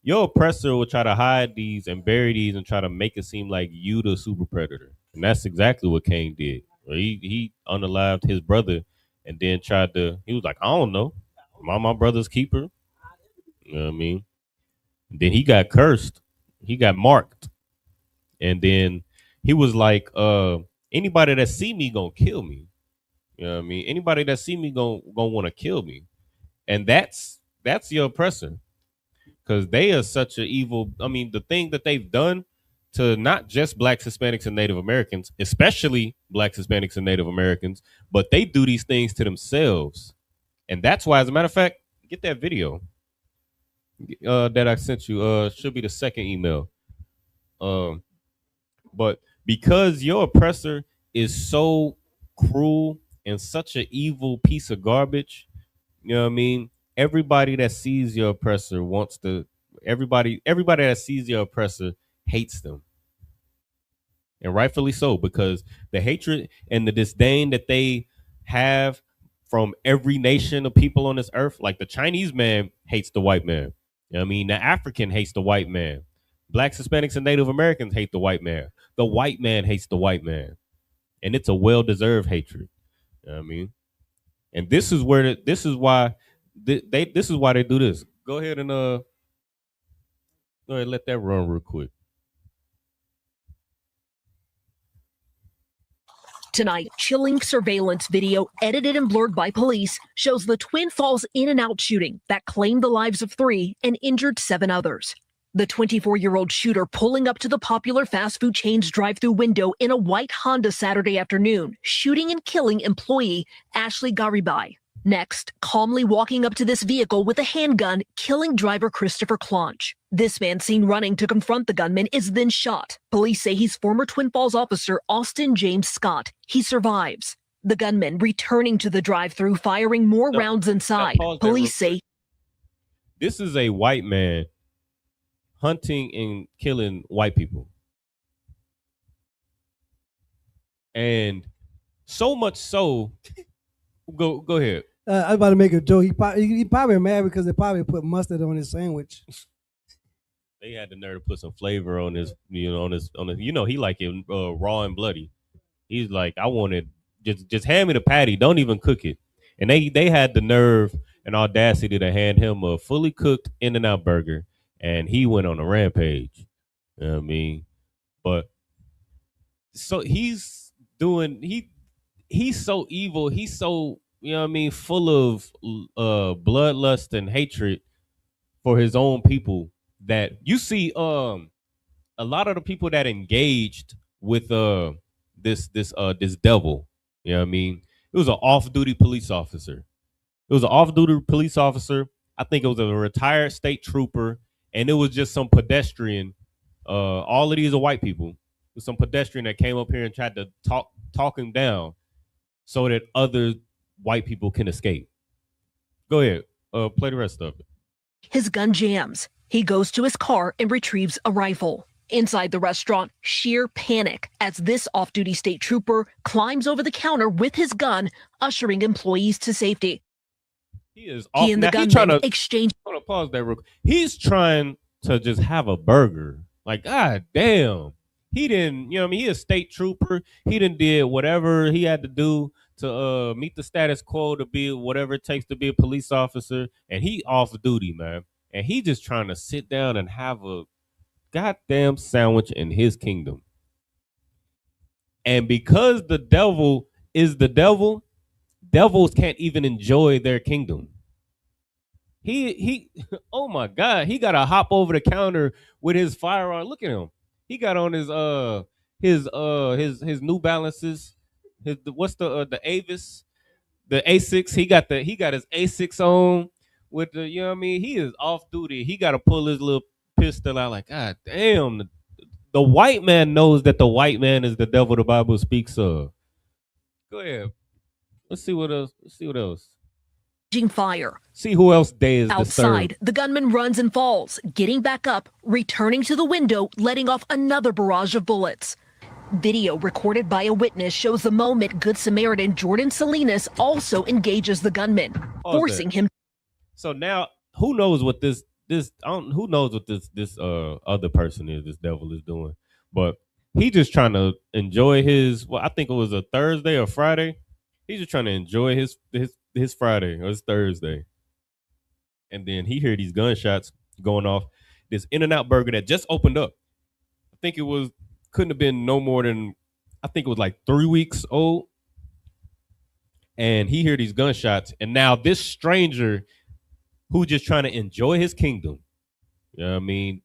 Your oppressor will try to hide these and bury these and try to make it seem like you the super predator. And that's exactly what Cain did. He unalived his brother and then tried to, he was like, I don't know. My brother's keeper. You know what I mean? Then he got cursed. He got marked. And then he was like, anybody that see me gonna kill me. You know what I mean? Anybody that see me gonna want to kill me. And that's your oppressor. Because they are such an evil. I mean, the thing that they've done to not just blacks, Hispanics, and Native Americans, especially blacks, Hispanics, and Native Americans, but they do these things to themselves. And that's why, as a matter of fact, get that video that I sent you. Should be the second email. But because your oppressor is so cruel and such an evil piece of garbage, you know what I mean? Everybody that sees your oppressor wants to. Everybody that sees your oppressor hates them, and rightfully so, because the hatred and the disdain that they have from every nation of people on this earth, like the Chinese man hates the white man. You know what I mean? The African hates the white man. Blacks, Hispanics, and Native Americans hate the white man. The white man hates the white man, and it's a well-deserved hatred. You know what I mean? And this is why they do this. Go ahead and let that run real quick. Tonight, chilling surveillance video edited and blurred by police shows the Twin Falls In-N-Out shooting that claimed the lives of 3 and injured 7 others. The 24-year-old shooter pulling up to the popular fast food chain's drive-through window in a white Honda Saturday afternoon, shooting and killing employee Ashley Garibai. Next, calmly walking up to this vehicle with a handgun, killing driver Christopher Clonch. This man seen running to confront the gunman is then shot. Police say he's former Twin Falls officer Austin James Scott. He survives. The gunman returning to the drive-thru, firing more rounds inside. Police say this is a white man hunting and killing white people. And so much so, go ahead. I was about to make a joke. He probably mad because they probably put mustard on his sandwich. They had the nerve to put some flavor on his, he like it raw and bloody. He's like, I wanted just hand me the patty, don't even cook it. And they had the nerve and audacity to hand him a fully cooked In-N-Out burger, and he went on a rampage. You know what I mean? But so he's so evil. He's so, you know what I mean, full of bloodlust and hatred for his own people that you see a lot of the people that engaged with this devil, you know what I mean? It was an off-duty police officer. I think it was a retired state trooper, and it was just some pedestrian. All of these are white people. It was some pedestrian that came up here and tried to talk him down so that other white people can escape. Go ahead. Play the rest of it. his gun jams. He goes to his car and retrieves a rifle. Inside the restaurant, sheer panic as this off-duty state trooper climbs over the counter with his gun, ushering employees to safety. He is off. He and the gunman exchange. Hold on, pause that real quick. He's trying to just have a burger. Like, God damn. He didn't, you know what I mean? He a state trooper. He done did whatever he had to do to meet the status quo to be whatever it takes to be a police officer. And he off duty, man. And he just trying to sit down and have a goddamn sandwich in his kingdom. And because the devil is the devil, devils can't even enjoy their kingdom. He oh my God, he gotta hop over the counter with his firearm. Look at him. He got on his New Balances. What's the Avis? The A6. He got his A6 on with the, you know what I mean? He is off duty. He gotta pull his little pistol out like, God damn. The white man knows that the white man is the devil the Bible speaks of. Go ahead. Let's see what else. Fire. See who else day is outside. Disturbed. The gunman runs and falls, getting back up, returning to the window, letting off another barrage of bullets. Video recorded by a witness shows the moment Good Samaritan Jordan Salinas also engages the gunman, forcing him. So now, who knows what who knows what this other person is, this devil is doing? But he just trying to enjoy his. Well, I think it was a Thursday or Friday. He's just trying to enjoy his Friday or his Thursday, and then he hear these gunshots going off. This In-N-Out burger that just opened up. I think it couldn't have been no more than, I think it was like 3 weeks old. And he hear these gunshots, and now this stranger who just trying to enjoy his kingdom. You know what I mean?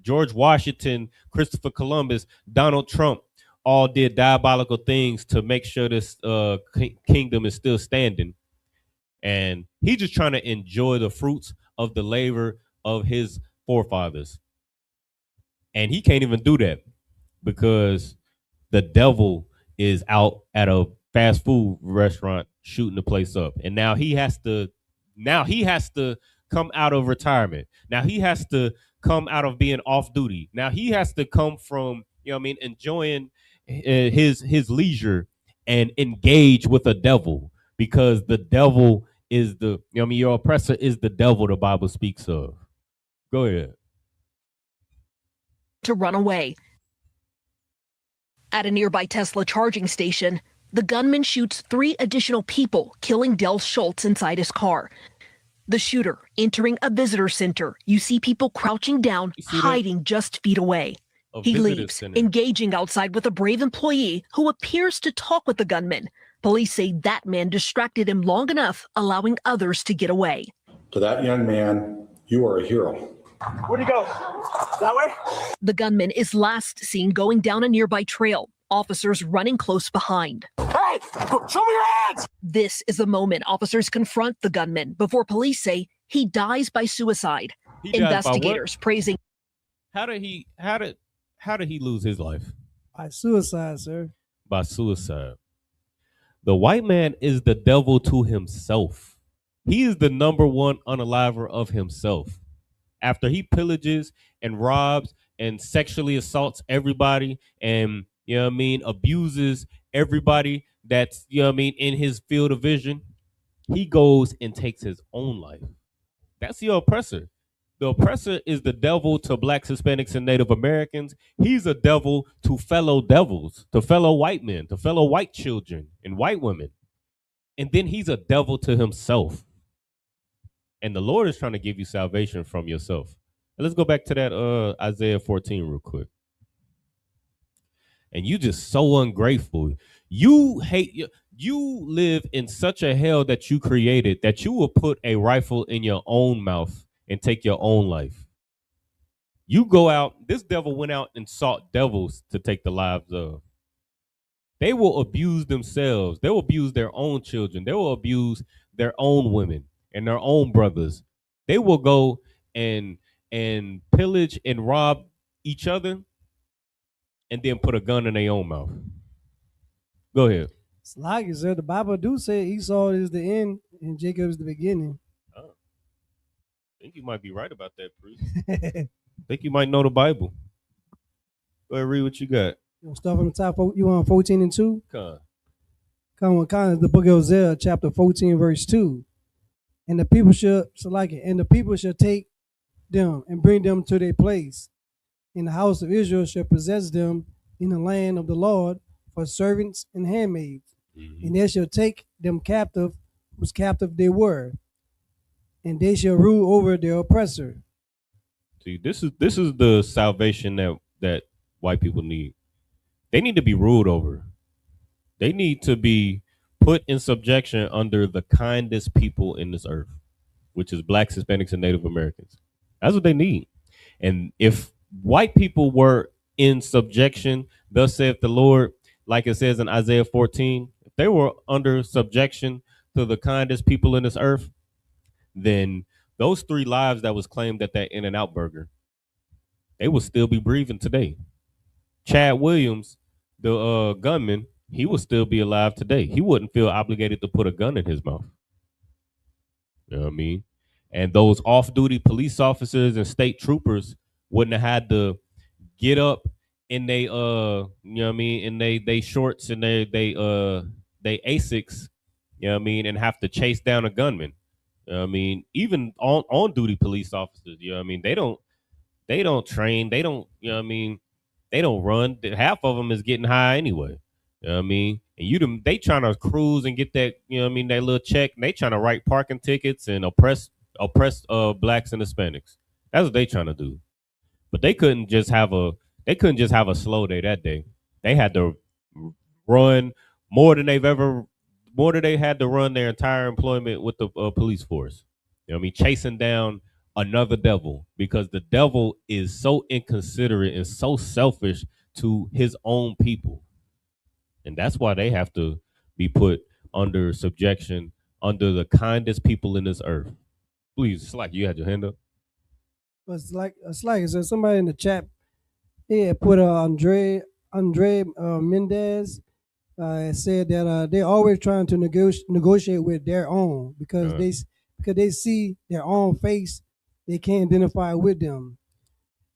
George Washington, Christopher Columbus, Donald Trump all did diabolical things to make sure this kingdom is still standing. And he just trying to enjoy the fruits of the labor of his forefathers. And he can't even do that because the devil is out at a fast food restaurant shooting the place up. And now he has to come out of retirement. Now he has to come out of being off duty. Now he has to come from, enjoying his leisure and engage with the devil, because the devil is your oppressor is the devil the Bible speaks of. Go ahead. To run away. At a nearby Tesla charging station, the gunman shoots 3 additional people, killing Del Schultz inside his car. The shooter entering a visitor center. You see people crouching down, hiding just feet away. He leaves, engaging outside with a brave employee who appears to talk with the gunman. Police say that man distracted him long enough, allowing others to get away. To that young man, you are a hero. Where'd he go? That way? The gunman is last seen going down a nearby trail, officers running close behind. Hey, show me your hands! This is the moment officers confront the gunman before police say he dies by suicide. Investigators praising. How did he lose his life? By suicide, sir. By suicide. The white man is the devil to himself. He is the number one unaliver of himself. After he pillages and robs and sexually assaults everybody and, abuses everybody that's, in his field of vision, he goes and takes his own life. That's your oppressor. The oppressor is the devil to Blacks, Hispanics, and Native Americans. He's a devil to fellow devils, to fellow white men, to fellow white children and white women. And then he's a devil to himself. And the Lord is trying to give you salvation from yourself. And let's go back to that Isaiah 14 real quick. And you just so ungrateful. You live in such a hell that you created that you will put a rifle in your own mouth and take your own life. You go out, this devil went out and sought devils to take the lives of. They will abuse themselves. They will abuse their own children. They will abuse their own women and their own brothers. They will go and pillage and rob each other and then put a gun in their own mouth. Go ahead. It's like it, sir. The Bible do say Esau is the end and Jacob is the beginning. Oh. I think you might be right about that, priest. I think you might know the Bible. Go ahead, read what you got. You want to start from the top? You want 14 and 2? Come on, the book of Hosea, chapter 14, verse 2. And the people shall take them and bring them to their place. And the house of Israel shall possess them in the land of the Lord for servants and handmaids. Mm-hmm. And they shall take them captive, whose captive they were, and they shall rule over their oppressor. See, this is the salvation that white people need. They need to be ruled over. They need to be put in subjection under the kindest people in this earth, which is Blacks, Hispanics, and Native Americans. That's what they need. And if white people were in subjection, thus saith the Lord, like it says in Isaiah 14, if they were under subjection to the kindest people in this earth, then those 3 lives that was claimed at that In-N-Out burger, they would still be breathing today. Chad Williams, the gunman, he would still be alive today. He wouldn't feel obligated to put a gun in his mouth. You know what I mean? And those off-duty police officers and state troopers wouldn't have had to get up in they you know what I mean, in they shorts and they Asics, you know what I mean, and have to chase down a gunman. You know what I mean, even on duty police officers, you know what I mean, they don't train, they don't, you know what I mean, they don't run. Half of them is getting high anyway. You know what I mean? And they trying to cruise and get that, you know what I mean, that little check. And they trying to write parking tickets and oppress blacks and Hispanics. That's what they trying to do. But they couldn't just have a slow day that day. They had to run more than they've ever more than they had to run their entire employment with the police force. You know what I mean? Chasing down another devil because the devil is so inconsiderate and so selfish to his own people. And that's why they have to be put under subjection under the kindest people in this earth. Please, Slack, you had your hand up. But it's like so somebody in the chat, yeah, put Andre Mendez said that they're always trying to negotiate with their own because because they see their own face, they can't identify with them.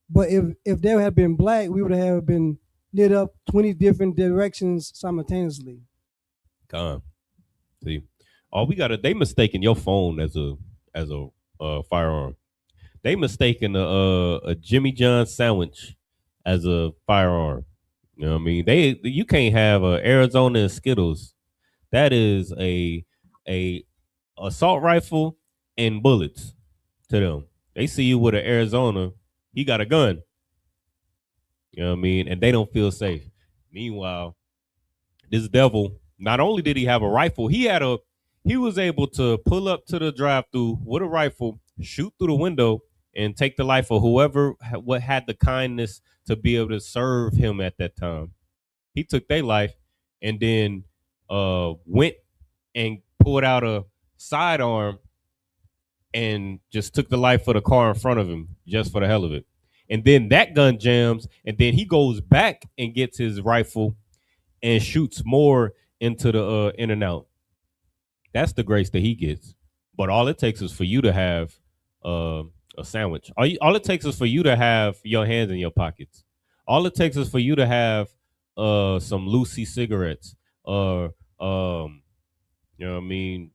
But if there had been black, we would have been lit up 20 different directions simultaneously. Con. See, all we gotta they mistaken your phone as a firearm. They mistaken a Jimmy John sandwich as a firearm. You know what I mean? You can't have Arizona and Skittles. That is a assault rifle and bullets to them. They see you with an Arizona, he got a gun. You know what I mean? And they don't feel safe. Meanwhile, this devil, not only did he have a rifle, he was able to pull up to the drive-through with a rifle, shoot through the window, and take the life of whoever what had the kindness to be able to serve him at that time. He took their life and then went and pulled out a sidearm and just took the life of the car in front of him just for the hell of it. And then that gun jams, and then he goes back and gets his rifle and shoots more into the in and out. That's the grace that he gets. But all it takes is for you to have uh, a sandwich. All it takes is for you to have your hands in your pockets. All it takes is for you to have some Lucy cigarettes or you know what I mean,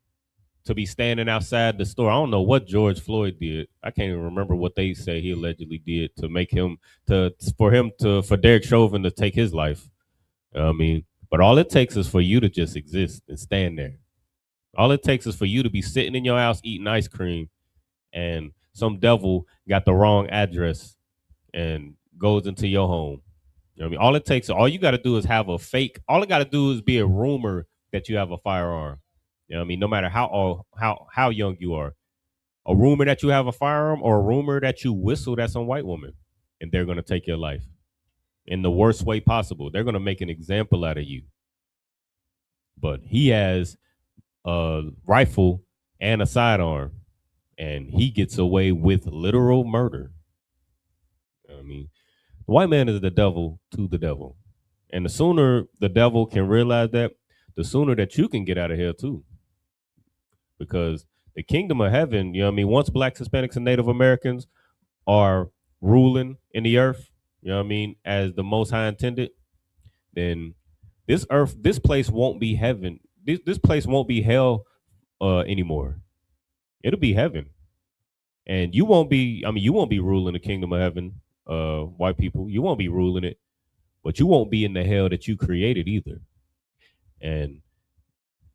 to be standing outside the store. I don't know what George Floyd did. I can't even remember what they say he allegedly did to make him for Derek Chauvin to take his life. I mean, but all it takes is for you to just exist and stand there. All it takes is for you to be sitting in your house eating ice cream and some devil got the wrong address and goes into your home. You know what I mean? All you got to do is have a fake, all it got to do is be a rumor that you have a firearm. You know what I mean? No matter how young you are. A rumor that you have a firearm or a rumor that you whistled at some white woman and they're going to take your life in the worst way possible. They're going to make an example out of you. But he has a rifle and a sidearm, and he gets away with literal murder. I mean, the white man is the devil to the devil. And the sooner the devil can realize that, the sooner that you can get out of here too. Because the kingdom of heaven, you know what I mean, once blacks, Hispanics, and Native Americans are ruling in the earth, you know what I mean, as the most high intended, then this place won't be heaven. This place won't be hell anymore. It'll be heaven. And you won't be ruling the kingdom of heaven, white people. You won't be ruling it, but you won't be in the hell that you created either. And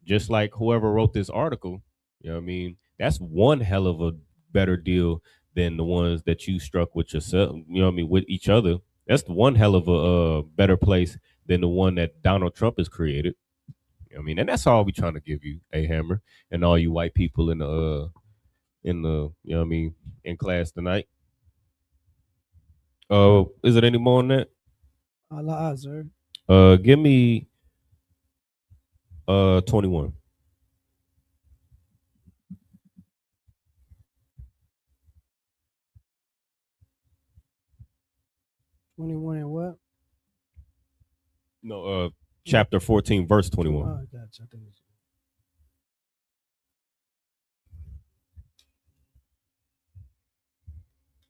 just like whoever wrote this article, you know what I mean, that's one hell of a better deal than the ones that you struck with yourself, you know what I mean, with each other. That's one hell of a better place than the one that Donald Trump has created. You know what I mean, and that's all we trying to give you, A Hammer, and all you white people in the you know what I mean, in class tonight. Is it any more on that? Allah, sir. Give me 21. 21 and what? No, chapter 14, verse 21. Oh, gotcha.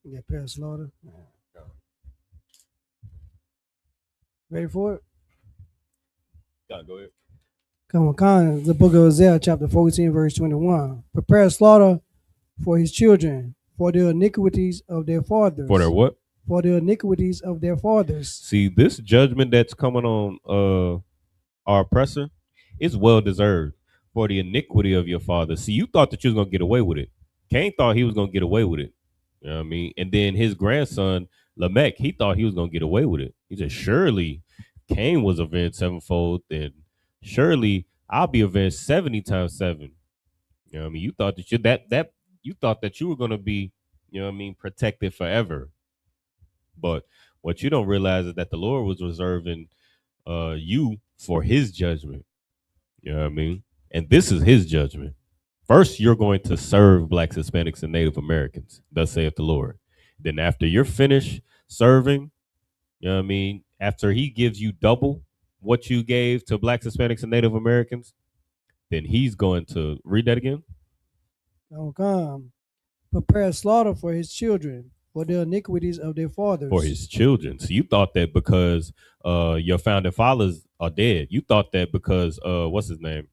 Yeah, Paris Slaughter. Ready for it? Go ahead. Come on, the book of Isaiah, chapter 14, verse 21. Prepare slaughter for his children, for the iniquities of their fathers. For their what? For the iniquities of their fathers. See, this judgment that's coming on our oppressor is well deserved for the iniquity of your father. See, you thought that you was gonna get away with it. Cain thought he was gonna get away with it. You know what I mean? And then his grandson, Lamech, he thought he was gonna get away with it. He said, surely Cain was avenged sevenfold, and surely I'll be avenged 70 times 7. You know what I mean? You thought that you thought that you were gonna be, you know what I mean, protected forever. But what you don't realize is that the Lord was reserving you for his judgment. You know what I mean? And this is his judgment. First, you're going to serve blacks, Hispanics, and Native Americans, thus saith the Lord. Then after you're finished serving, you know what I mean? After he gives you double what you gave to blacks, Hispanics, and Native Americans, then he's going to read that again. Oh, come. Prepare slaughter for his children, for the iniquities of their fathers. For his children. So you thought that because your founding fathers are dead. You thought that because what's his name?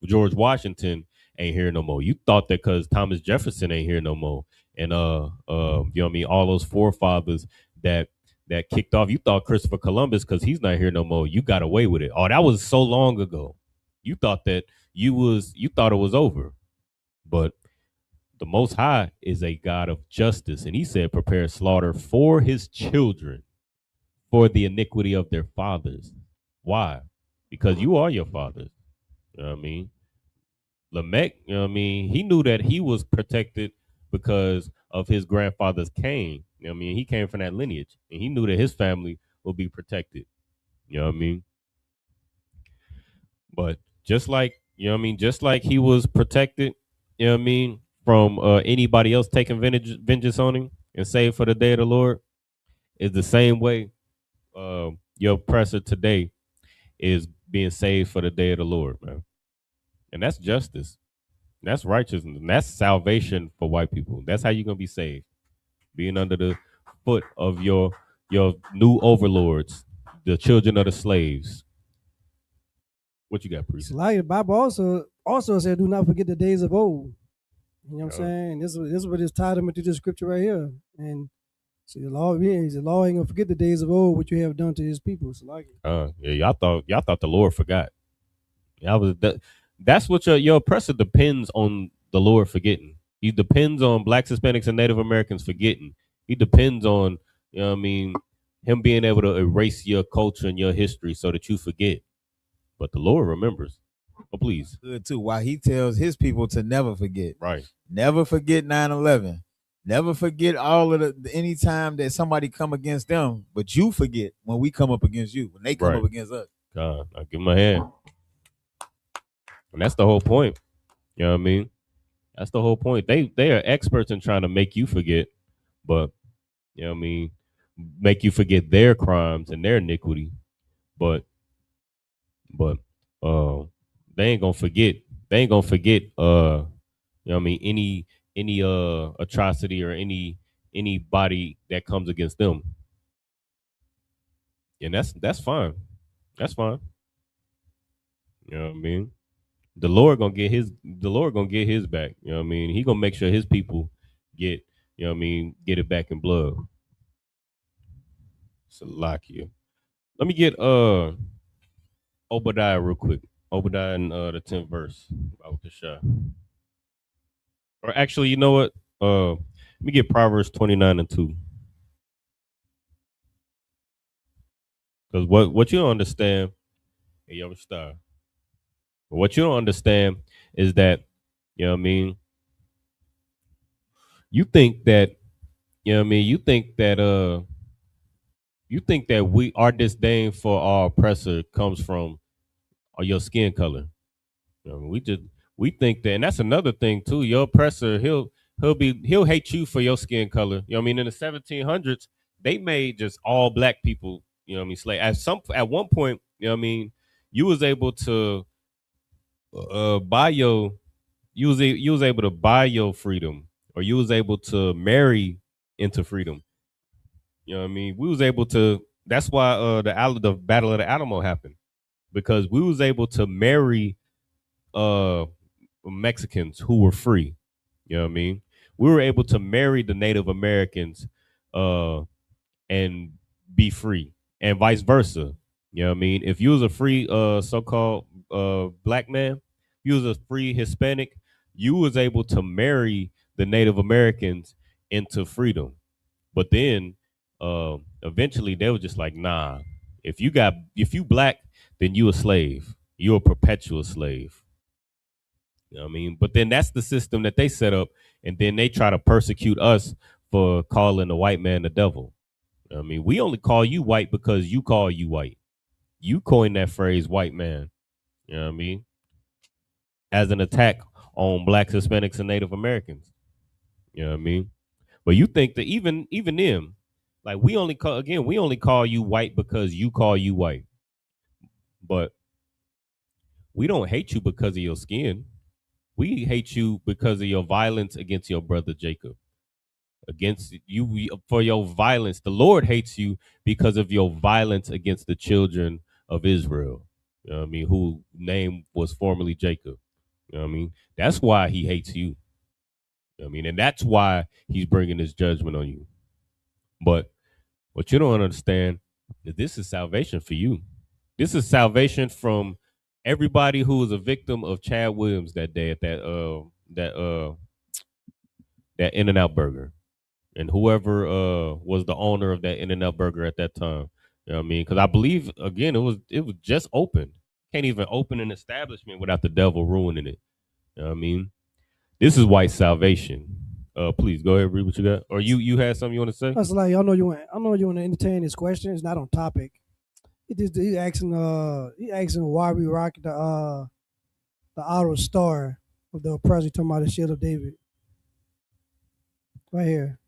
George Washington ain't here no more. You thought that because Thomas Jefferson ain't here no more. And you know what I mean, all those forefathers that kicked off. You thought Christopher Columbus, because he's not here no more, you got away with it. Oh, that was so long ago. You thought that you thought it was over. But the Most High is a God of justice, and he said, prepare slaughter for his children, for the iniquity of their fathers. Why? Because you are your fathers. You know what I mean? Lamech, you know what I mean? He knew that he was protected because of his grandfather's Cain. You know what I mean? He came from that lineage, and he knew that his family would be protected. You know what I mean? But just like, you know what I mean? Just like he was protected, you know what I mean, from anybody else taking vengeance on him and save for the day of the Lord, is the same way your oppressor today is being saved for the day of the Lord, man. And that's justice. That's righteousness. And that's salvation for white people. That's how you're gonna be saved. Being under the foot of your new overlords, the children of the slaves. What you got, priest? Like the Bible also said, do not forget the days of old. You know what I'm saying? This is what is tied into this scripture right here. And see, the law ain't gonna forget the days of old, what you have done to his people. So like, yeah, y'all thought the Lord forgot. That's what your oppressor depends on the Lord forgetting. He depends on blacks, Hispanics, and Native Americans forgetting. He depends on, you know what I mean, him being able to erase your culture and your history so that you forget. But the Lord remembers. Oh, please. Good too. Why he tells his people to never forget. Right. Never forget 9/11. Never forget all of the any time that somebody come against them, but you forget when we come up against you, when they come up against us. God, I give him a hand. And that's the whole point. You know what I mean? That's the whole point. They are experts in trying to make you forget, but you know what I mean, make you forget their crimes and their iniquity. But they ain't gonna forget. They ain't gonna forget you know what I mean, any atrocity or anybody that comes against them. And that's fine. That's fine. You know what I mean? The Lord gonna get his back. You know what I mean? He gonna make sure his people get, you know what I mean, get it back in blood. Salakia. Let me get Obadiah real quick. Obadiah in the 10th verse about the shah. Or actually, you know what? Let me get Proverbs 29:2. Because what you don't understand, hey, yo, star. What you don't understand is that, you know what I mean, you think that, you know what I mean, you think that our disdain for our oppressor comes from your skin color. You know, we think that, and that's another thing too. Your oppressor, he'll hate you for your skin color. You know what I mean? In the 1700s, they made just all black people, you know what I mean, slave. At one point, you know what I mean, you was able to buy your you was able to buy your freedom, or you was able to marry into freedom. You know what I mean? We was able to That's why the Battle of the Alamo happened, because we was able to marry Mexicans who were free. You know what I mean? We were able to marry the Native Americans and be free, and vice versa. You know what I mean? If you was a free so-called black man, you was a free Hispanic, you was able to marry the Native Americans into freedom. But then eventually they were just like, nah, if you black, then you a slave. You a perpetual slave. You know what I mean? But then that's the system that they set up, and then they try to persecute us for calling the white man the devil. I mean, we only call you white because you call you white. You coined that phrase white man, you know what I mean, as an attack on blacks, Hispanics, and Native Americans. You know what I mean? But you think that even them, like we only call you white because you call you white. But we don't hate you because of your skin. We hate you because of your violence against your brother Jacob. Against you for your violence. The Lord hates you because of your violence against the children of Israel. You know what I mean? Who name was formerly Jacob. You know what I mean? That's why he hates you. You know what I mean? And that's why he's bringing his judgment on you. But what you don't understand is this is salvation for you. This is salvation from everybody who was a victim of Chad Williams that day at that In-N-Out burger. And whoever was the owner of that In-N-Out burger at that time. You know what I mean? Because I believe again it was just open. Can't even open an establishment without the devil ruining it. You know what I mean? This is white salvation. Please go ahead, read what you got. Or you had something you want to say? I was like, I know you want to entertain this question. It's not on topic. He asking why we rock the outer star of the oppressor, talking about the shield of David. Right here.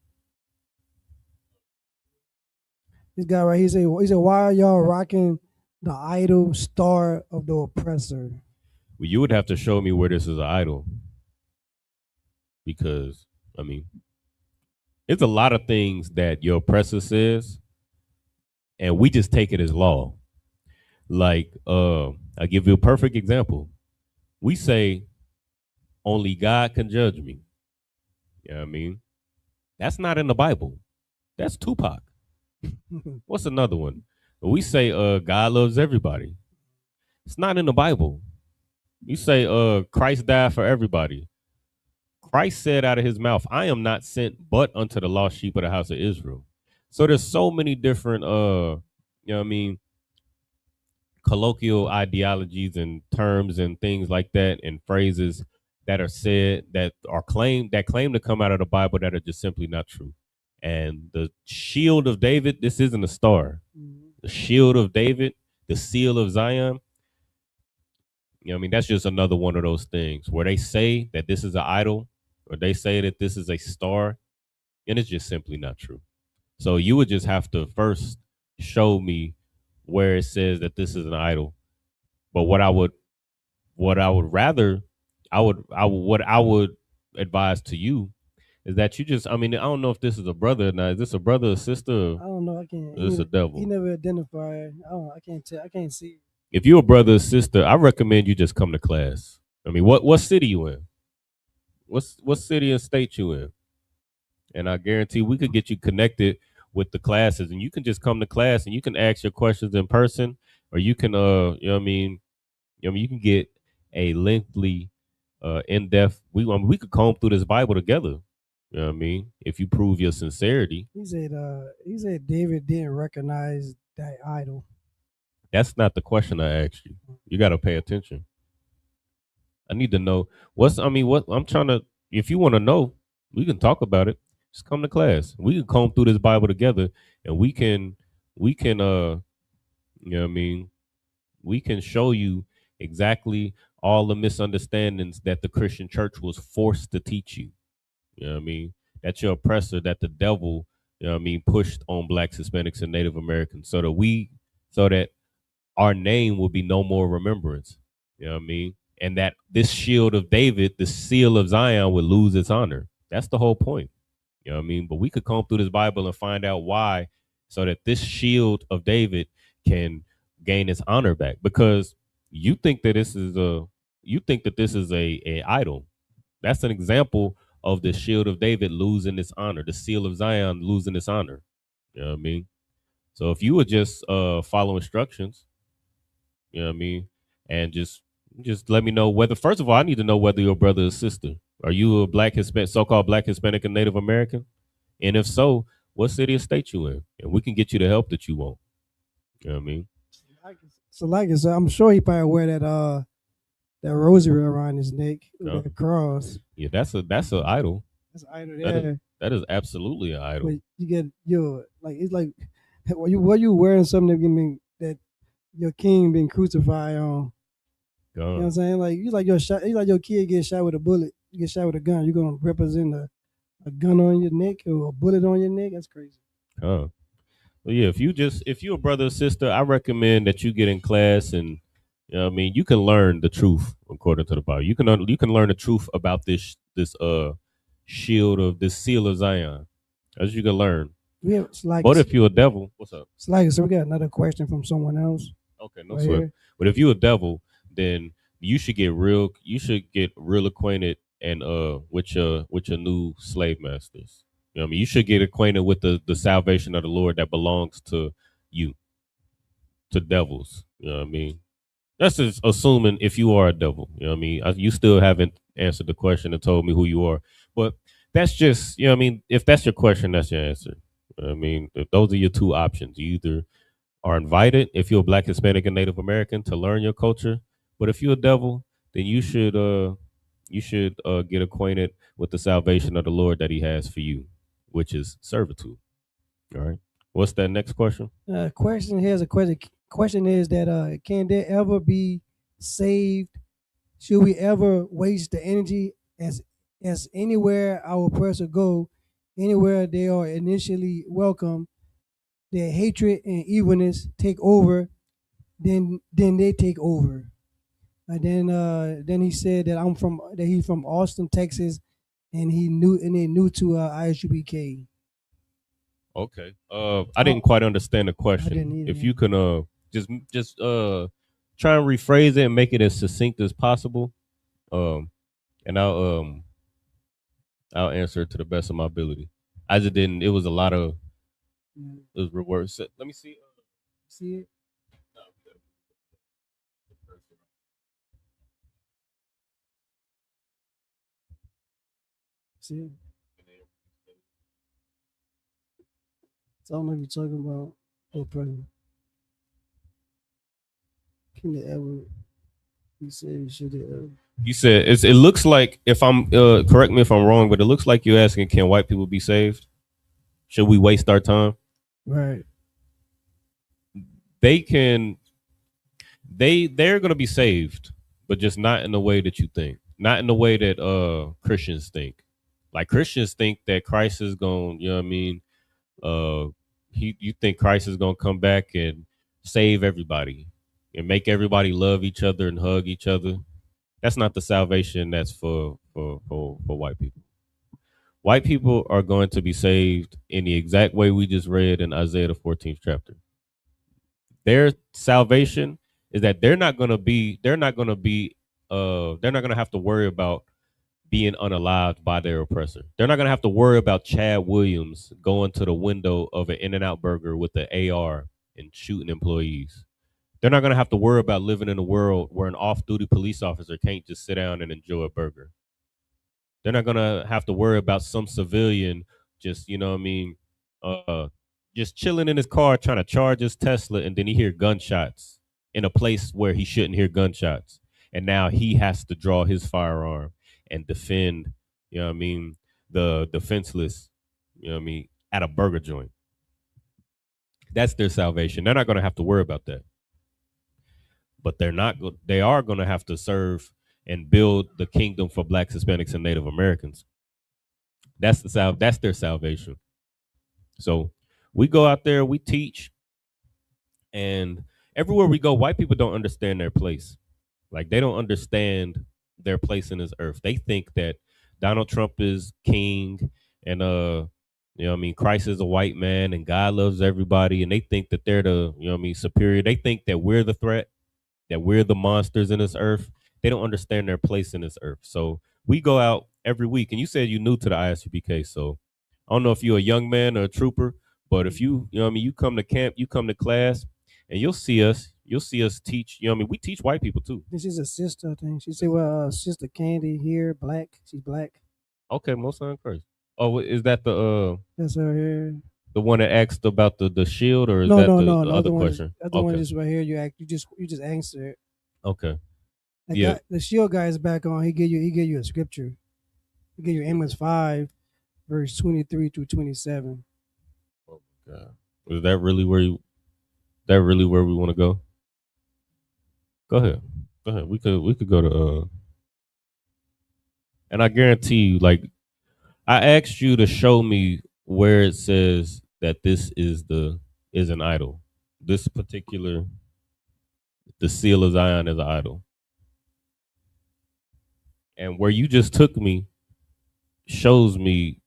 This guy right, he said, why are y'all rocking the idol star of the oppressor? Well, you would have to show me where this is an idol. Because, I mean, it's a lot of things that your oppressor says, and we just take it as law. Like, I'll give you a perfect example. We say, only God can judge me. You know what I mean? That's not in the Bible. That's Tupac. What's another one? We say, God loves everybody. It's not in the Bible. You say, Christ died for everybody. Christ said out of his mouth, I am not sent but unto the lost sheep of the house of Israel. So there's so many different, you know what I mean, colloquial ideologies and terms and things like that and phrases that are said that claim to come out of the Bible that are just simply not true. And the shield of David, this isn't a star. The shield of David, the seal of Zion, you know what I mean? That's just another one of those things where they say that this is an idol or they say that this is a star, and it's just simply not true. So you would just have to first show me where it says that this is an idol. But what I would advise to you is that you just, I mean, I don't know if this is a brother or not. Is this a brother or sister? I don't know. I can't. Or is this a devil? He never identified. I can't tell. I can't see. If you're a brother or sister, I recommend you just come to class. I mean, what city you in? What city and state you in? And I guarantee we could get you connected with the classes, and you can just come to class and you can ask your questions in person, or you can you know what I mean, you can get a lengthy in-depth. We could comb through this Bible together. You know what I mean? If you prove your sincerity. He said David didn't recognize that idol. That's not the question I asked you. You got to pay attention. I need to know what I'm trying to, if you want to know, we can talk about it. Just come to class. We can comb through this Bible together, and we can you know what I mean? We can show you exactly all the misunderstandings that the Christian church was forced to teach you. You know what I mean? That your oppressor, that the devil, you know what I mean, pushed on blacks, Hispanics, and Native Americans so that our name will be no more remembrance. You know what I mean? And that this shield of David, the seal of Zion, would lose its honor. That's the whole point. You know what I mean? But we could comb through this Bible and find out why so that this shield of David can gain its honor back. Because you think that this is a idol. That's an example of the shield of David losing its honor, the seal of Zion losing its honor. You know what I mean? So if you would just follow instructions, you know what I mean, and just let me know whether, first of all, I need to know whether your brother or sister. Are you a black Hispanic, so-called black Hispanic and Native American? And if so, what city or state you in? And we can get you the help that you want. You know what I mean? So I'm sure he probably wear that rosary around his neck with Yeah. that cross. Yeah, that's a idol. That's an idol That there. that is absolutely an idol. But you get your like it's like what you wearing something that your king been crucified on. You know what I'm saying? Like you like your kid get shot with a bullet, you get shot with a gun. You're gonna represent a gun on your neck or a bullet on your neck? That's crazy. Well, yeah, if you're a brother or sister, I recommend that you get in class and you know what I mean, you can learn the truth according to the Bible. You can learn the truth about this shield of this seal of Zion. As you can learn. Yeah, it's like, but if you're a devil, what's up? It's like, so we got another question from someone else. Okay, no sweat. But if you're a devil, then you should get real acquainted and with your new slave masters. You know what I mean? You should get acquainted with the salvation of the Lord that belongs to you, to devils. You know what I mean? That's just assuming if you are a devil. You know what I mean? You still haven't answered the question and told me who you are. But that's just, you know what I mean? If that's your question, that's your answer. You know what I mean? If those are your two options. You either are invited, if you're a black, Hispanic, and Native American, to learn your culture. But if you're a devil, then you should get acquainted with the salvation of the Lord that he has for you, which is servitude. All right. What's that next question? Question is that can there ever be saved? Should we ever waste the energy as anywhere our person go, anywhere they are initially welcome, their hatred and evilness take over, then they take over. And then he said that he's from Austin, Texas, and they new to Isupk. Okay. I didn't quite understand the question. I didn't either, if you can just try and rephrase it and make it as succinct as possible. And I'll answer it to the best of my ability. I just didn't. It was a lot of. It was reverse. Let me see. See it? See it? So I don't know if you're talking about what president. Can they ever? You said should they ever? You said it looks like, if I'm correct me if I'm wrong, but it looks like you're asking, can white people be saved? Should we waste our time? Right. They can. They're gonna be saved, but just not in the way that you think. Not in the way that Christians think. Like Christians think that Christ is going, you know what I mean? You think Christ is gonna come back and save everybody and make everybody love each other and hug each other. That's not the salvation that's for white people. White people are going to be saved in the exact way we just read in Isaiah the 14th chapter. Their salvation is that they're not going to have to worry about being unalived by their oppressor. They're not going to have to worry about Chad Williams going to the window of an In-N-Out Burger with the AR and shooting employees. They're not going to have to worry about living in a world where an off-duty police officer can't just sit down and enjoy a burger. They're not going to have to worry about some civilian just, you know what I mean, just chilling in his car trying to charge his Tesla, and then he hear gunshots in a place where he shouldn't hear gunshots. And now he has to draw his firearm and defend, you know what I mean, the defenseless, you know what I mean, at a burger joint. That's their salvation. They're not going to have to worry about that. But they are going to have to serve and build the kingdom for blacks, Hispanics, and Native Americans. That's their salvation. So we go out there, we teach, and everywhere we go, white people don't understand their place. Like, they don't understand their place in this earth. They think that Donald Trump is king and You know what I mean? Christ is a white man and God loves everybody, and they think that they're the, you know what I mean, superior. They think that we're the threat, that we're the monsters in this earth. They don't understand their place in this earth. So we go out every week, and you said you're new to the ISUPK, so I don't know if you're a young man or a trooper, but if you know what I mean, you come to camp, you come to class, and you'll see us teach, you know what I mean, we teach white people too. This is a sister thing. She said, "Well, Sister Candy here, black. She's black. Okay, most on Christ. Oh, is that That's her here. the one that asked about the shield, or is No, that no, the, no. the The other other one, question? the other one is right here. You just answer it. Okay. The Yeah. guy, the shield guy is back on. He gave you a scripture. He gave you Amos 5, verse 23 through 27. Oh my God. Is that really where we want to go? Go ahead. Go ahead. We could go to and I guarantee you, like, I asked you to show me where it says that this is an idol. This particular, the seal of Zion is an idol. And where you just took me shows me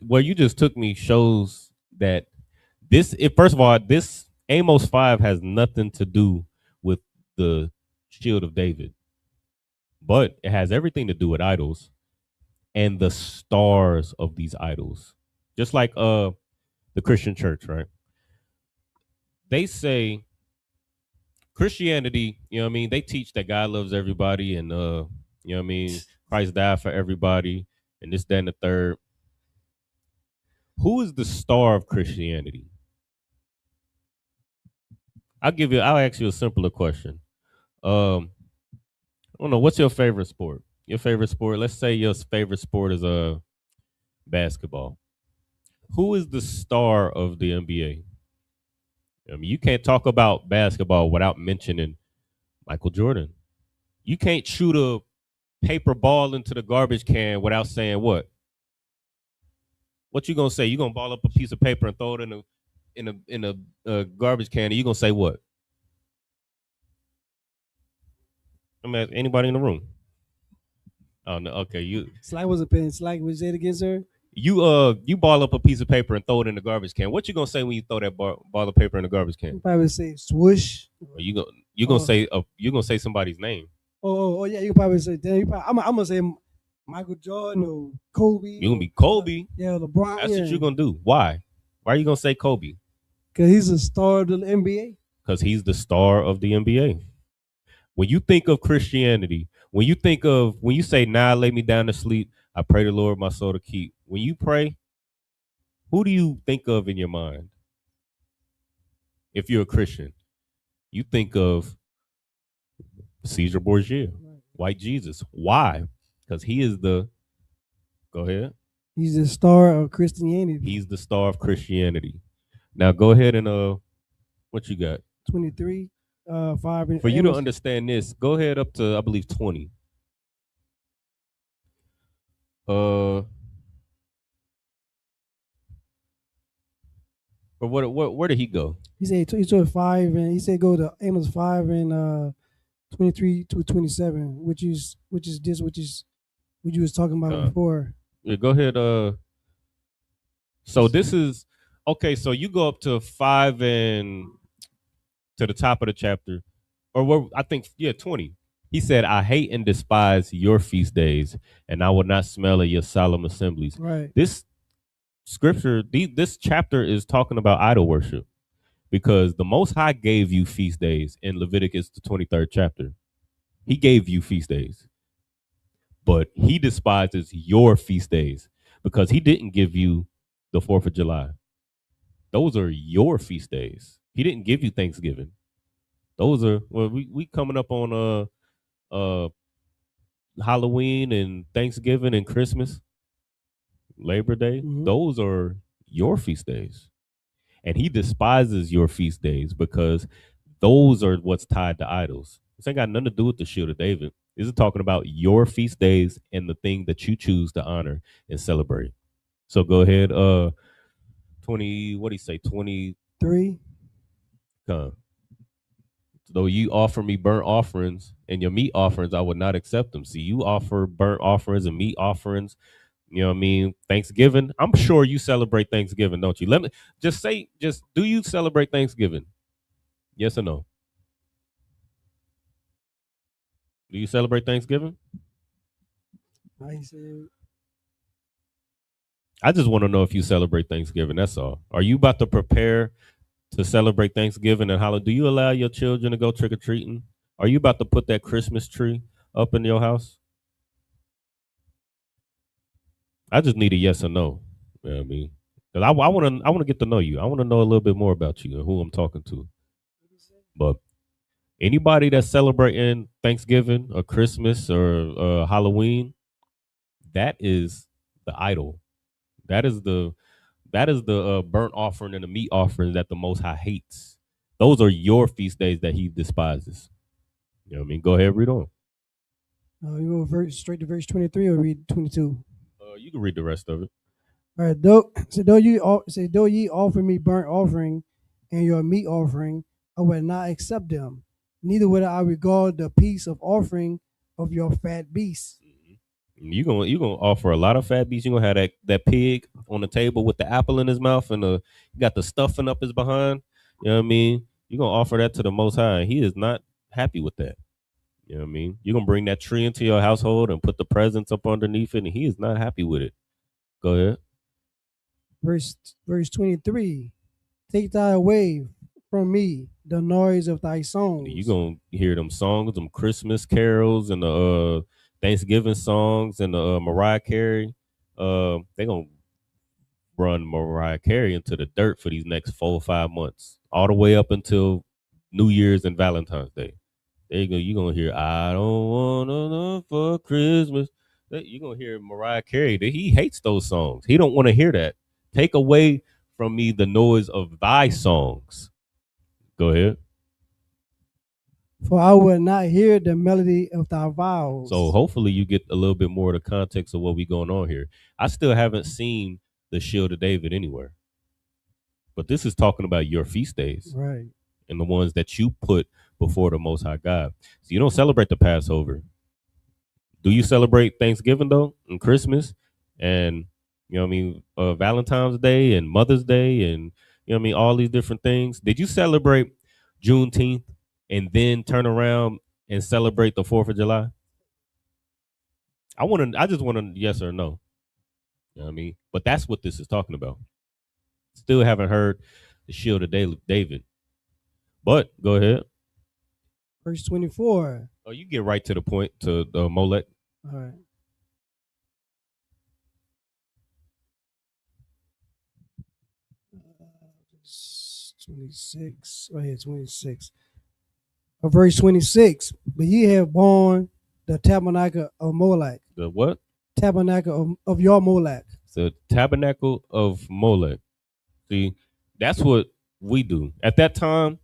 where you just took me shows that first of all, this Amos 5 has nothing to do with the shield of David, but it has everything to do with idols and the stars of these idols. Just like the Christian church, right? They say Christianity, you know what I mean, they teach that God loves everybody and you know what I mean, Christ died for everybody and this, that, and the third. Who is the star of Christianity? I'll ask you a simpler question. I don't know, what's your favorite sport? Your favorite sport? Let's say your favorite sport is basketball. Who is the star of the NBA? I mean, you can't talk about basketball without mentioning Michael Jordan. You can't shoot a paper ball into the garbage can without saying what? What you gonna say? You gonna ball up a piece of paper and throw it in a garbage can? And you gonna say what? I'm asking anybody in the room. Oh no, okay. Slack was a pen. Slack was it against her? You ball up a piece of paper and throw it in the garbage can. What you gonna say when you throw that ball of paper in the garbage can? You probably say swoosh. Or you gonna say somebody's name. Oh yeah, you can probably say. I'm gonna say Michael Jordan or Kobe. You gonna be Kobe? Yeah, LeBron. That's what you're gonna do. Why? Why are you gonna say Kobe? Because he's a star of the NBA. Because he's the star of the NBA. When you think of Christianity, when you say, "Nah, lay me down to sleep, I pray the Lord my soul to keep." When you pray, who do you think of in your mind? If you're a Christian, you think of Caesar Borgia, white Jesus. Why? Because he is the. Go ahead. He's the star of Christianity. He's the star of Christianity. Now go ahead and what you got? 23, 5. For you to understand this, go ahead up to I believe 20. But where did he go? He said he told 5, and he said go to Amos 5 and 23 to 27, which is what you was talking about before. Yeah, go ahead. So this is okay. So you go up to 5 and to the top of the chapter, or where I think 20. He said, "I hate and despise your feast days, and I will not smell at your solemn assemblies." Right. This scripture, this chapter is talking about idol worship, because the Most High gave you feast days in Leviticus, the 23rd chapter. He gave you feast days, but he despises your feast days because he didn't give you the 4th of July. Those are your feast days. He didn't give you Thanksgiving. Those are, well, we coming up on Halloween and Thanksgiving and Christmas, Labor Day. Mhm. Those are your feast days. And he despises your feast days because those are what's tied to idols. This ain't got nothing to do with the shield of David. This is talking about your feast days and the thing that you choose to honor and celebrate. So go ahead, 20, what do you say, 23? Come. Though you offer me burnt offerings and your meat offerings, I would not accept them. See, you offer burnt offerings and meat offerings. You know what I mean? Thanksgiving. I'm sure you celebrate Thanksgiving, don't you? Let me just say, do you celebrate Thanksgiving? Yes or no? Do you celebrate Thanksgiving? I said, I just want to know if you celebrate Thanksgiving. That's all. Are you about to prepare to celebrate Thanksgiving and holiday? Do you allow your children to go trick or treating? Are you about to put that Christmas tree up in your house? I just need a yes or no. You know what I mean? Because I want to get to know you. I want to know a little bit more about you and who I'm talking to. But anybody that's celebrating Thanksgiving or Christmas or Halloween, that is the idol. That is the burnt offering and the meat offering that the Most High hates. Those are your feast days that He despises. You know what I mean? Go ahead, read on. you go straight to verse 23 or read 22? You can read the rest of it. All right, though ye offer me burnt offering and your meat offering, I will not accept them. Neither will I regard the peace of offering of your fat beasts. You gonna offer a lot of fat beasts. You gonna have that pig on the table with the apple in his mouth and got the stuffing up his behind. You know what I mean? You gonna offer that to the Most High. He is not happy with that. You know what I mean? You're gonna bring that tree into your household and put the presents up underneath it, and He is not happy with it. Go ahead. Verse 23. Take thy away from me the noise of thy songs. You gonna hear them songs, them Christmas carols, and the Thanksgiving songs, and the Mariah Carey. They gonna run Mariah Carey into the dirt for these next 4 or 5 months, all the way up until New Year's and Valentine's Day. There you go. You gonna hear "I Don't Wanna Know for Christmas." You gonna hear Mariah Carey. He hates those songs. He don't want to hear that. Take away from me the noise of thy songs. Go ahead. For I will not hear the melody of thy vows. So hopefully you get a little bit more of the context of what we going on here. I still haven't seen the Shield of David anywhere, but this is talking about your feast days, right? And the ones that you put before the Most High God. So you don't celebrate the Passover. Do you celebrate Thanksgiving though, and Christmas, and you know what I mean, Valentine's Day and Mother's Day, and you know what I mean, all these different things? Did you celebrate Juneteenth and then turn around and celebrate the 4th of July? I just want a yes or no. You know what I mean? But that's what this is talking about. Still haven't heard the Shield of David. But go ahead. Verse 24. Oh, you get right to the point, to Molech. All right. Uh, 26. Right here, 26. Verse 26. But ye have borne the tabernacle of Molech. The what? Tabernacle of your Molech. The tabernacle of Molech. See, that's what we do. At that time,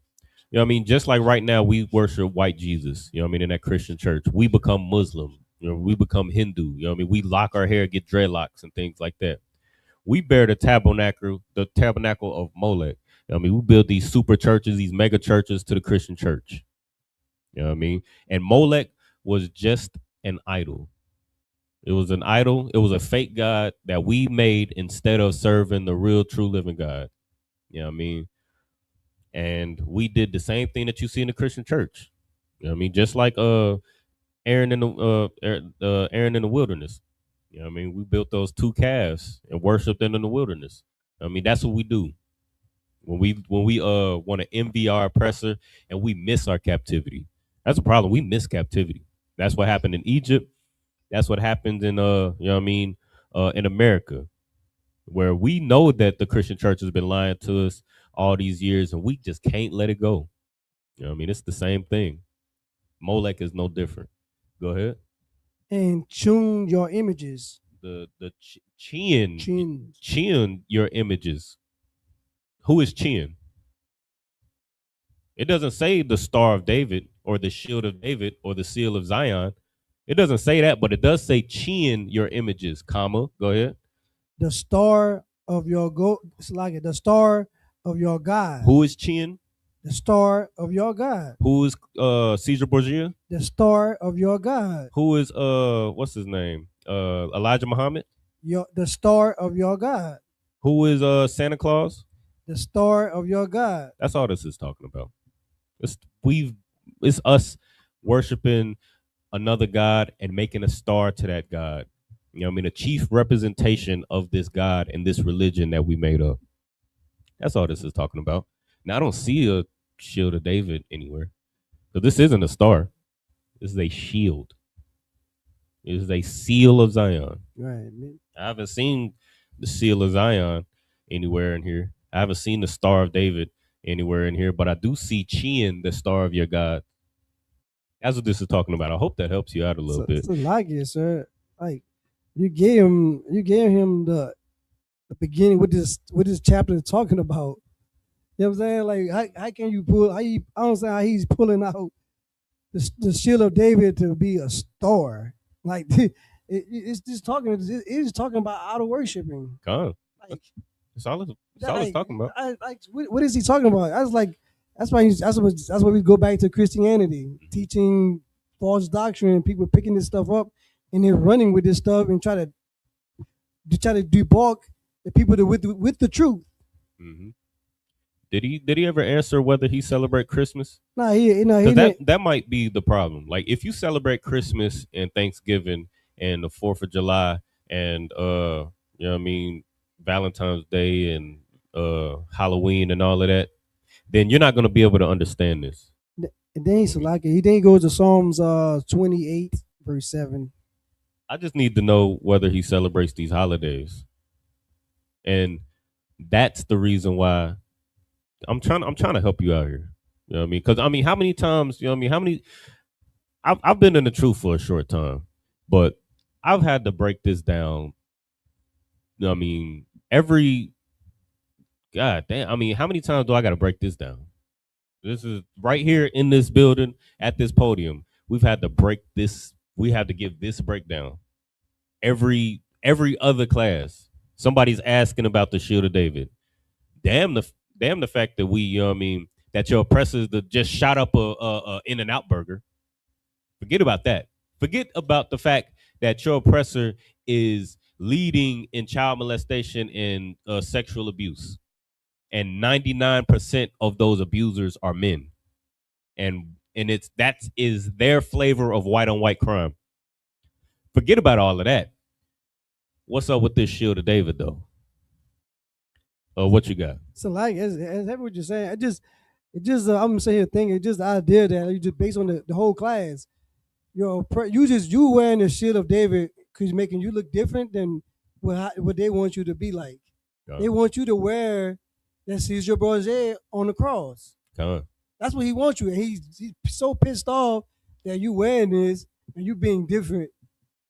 you know what I mean? Just like right now, we worship white Jesus, you know what I mean, in that Christian church. We become Muslim, you know, we become Hindu, you know what I mean? We lock our hair, get dreadlocks and things like that. We bear the tabernacle of Molech. You know what I mean? We build these super churches, these mega churches to the Christian church. You know what I mean? And Molech was just an idol. It was an idol. It was a fake God that we made instead of serving the real, true, living God. You know what I mean? And we did the same thing that you see in the Christian church. You know what I mean? Just like Aaron in the wilderness. You know what I mean? We built those 2 calves and worshiped them in the wilderness. I mean, that's what we do. When we want to envy our oppressor and we miss our captivity. That's a problem. We miss captivity. That's what happened in Egypt. That's what happens in you know what I mean, in America, where we know that the Christian church has been lying to us all these years and we just can't let it go. You know what I mean? It's the same thing. Molech is no different. Go ahead. And tune your images. Chin your images. Who is Chin? It doesn't say the Star of David or the Shield of David or the Seal of Zion. It doesn't say that, but it does say chin your images, comma. Go ahead. The star of your it's like the star of your God. Who is Chin? The star of your God. Who is Caesar Borgia? The star of your God. Who is what's his name? Elijah Muhammad? the star of your God. Who is Santa Claus? The star of your God. That's all this is talking about. It's us worshiping another God and making a star to that God. You know what I mean? A chief representation of this God and this religion that we made up. That's all this is talking about. Now I don't see a shield of David anywhere. So this isn't a star. This is a shield. It is a seal of Zion. Right. Man. I haven't seen the seal of Zion anywhere in here. I haven't seen the Star of David anywhere in here, but I do see Chian, the Star of your God. That's what this is talking about. I hope that helps you out a little bit. So like it, sir. Like you gave him the beginning with this chapter talking about. You know what I'm saying? Like how can you pull I don't understand how he's pulling out the shield of David to be a star. Like it's just talking it's talking about out of worshiping. God. Like That's all it's talking about. What is he talking about? I was like, that's why we go back to Christianity, teaching false doctrine, people picking this stuff up and then running with this stuff and try to debunk the people with the truth. Mm-hmm. Did he ever answer whether he celebrate Christmas? No, he that might be the problem. Like if you celebrate Christmas and Thanksgiving and the 4th of July and you know what I mean, Valentine's Day and Halloween and all of that, then you're not going to be able to understand this. And then he's like it. He then goes to Psalms 28 verse 7. I just need to know whether he celebrates these holidays, and that's the reason why I'm trying to help you out here. You know what I mean? Because I mean, how many times? You know what I mean? How many? I've been in the truth for a short time, but I've had to break this down. You know what I mean? God damn. I mean, how many times do I got to break this down? This is right here in this building at this podium. We've had to break this. We have to give this breakdown. Every other class, somebody's asking about the Shield of David. Damn the fact that we, you know what I mean, that your oppressors that just shot up a In-N-Out burger. Forget about that. Forget about the fact that your oppressor is leading in child molestation and sexual abuse. And 99% of those abusers are men. And that is their flavor of white on white crime. Forget about all of that. What's up with this Shield of David though? What you got? So like as what you're saying, it just I'm saying a thing. It's just the idea that you just based on the whole class. You wearing the Shield of David because making you look different than what they want you to be like. They want you to wear that Caesar Borgia on the cross. That's what he wants you. And he's so pissed off that you wearing this and you being different.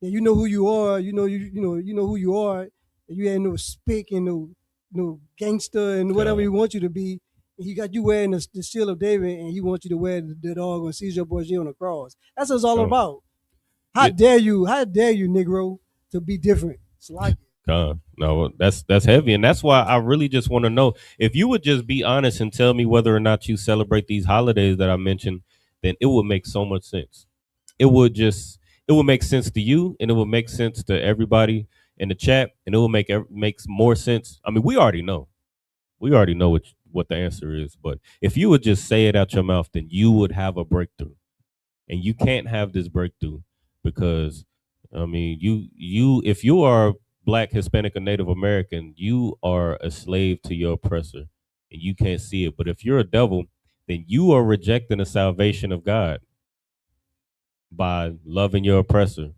That you know who you are. You know who you are. And you ain't no spick and no gangster and whatever he wants you to be. And he got you wearing the Shield of David, and he wants you to wear the dog on Caesar Borgia on the cross. That's what it's all about. How dare you, Negro, to be different? It's like no, that's heavy, and that's why I really just want to know if you would just be honest and tell me whether or not you celebrate these holidays that I mentioned. Then it would make so much sense. It would make sense to you, and it would make sense to everybody in the chat, and it will makes more sense. I mean, we already know what the answer is, but if you would just say it out your mouth, then you would have a breakthrough. And you can't have this breakthrough because, I mean, you if you are Black, Hispanic, or Native American, you are a slave to your oppressor, and you can't see it. But if you're a devil, then you are rejecting the salvation of God by loving your oppressor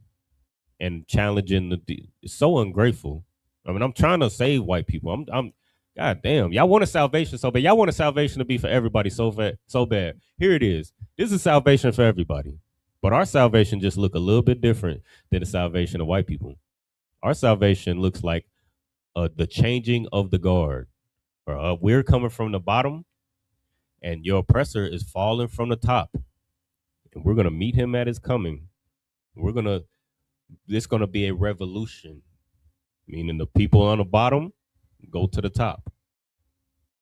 and challenging it's so ungrateful. I mean, I'm trying to save white people. I'm God damn, y'all want a salvation so bad. Y'all want a salvation to be for everybody so bad. Here it is. This is salvation for everybody. But our salvation just look a little bit different than the salvation of white people. Our salvation looks like the changing of the guard. We're coming from the bottom, and your oppressor is falling from the top. And we're gonna meet him at his coming. It's gonna be a revolution, meaning the people on the bottom go to the top.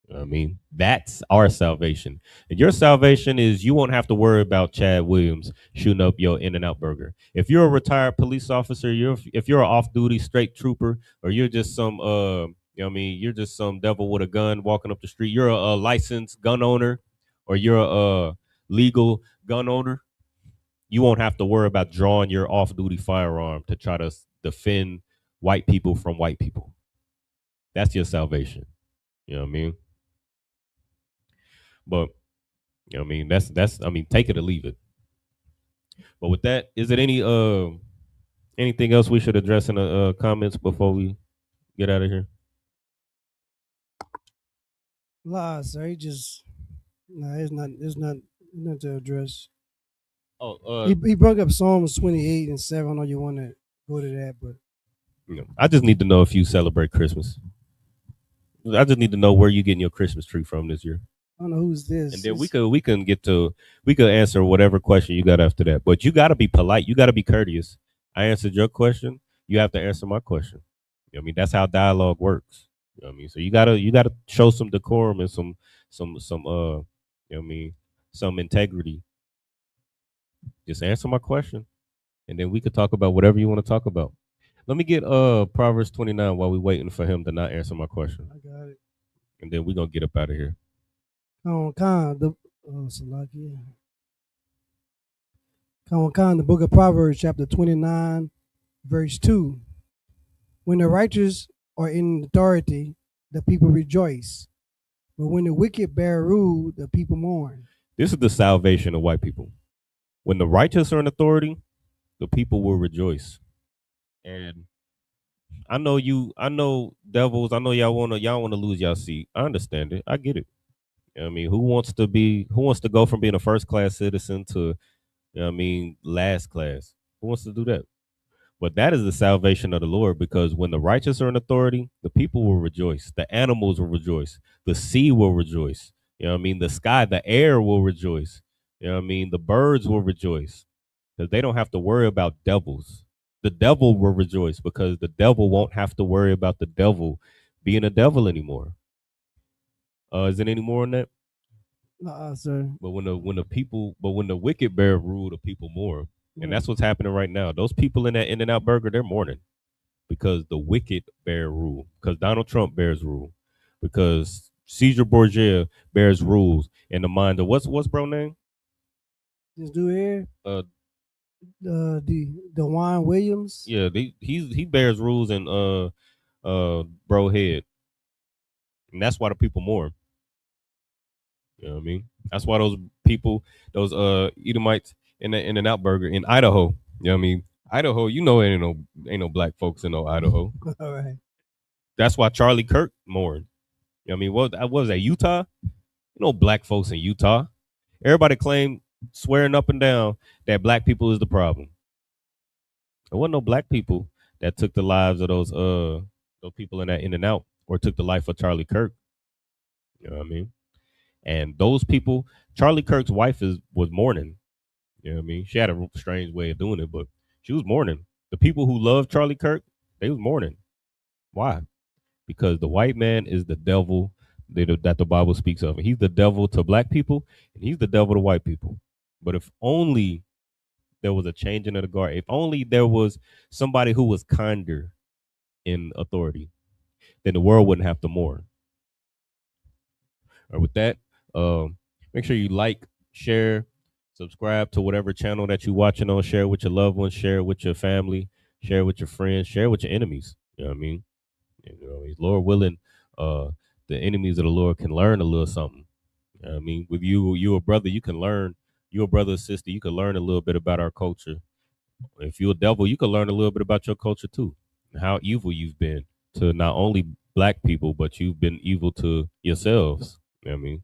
You know what I mean, that's our salvation. And your salvation is you won't have to worry about Chad Williams shooting up your In-N-Out burger. If you're a retired police officer, if you're an off-duty straight trooper, or you're just some you know what I mean, you're just some devil with a gun walking up the street, you're a licensed gun owner, or you're a legal gun owner, you won't have to worry about drawing your off-duty firearm to try to defend white people from white people. That's your salvation. You know what I mean? But you know what I mean, that's I mean, take it or leave it. But with that, is it anything else we should address in the comments before we get out of here? Lies, sir. He just it's not to address. Oh, He brought up Psalms 28 and 7. I know you want to go to that, but you know, I just need to know if you celebrate Christmas. I just need to know where you getting your Christmas tree from this year. I don't know who's this. And then we could answer whatever question you got after that. But you got to be polite. You got to be courteous. I answered your question. You have to answer my question. You know what I mean, that's how dialogue works. You know what I mean, so you gotta show some decorum and some you know what I mean, some integrity. Just answer my question, and then we could talk about whatever you want to talk about. Let me get Proverbs 29 while we waiting for him to not answer my question, I got it. and then we're gonna get up out of here. Khan, Salakia. Khan, the book of Proverbs, chapter 29, verse 2. When the righteous are in authority, the people rejoice. But when the wicked bear rule, the people mourn. This is the salvation of white people. When the righteous are in authority, the people will rejoice. And I know devils, I know y'all wanna lose y'all seat. I understand it. I get it. You know what I mean, who wants to go from being a first class citizen to, you know what I mean, last class? Who wants to do that? But that is the salvation of the Lord, because when the righteous are in authority, the people will rejoice. The animals will rejoice. The sea will rejoice. You know what I mean? The sky, the air will rejoice. You know what I mean? The birds will rejoice because they don't have to worry about devils. The devil will rejoice because the devil won't have to worry about the devil being a devil anymore. Is there any more on that? Sir. But when the wicked bear rule, the people mourn. And that's what's happening right now. Those people in that In-N-Out burger, they're mourning because the wicked bear rule, because Donald Trump bears rule, because Caesar Borgia bears rules in the mind of what's bro name? This dude here, the Dewan Williams. Yeah, he bears rules in bro head, and that's why the people mourn. You know what I mean? That's why those people, those Edomites in the In-N-Out burger in Idaho. You know what I mean? Idaho, you know, ain't no black folks in no Idaho. All right. That's why Charlie Kirk mourned. You know what I mean? What was that, Utah? No black folks in Utah. Everybody claimed, swearing up and down, that black people is the problem. There wasn't no black people that took the lives of those people in that In-N-Out or took the life of Charlie Kirk. You know what I mean? And those people, Charlie Kirk's wife was mourning. You know what I mean? She had a strange way of doing it, but she was mourning. The people who loved Charlie Kirk, they was mourning. Why? Because the white man is the devil that the Bible speaks of. And he's the devil to black people, and he's the devil to white people. But if only there was a changing of the guard, if only there was somebody who was kinder in authority, then the world wouldn't have to mourn. Or with that, make sure you like, share, subscribe to whatever channel that you're watching on. Share with your loved ones, share with your family, share with your friends, share with your enemies. You know what I mean? You know, Lord willing, the enemies of the Lord can learn a little something. You know what I mean? With you a brother, you can learn. You a brother or sister, you can learn a little bit about our culture. If you're a devil, you can learn a little bit about your culture too. How evil you've been to not only black people, but you've been evil to yourselves. You know what I mean?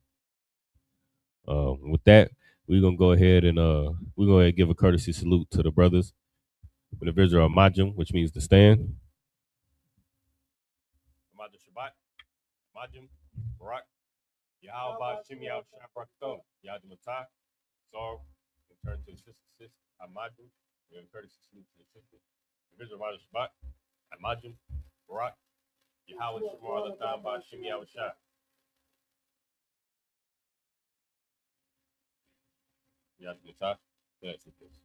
With that, we're gonna go ahead and give a courtesy salute to the brothers with the visual Majum, which means to stand. Majum Shabbat, Majum, Barak, Yahweh Shimei Shabrakton, Yadimata, Sar, and turn to the sister, Amajum, and courtesy salute to the sister. The visual Majum Shabbat, Amajum, Barak, Yahweh Shemar Latam by Shimei Shah. You have to get top. Yes, it is.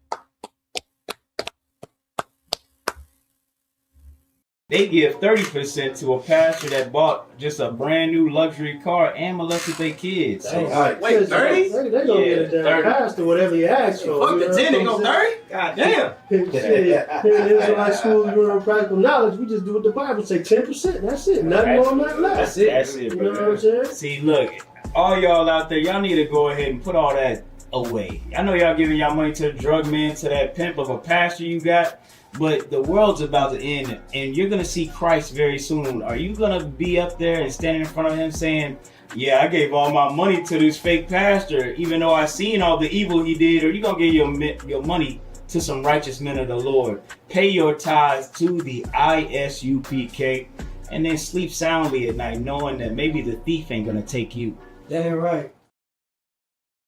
They give 30% to a pastor that bought just a brand new luxury car and molested their kids. So, Wait, 30? They gonna get a damn pastor, whatever you ask for. Fuck the 10, they go 30? God damn. Shit, Israelite school, you're practical knowledge. We just do what the Bible say, 10%. That's it. Nothing more, nothing less. That's it, You bro. know what I'm saying? See, look, all y'all out there, y'all need to go ahead and put all that away. I know y'all giving y'all money to the drug man, to that pimp of a pastor you got, but the world's about to end, and you're going to see Christ very soon. Are you going to be up there and standing in front of him saying, yeah, I gave all my money to this fake pastor, even though I seen all the evil he did? Or you going to give your money to some righteous men of the Lord? Pay your tithes to the ISUPK, and then sleep soundly at night knowing that maybe the thief ain't going to take you. Damn right.